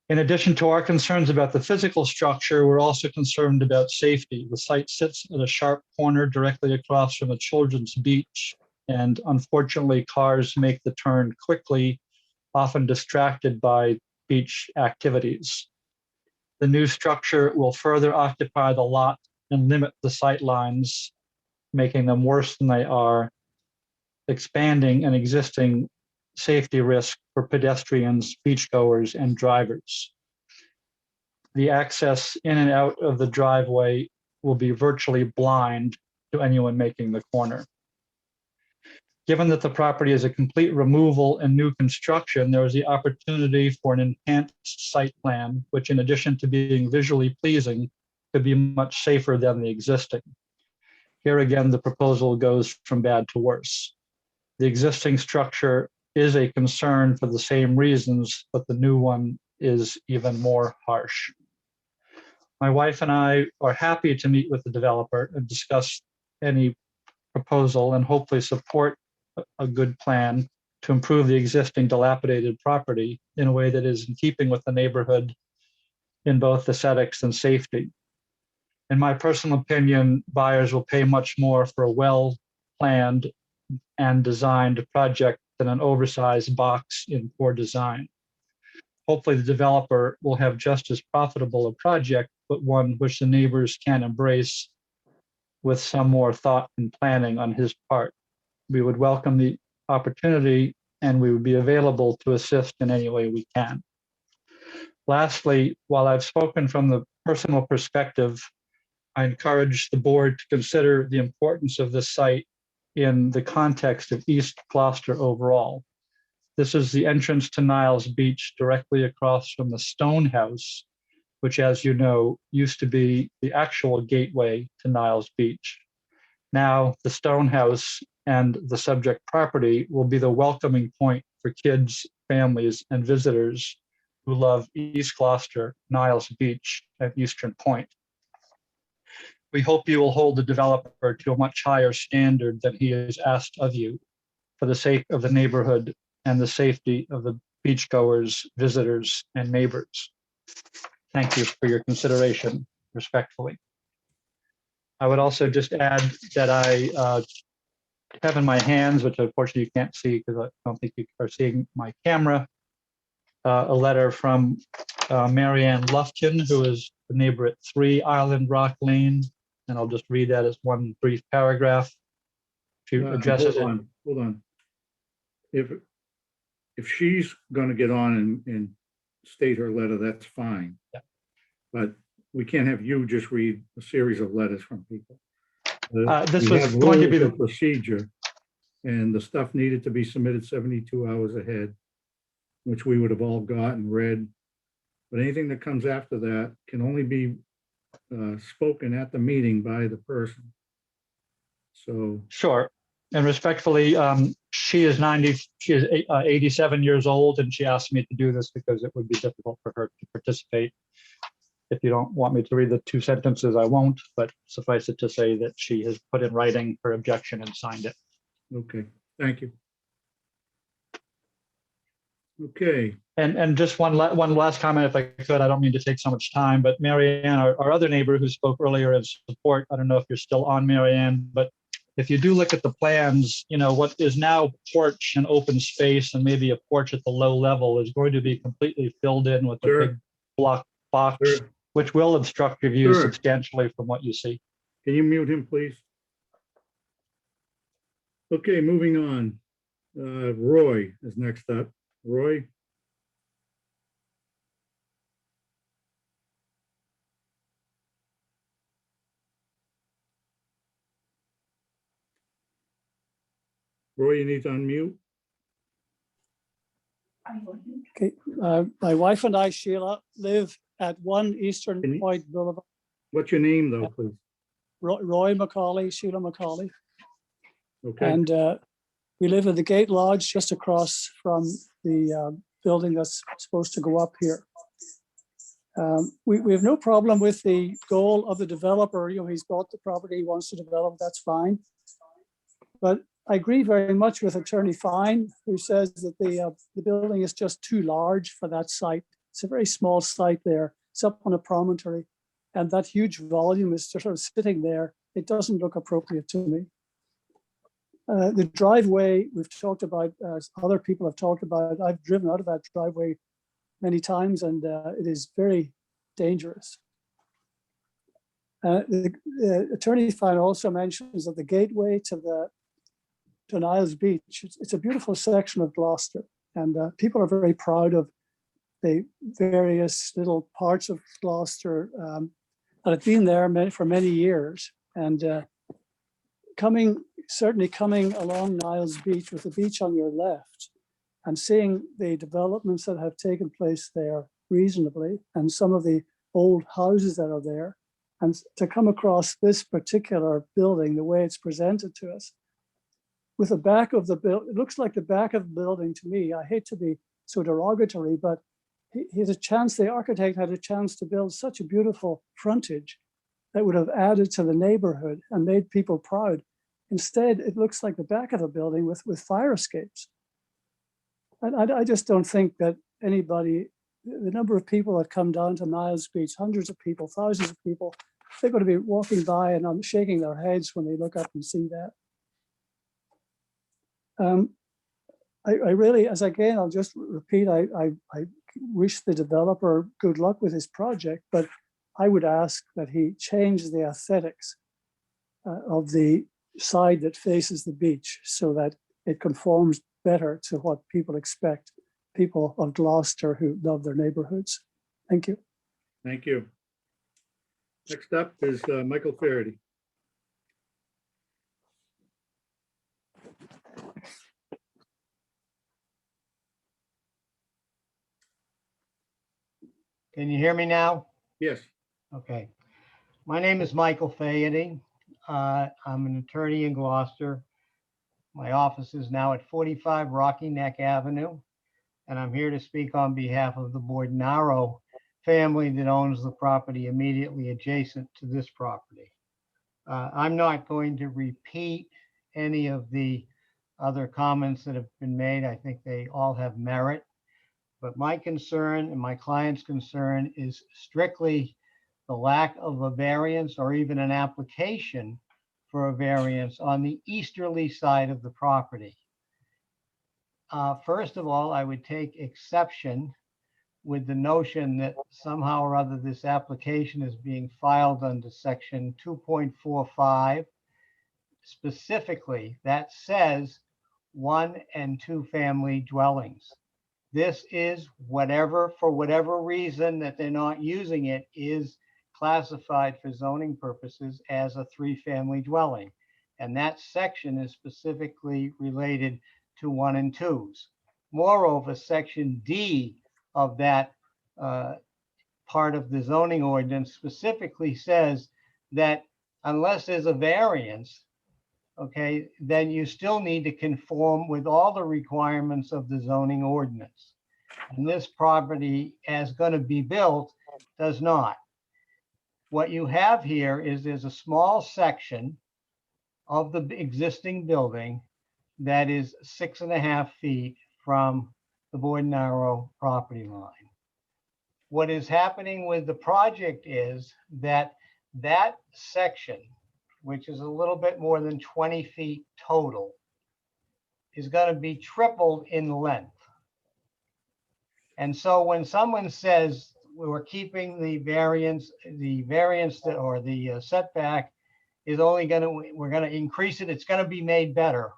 Speaker 21: In addition to our concerns about the physical structure, we're also concerned about safety. The site sits at a sharp corner directly across from a children's beach, and unfortunately, cars make the turn quickly, often distracted by beach activities. The new structure will further occupy the lot and limit the sight lines, making them worse than they are, expanding an existing safety risk for pedestrians, beachgoers, and drivers. The access in and out of the driveway will be virtually blind to anyone making the corner. Given that the property is a complete removal and new construction, there is the opportunity for an enhanced site plan, which in addition to being visually pleasing, could be much safer than the existing. Here again, the proposal goes from bad to worse. The existing structure is a concern for the same reasons, but the new one is even more harsh. My wife and I are happy to meet with the developer and discuss any proposal and hopefully support a good plan to improve the existing dilapidated property in a way that is in keeping with the neighborhood in both aesthetics and safety. In my personal opinion, buyers will pay much more for a well-planned and designed project than an oversized box in poor design. Hopefully the developer will have just as profitable a project, but one which the neighbors can embrace with some more thought and planning on his part. We would welcome the opportunity and we would be available to assist in any way we can. Lastly, while I've spoken from the personal perspective, I encourage the board to consider the importance of this site in the context of East Gloucester overall. This is the entrance to Niles Beach directly across from the Stone House, which, as you know, used to be the actual gateway to Niles Beach. Now, the Stone House and the subject property will be the welcoming point for kids, families, and visitors who love East Gloucester, Niles Beach, and Eastern Point. We hope you will hold the developer to a much higher standard than he has asked of you for the sake of the neighborhood and the safety of the beachgoers, visitors, and neighbors. Thank you for your consideration, respectfully. I would also just add that I have in my hands, which unfortunately you can't see because I don't think you are seeing my camera, a letter from Marianne Lufkin, who is the neighbor at 3 Island Rock Lane. And I'll just read that as one brief paragraph. She addresses it.
Speaker 2: Hold on. If she's going to get on and state her letter, that's fine.
Speaker 21: Yeah.
Speaker 2: But we can't have you just read a series of letters from people.
Speaker 21: This
Speaker 2: We
Speaker 21: was
Speaker 2: have
Speaker 21: going to be
Speaker 2: rules
Speaker 21: the
Speaker 2: of procedure, and the stuff needed to be submitted 72 hours ahead, which we would have all got and read. But anything that comes after that can only be spoken at the meeting by the person. So
Speaker 21: Sure. And respectfully, she is 87 years old, and she asked me to do this because it would be difficult for her to participate. If you don't want me to read the 2 sentences, I won't, but suffice it to say that she has put in writing her objection and signed it.
Speaker 2: okay, thank you. Okay.
Speaker 21: And just one last comment, if I could. I don't mean to take so much time, but Marianne, our other neighbor who spoke earlier in support, I don't know if you're still on, Marianne, but if you do look at the plans, you know, what is now porch and open space and maybe a porch at the low level is going to be completely filled in with a big block box, which will obstruct your view substantially from what you see.
Speaker 2: Can you mute him, please? Okay, moving on. Roy is next up. Roy? Roy, you need to unmute.
Speaker 8: Okay, my wife and I, Sheila, live at 1 Eastern Point Boulevard.
Speaker 2: What's your name, though, please?
Speaker 8: Roy Macaulay, Sheila Macaulay.
Speaker 2: Okay.
Speaker 8: And we live in the Gate Lodge just across from the building that's supposed to go up here. We have no problem with the goal of the developer. You know, he's bought the property, he wants to develop, that's fine. But I agree very much with Attorney Fine, who says that the building is just too large for that site. It's a very small site there. It's up on a promontory, and that huge volume is sort of sitting there. It doesn't look appropriate to me. The driveway we've talked about, as other people have talked about, I've driven out of that driveway many times, and it is very dangerous. The attorney file also mentions that the gateway to Niles Beach, it's a beautiful section of Gloucester, and people are very proud of the various little parts of Gloucester that have been there for many years. And certainly coming along Niles Beach with the beach on your left and seeing the developments that have taken place there reasonably, and some of the old houses that are there, and to come across this particular building the way it's presented to us, with the back of the building, it looks like the back of the building to me. I hate to be so derogatory, but the architect had a chance to build such a beautiful frontage that would have added to the neighborhood and made people proud. Instead, it looks like the back of a building with fire escapes. And I just don't think that anybody, the number of people that come down to Niles Beach, hundreds of people, thousands of people, they're going to be walking by and shaking their heads when they look up and see that. I really, I'll just repeat, I wish the developer good luck with his project, but I would ask that he change the aesthetics of the side that faces the beach so that it conforms better to what people expect, people of Gloucester who love their neighborhoods. Thank you.
Speaker 2: Thank you. Next up is Michael Faraday.
Speaker 3: Can you hear me now?
Speaker 2: Yes.
Speaker 3: Okay. My name is Michael Fayette. I'm an attorney in Gloucester. My office is now at 45 Rocky Neck Avenue, and I'm here to speak on behalf of the Bordonaro family that owns the property immediately adjacent to this property. I'm not going to repeat any of the other comments that have been made. I think they all have merit. But my concern and my client's concern is strictly the lack of a variance or even an application for a variance on the easterly side of the property. First of all, I would take exception with the notion that somehow or other this application is being filed under section 2.45. Specifically, that says 1 and 2 family dwellings. This is for whatever reason that they're not using it, is classified for zoning purposes as a 3-family dwelling. And that section is specifically related to 1 and 2s. Moreover, section D of that part of the zoning ordinance specifically says that unless there's a variance, okay, then you still need to conform with all the requirements of the zoning ordinance. And this property, as going to be built, does not. What you have here is there's a small section of the existing building that is 6.5 feet from the Bordonaro property line. What is happening with the project is that that section, which is a little bit more than 20 feet total, is going to be tripled in length. And so when someone says we're keeping the variance or the setback is only going to, we're going to increase it, it's going to be made better.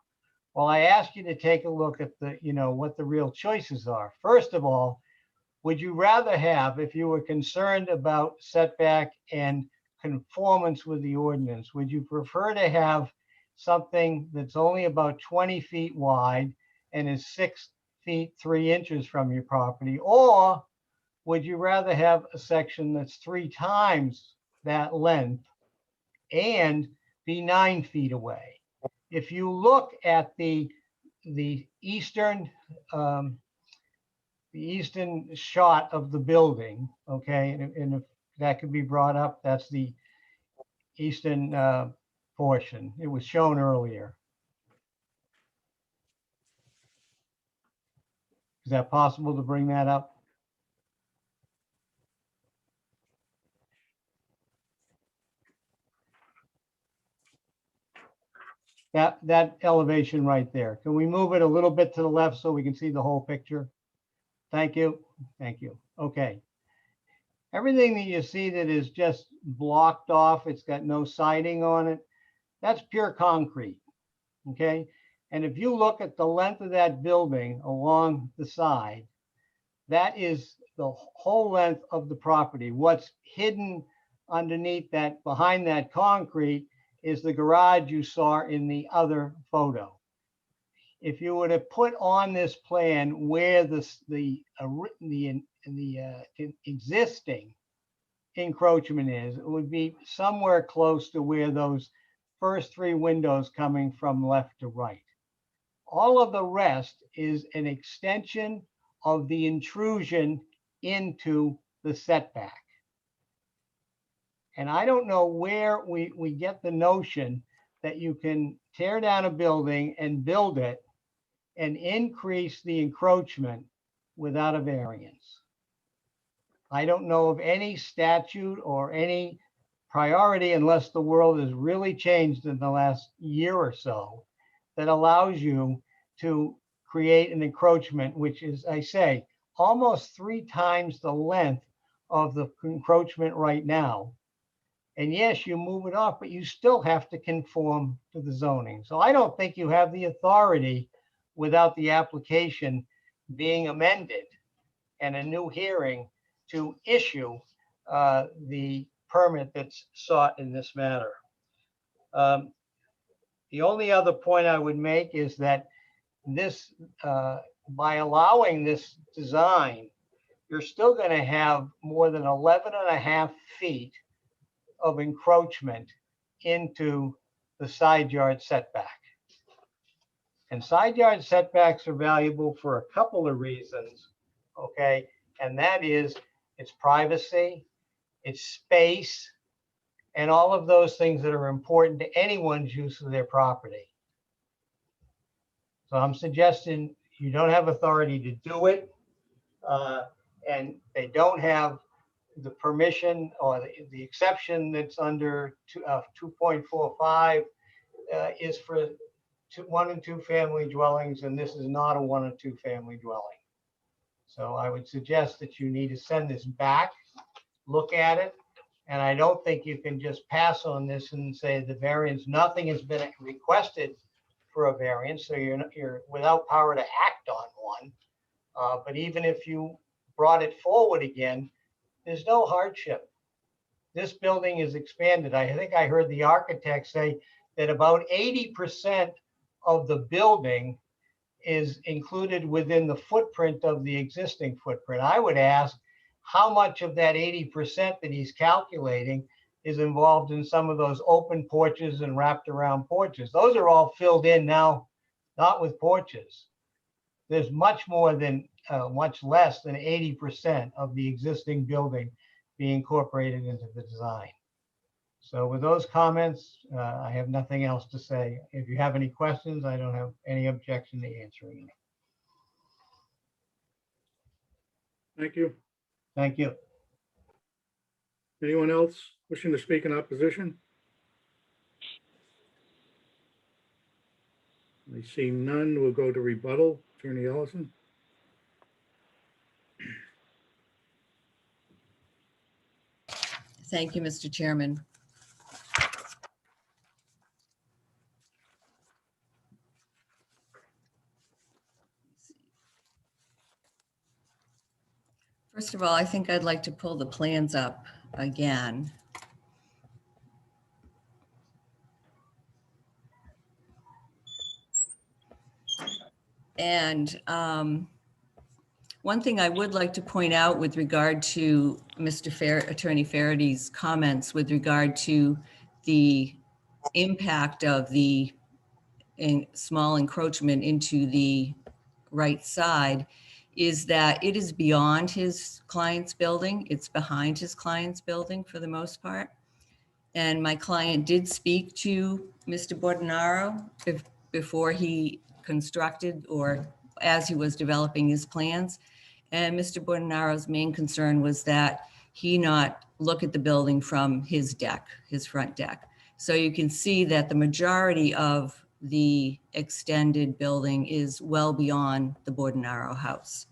Speaker 3: Well, I ask you to take a look at the, what the real choices are. First of all, would you rather have, if you were concerned about setback and conformance with the ordinance, would you prefer to have something that's only about 20 feet wide and is 6 feet 3 inches from your property? Or would you rather have a section that's 3 times that length and be 9 feet away? If you look at the eastern shot of the building, okay, and if that could be brought up, that's the eastern portion. It was shown earlier. Is that possible to bring that up? That elevation right there. Can we move it a little bit to the left so we can see the whole picture? Thank you. Thank you. Okay. Everything that you see that is just blocked off, it's got no siding on it, that's pure concrete. Okay. And if you look at the length of that building along the side, that is the whole length of the property. What's hidden underneath that, behind that concrete, is the garage you saw in the other photo. If you were to put on this plan where the existing encroachment is, it would be somewhere close to where those first three windows coming from left to right. All of the rest is an extension of the intrusion into the setback. And I don't know where we get the notion that you can tear down a building and build it and increase the encroachment without a variance. I don't know of any statute or any priority, unless the world has really changed in the last year or so, that allows you to create an encroachment, which is, I say, almost 3 times the length of the encroachment right now. And yes, you move it off, but you still have to conform to the zoning. So I don't think you have the authority without the application being amended and a new hearing to issue the permit that's sought in this matter. The only other point I would make is that this, by allowing this design, you're still going to have more than 11.5 feet of encroachment into the side yard setback. And side yard setbacks are valuable for a couple of reasons, okay? And that is its privacy, its space, and all of those things that are important to anyone's use of their property. So I'm suggesting you don't have authority to do it, and they don't have the permission or the exception that's under 2.45 is for 1 and 2 family dwellings, and this is not a 1 or 2 family dwelling. So I would suggest that you need to send this back, look at it, and I don't think you can just pass on this and say the variance, nothing has been requested for a variance, so you're without power to act on one. But even if you brought it forward again, there's no hardship. This building is expanded. I think I heard the architect say that about 80% of the building is included within the footprint of the existing footprint. I would ask how much of that 80% that he's calculating is involved in some of those open porches and wrapped around porches. Those are all filled in now, not with porches. There's much more than, much less than 80% of the existing building being incorporated into the design. So with those comments, I have nothing else to say. If you have any questions, I don't have any objection to answering them.
Speaker 2: Thank you.
Speaker 3: Thank you.
Speaker 2: Anyone else wishing to speak in opposition? I see none. We'll go to rebuttal. Attorney Ellison.
Speaker 17: Thank you, Mr. Chairman. First of all, I think I'd like to pull the plans up again. And one thing I would like to point out with regard to Attorney Farady's comments with regard to the impact of the small encroachment into the right side is that it is beyond his client's building. It's behind his client's building for the most part. And my client did speak to Mr. Bordenaro before he constructed or as he was developing his plans. And Mr. Bordenaro's main concern was that he not look at the building from his deck, his front deck. So you can see that the majority of the extended building is well beyond the Bordenaro house.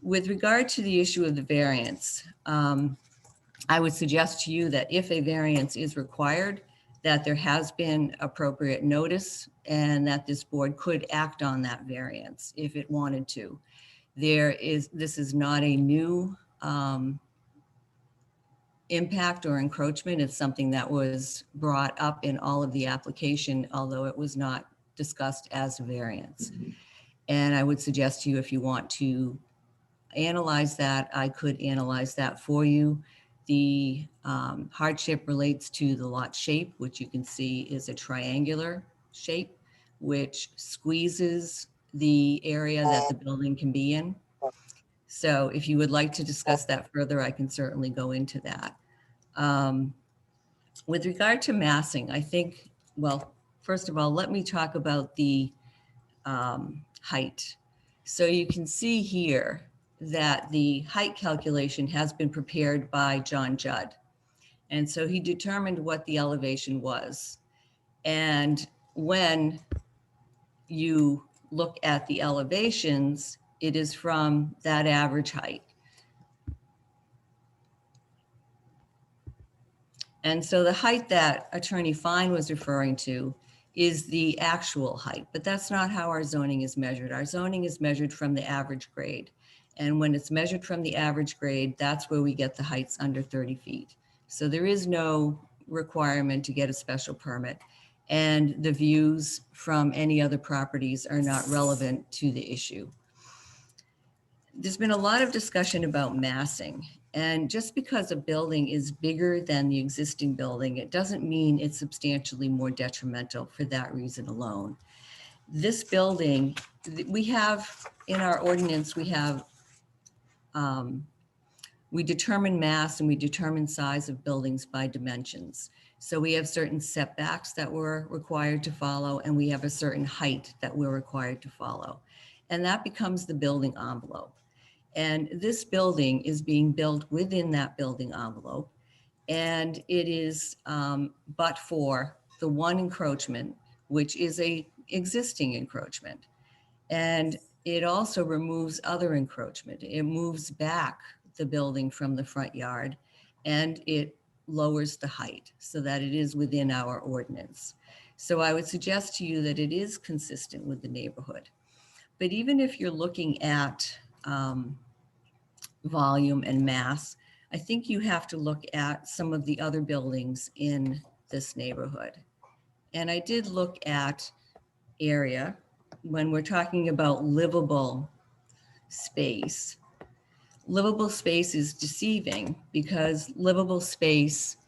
Speaker 17: With regard to the issue of the variance, I would suggest to you that if a variance is required, that there has been appropriate notice and that this board could act on that variance if it wanted to. This is not a new impact or encroachment. It's something that was brought up in all of the application, although it was not discussed as a variance. And I would suggest to you, if you want to analyze that, I could analyze that for you. The hardship relates to the lot shape, which you can see is a triangular shape, which squeezes the area that the building can be in. So if you would like to discuss that further, I can certainly go into that. With regard to massing, I think, well, first of all, let me talk about the height. So you can see here that the height calculation has been prepared by John Judd. And so he determined what the elevation was. And when you look at the elevations, it is from that average height. And so the height that Attorney Fine was referring to is the actual height, but that's not how our zoning is measured. Our zoning is measured from the average grade. And when it's measured from the average grade, that's where we get the heights under 30 feet. So there is no requirement to get a special permit. And the views from any other properties are not relevant to the issue. There's been a lot of discussion about massing. And just because a building is bigger than the existing building, it doesn't mean it's substantially more detrimental for that reason alone. This building, we have in our ordinance, we have, we determine mass and we determine size of buildings by dimensions. So we have certain setbacks that we're required to follow, and we have a certain height that we're required to follow. And that becomes the building envelope. And this building is being built within that building envelope. And it is but for the one encroachment, which is a existing encroachment. And it also removes other encroachment. It moves back the building from the front yard, and it lowers the height so that it is within our ordinance. So I would suggest to you that it is consistent with the neighborhood. But even if you're looking at volume and mass, I think you have to look at some of the other buildings in this neighborhood. And I did look at area when we're talking about livable space. Livable space is deceiving because livable space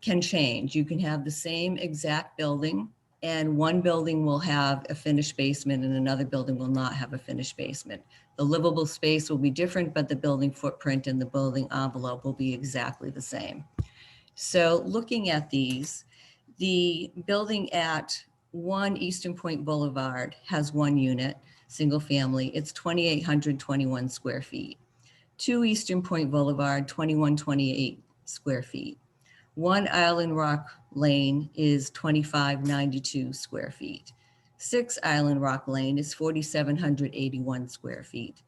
Speaker 17: can change. You can have the same exact building, and one building will have a finished basement and another building will not have a finished basement. The livable space will be different, but the building footprint and the building envelope will be exactly the same. So looking at these, the building at 1 Eastern Point Boulevard has one unit, single family. It's 2,821 square feet. 2 Eastern Point Boulevard, 2,128 square feet. 1 Island Rock Lane is 2,592 square feet. 6 Island Rock Lane is 4,781 square feet.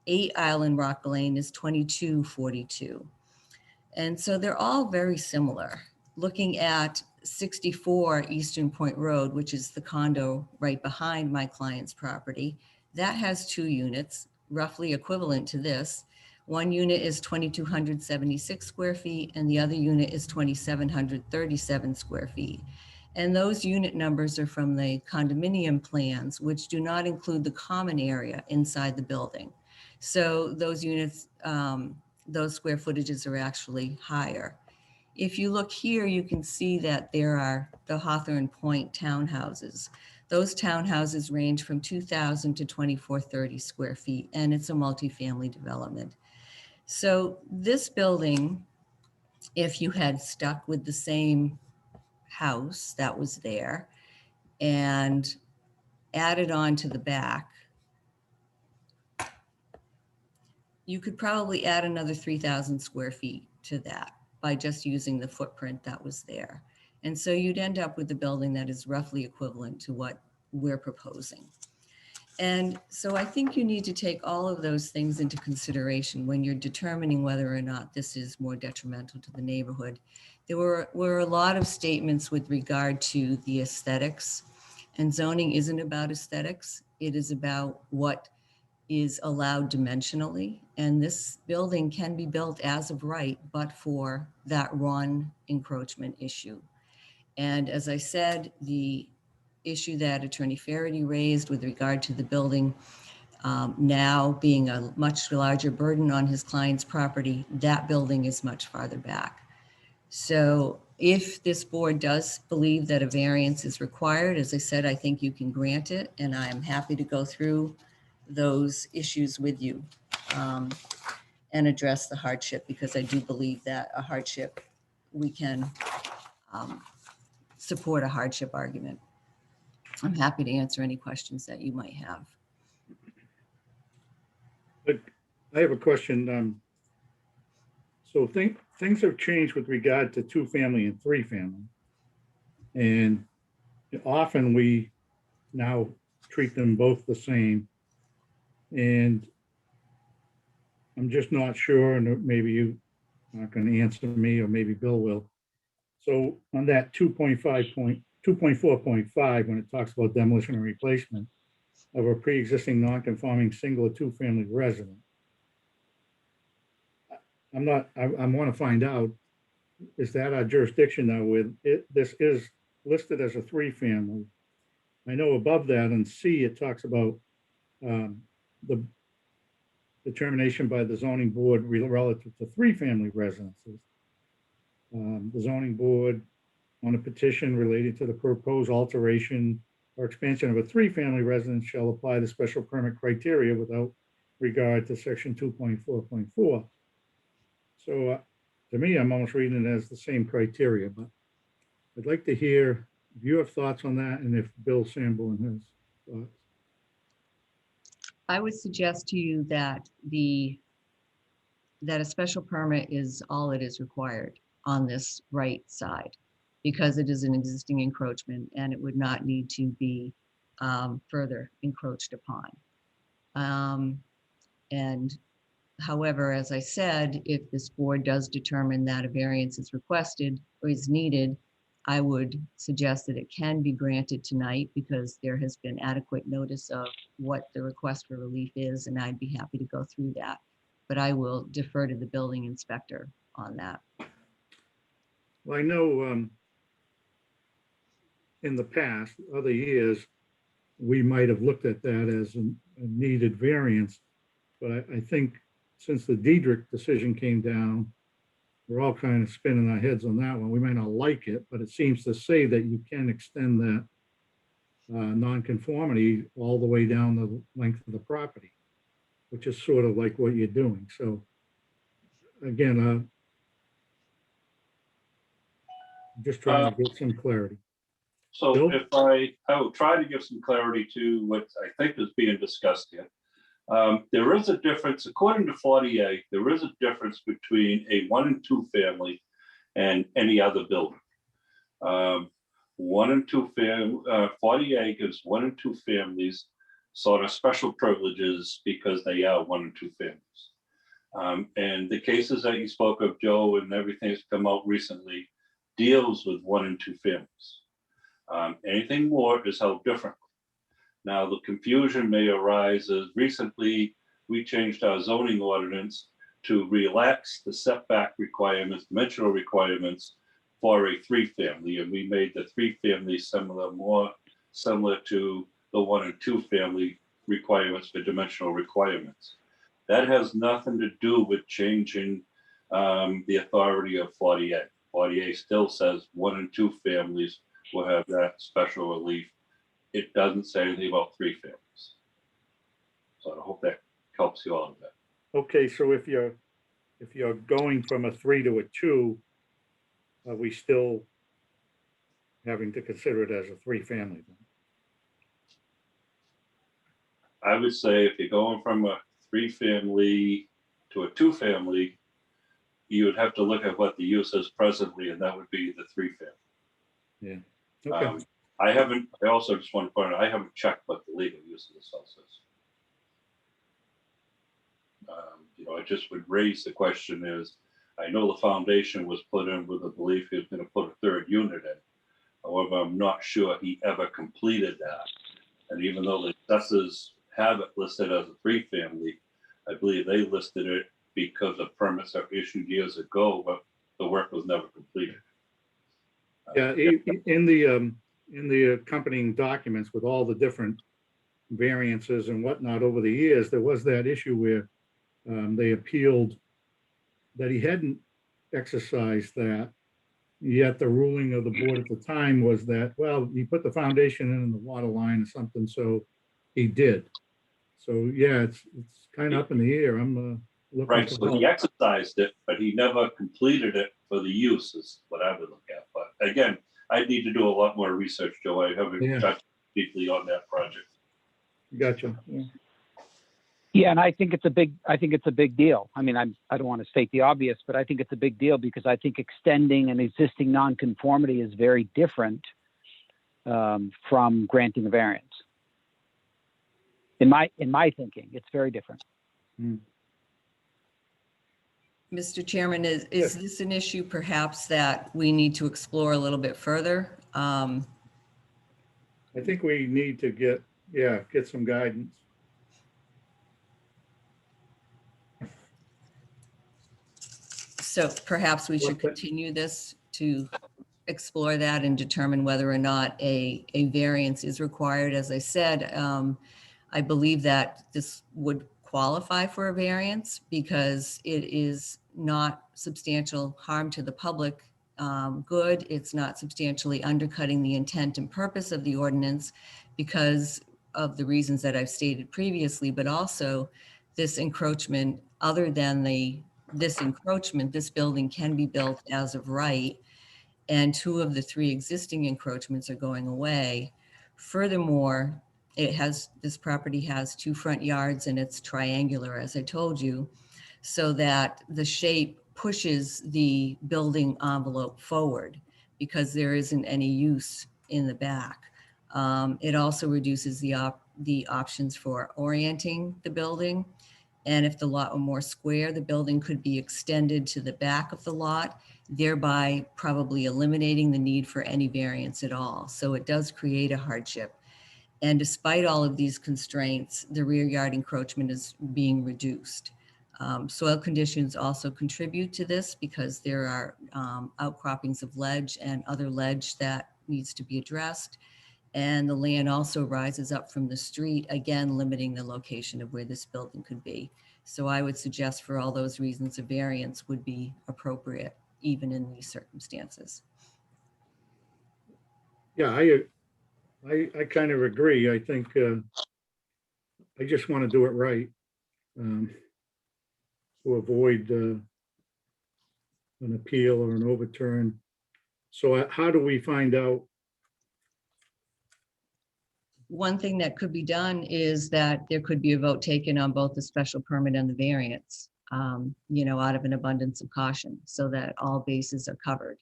Speaker 17: 8 Island Rock Lane is 2,242. And so they're all very similar. Looking at 64 Eastern Point Road, which is the condo right behind my client's property, that has 2 units, roughly equivalent to this. One unit is 2,276 square feet and the other unit is 2,737 square feet. And those unit numbers are from the condominium plans, which do not include the common area inside the building. So those units, those square footages are actually higher. If you look here, you can see that there are the Hawthorne Point townhouses. Those townhouses range from 2,000 to 2,430 square feet, and it's a multifamily development. So this building, if you had stuck with the same house that was there and added on to the back, you could probably add another 3,000 square feet to that by just using the footprint that was there. And so you'd end up with a building that is roughly equivalent to what we're proposing. And so I think you need to take all of those things into consideration when you're determining whether or not this is more detrimental to the neighborhood. There were a lot of statements with regard to the aesthetics, and zoning isn't about aesthetics. It is about what is allowed dimensionally. And this building can be built as of right, but for that one encroachment issue. And as I said, the issue that Attorney Farady raised with regard to the building now being a much larger burden on his client's property, that building is much farther back. So if this board does believe that a variance is required, as I said, I think you can grant it, and I'm happy to go through those issues with you and address the hardship, because I do believe that a hardship, we can support a hardship argument. I'm happy to answer any questions that you might have.
Speaker 2: But I have a question. So things have changed with regard to 2-family and 3-family. And often we now treat them both the same. And I'm just not sure, and maybe you aren't going to answer me, or maybe Bill will. So on that 2.4.5, when it talks about demolition and replacement of a pre-existing non-conforming single or 2-family resident, I want to find out, is that our jurisdiction now with it? This is listed as a 3-family. I know above that in C, it talks about the determination by the zoning board relative to 3-family residences. The zoning board on a petition related to the proposed alteration or expansion of a 3-family residence shall apply the special permit criteria without regard to section 2.4.4. So to me, I'm almost reading it as the same criteria, but I'd like to hear if you have thoughts on that, and if Bill Sanborn has thoughts.
Speaker 17: I would suggest to you that that a special permit is all that is required on this right side, because it is an existing encroachment and it would not need to be further encroached upon. And however, as I said, if this board does determine that a variance is requested or is needed, I would suggest that it can be granted tonight, because there has been adequate notice of what the request for relief is, and I'd be happy to go through that. But I will defer to the building inspector on that.
Speaker 2: Well, I know in the past, other years, we might have looked at that as a needed variance, but I think since the Diedrich decision came down, we're all kind of spinning our heads on that one. We may not like it, but it seems to say that you can extend that nonconformity all the way down the length of the property, which is sort of like what you're doing. So again, I'm just trying to get some clarity.
Speaker 7: So
Speaker 2: Bill?
Speaker 7: if I will try to give some clarity to what I think is being discussed here. There is a difference, according to 40A, there is a difference between a 1 and 2 family and any other building. 1 and 2 family, 40A gives 1 and 2 families sort of special privileges because they are 1 and 2 families. And the cases that you spoke of, Joe, and everything that's come out recently deals with 1 and 2 families. Anything more is held differently. Now, the confusion may arise as recently we changed our zoning ordinance to relax the setback requirements, dimensional requirements for a 3-family, and we made the 3-family more similar to the 1 and 2 family requirements for dimensional requirements. That has nothing to do with changing the authority of 40A. 40A still says 1 and 2 families will have that special relief. It doesn't say anything about 3 families. So I hope that helps you all a bit.
Speaker 2: Okay, so if you're going from a 3 to a 2, are we still having to consider it as a 3-family then?
Speaker 7: I would say if you're going from a 3-family to a 2-family, you would have to look at what the use is presently, and that would be the 3-family.
Speaker 2: Yeah. Okay.
Speaker 7: I also just want to point out, I haven't checked what the legal use of this house is. You know, I just would raise the question is, I know the foundation was put in with the belief he was going to put a third unit in. However, I'm not sure he ever completed that. And even though the assessors have it listed as a 3-family, I believe they listed it because the permits are issued years ago, but the work was never completed.
Speaker 2: Yeah, in the accompanying documents with all the different variances and whatnot over the years, there was that issue where they appealed that he hadn't exercised that. Yet the ruling of the board at the time was that, well, he put the foundation in the water line or something, so he did. So yeah, it's kind of up in the air. I'm looking
Speaker 7: Right,
Speaker 2: for
Speaker 7: so he
Speaker 2: help.
Speaker 7: exercised it, but he never completed it for the use is what I would look at. But again, I need to do a lot more research, Joe. I haven't
Speaker 2: Yeah.
Speaker 7: touched deeply on that project.
Speaker 2: Gotcha. Yeah.
Speaker 5: Yeah, and I think it's a big deal. I mean, I don't want to state the obvious, but I think it's a big deal because I think extending an existing nonconformity is very different from granting a variance. In my thinking, it's very different.
Speaker 17: Mr. Chairman, is this an issue perhaps that we need to explore a little bit further?
Speaker 2: I think we need to get some guidance.
Speaker 17: So perhaps we should continue this to explore that and determine whether or not a variance is required. As I said, I believe that this would qualify for a variance because it is not substantial harm to the public good. It's not substantially undercutting the intent and purpose of the ordinance because of the reasons that I've stated previously, but also this encroachment, other than this encroachment, this building can be built as of right, and 2 of the 3 existing encroachments are going away. Furthermore, this property has 2 front yards and it's triangular, as I told you, so that the shape pushes the building envelope forward because there isn't any use in the back. It also reduces the options for orienting the building. And if the lot were more square, the building could be extended to the back of the lot, thereby probably eliminating the need for any variance at all. So it does create a hardship. And despite all of these constraints, the rear yard encroachment is being reduced. Soil conditions also contribute to this because there are outcroppings of ledge and other ledge that needs to be addressed. And the land also rises up from the street, again, limiting the location of where this building could be. So I would suggest for all those reasons, a variance would be appropriate, even in these circumstances.
Speaker 2: Yeah, I kind of agree. I think I just want to do it right to avoid an appeal or an overturn. So how do we find out?
Speaker 17: One thing that could be done is that there could be a vote taken on both the special permit and the variance, out of an abundance of caution so that all bases are covered.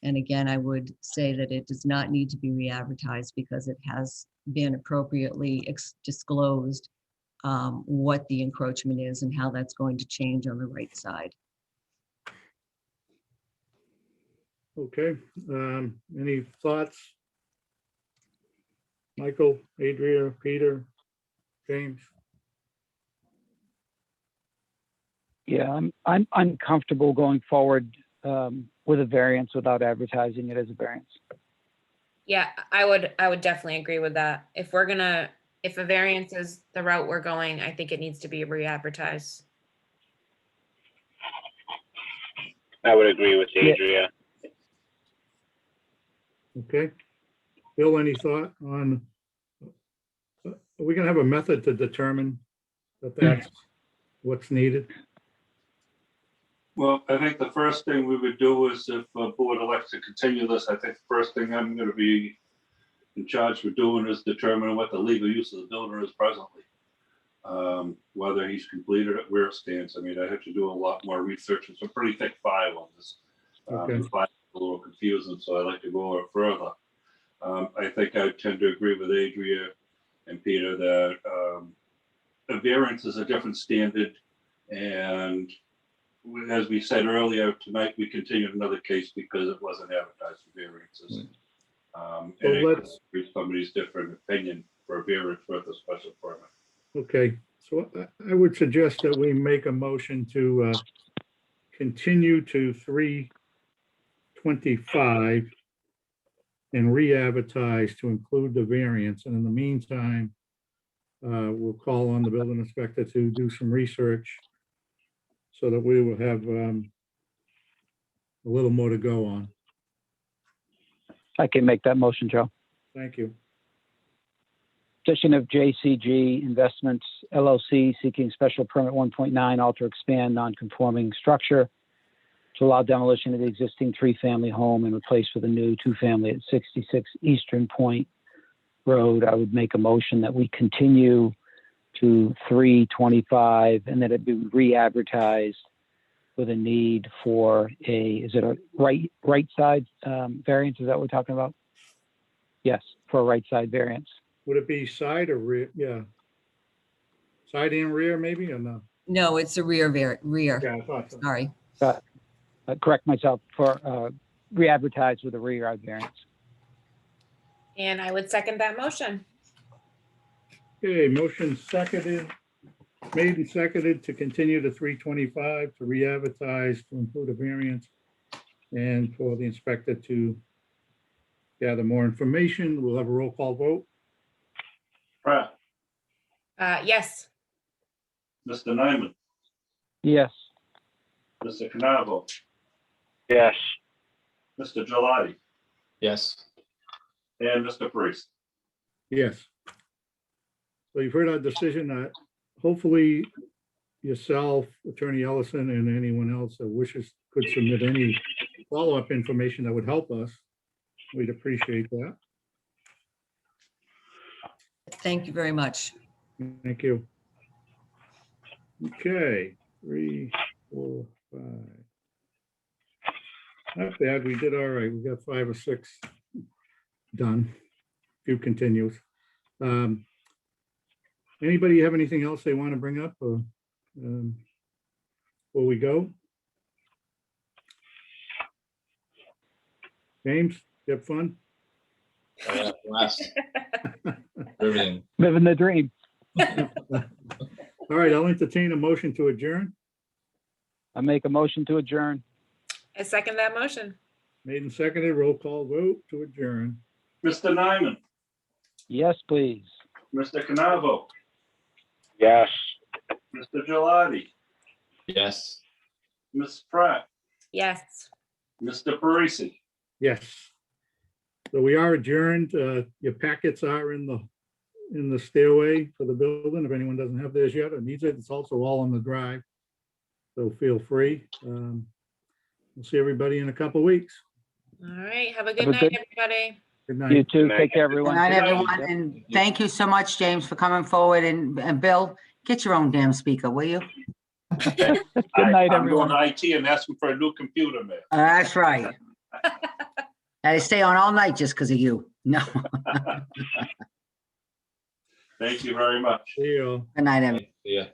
Speaker 17: And again, I would say that it does not need to be re-advertised because it has been appropriately disclosed what the encroachment is and how that's going to change on the right side.
Speaker 2: Okay, any thoughts? Michael, Adria, Peter, James?
Speaker 5: Yeah, I'm uncomfortable going forward with a variance without advertising it as a variance.
Speaker 6: Yeah, I would definitely agree with that. If a variance is the route we're going, I think it needs to be re-advertised.
Speaker 1: I would agree with Adria.
Speaker 2: Okay. Bill, any thought on, are we gonna have a method to determine that that's what's needed?
Speaker 7: Well, I think the first thing we would do is if a board elects to continue this, I think the first thing I'm going to be in charge for doing is determining what the legal use of the building is presently. Whether he's completed it, where it stands. I mean, I have to do a lot more research. It's a pretty thick file on this.
Speaker 2: Okay.
Speaker 7: The file is a little confusing, so I like to go over it further. I think I tend to agree with Adria and Peter that a variance is a different standard. And as we said earlier, tonight, we continued another case because it wasn't advertised for variances. And it could be somebody's different opinion for a variance worth a special permit.
Speaker 2: Okay, so I would suggest that we make a motion to continue to 3/25 and re-advertise to include the variance. And in the meantime, we'll call on the building inspector to do some research so that we will have a little more to go on.
Speaker 5: I can make that motion, Joe.
Speaker 2: Thank you.
Speaker 5: Petition of JCG Investments LLC seeking special permit 1.9, alter, expand non-conforming structure to allow demolition of the existing 3-family home and replace with a new 2-family at 66 Eastern Point Road. I would make a motion that we continue to 3/25 and that it be re-advertised with a need for is it a right side variance? Is that what we're talking about? Yes, for a right side variance.
Speaker 2: Would it be side or rear? Yeah. Side and rear maybe, or no?
Speaker 17: No, it's a rear.
Speaker 2: Yeah, I thought so.
Speaker 17: Sorry.
Speaker 5: Correct myself for re-advertise with a rear yard variance.
Speaker 6: And I would second that motion.
Speaker 2: Okay, motion made and seconded to continue to 3/25 to re-advertise to include a variance and for the inspector to gather more information. We'll have a roll call vote.
Speaker 7: Pratt,
Speaker 6: Yes.
Speaker 7: Mr. Nyman,
Speaker 5: Yes.
Speaker 7: Mr. Canavo,
Speaker 1: Yes.
Speaker 7: Mr. Gelati,
Speaker 13: Yes.
Speaker 7: and Mr. Priest.
Speaker 2: Yes. So you've heard our decision. Hopefully yourself, Attorney Ellison, and anyone else that wishes could submit any follow-up information that would help us. We'd appreciate that.
Speaker 17: Thank you very much.
Speaker 2: Thank you. Okay, 3, 4, 5. Not bad. We did all right. We got 5 or 6 done. Few continues. Anybody have anything else they want to bring up or before we go? James, you have fun?
Speaker 13: Oh, yeah, blast. Riveting.
Speaker 5: Living the dream.
Speaker 2: All right, I'll entertain a motion to adjourn.
Speaker 5: I make a motion to adjourn.
Speaker 6: I second that motion.
Speaker 2: Made and seconded, roll call vote to adjourn.
Speaker 7: Mr. Nyman,
Speaker 5: Yes, please.
Speaker 7: Mr. Canavo,
Speaker 1: Yes.
Speaker 7: Mr. Gelati,
Speaker 13: Yes.
Speaker 7: Ms. Pratt,
Speaker 6: Yes.
Speaker 7: Mr. Parisi.
Speaker 2: Yes. So we are adjourned. Your packets are in the stairway for the building. If anyone doesn't have theirs yet or needs it, it's also all on the drive. So feel free. We'll see everybody in a couple of weeks.
Speaker 6: All right. Have a good
Speaker 5: Have a
Speaker 6: night,
Speaker 5: good-
Speaker 6: everybody.
Speaker 2: Good
Speaker 5: You
Speaker 2: night.
Speaker 5: too.
Speaker 1: night.
Speaker 5: Take care,
Speaker 9: Good
Speaker 5: everyone.
Speaker 9: night, everyone,
Speaker 5: Yep.
Speaker 9: and thank you so much, James, for coming forward, and Bill, get your own damn speaker, will you?
Speaker 5: Good night,
Speaker 7: I'm
Speaker 5: everyone.
Speaker 7: going to IT and asking for a new computer, man.
Speaker 9: That's right. I stay on all night just because of you. No.
Speaker 7: Thank you very much.
Speaker 2: See you all.
Speaker 9: Good night, everyone.
Speaker 13: Yeah.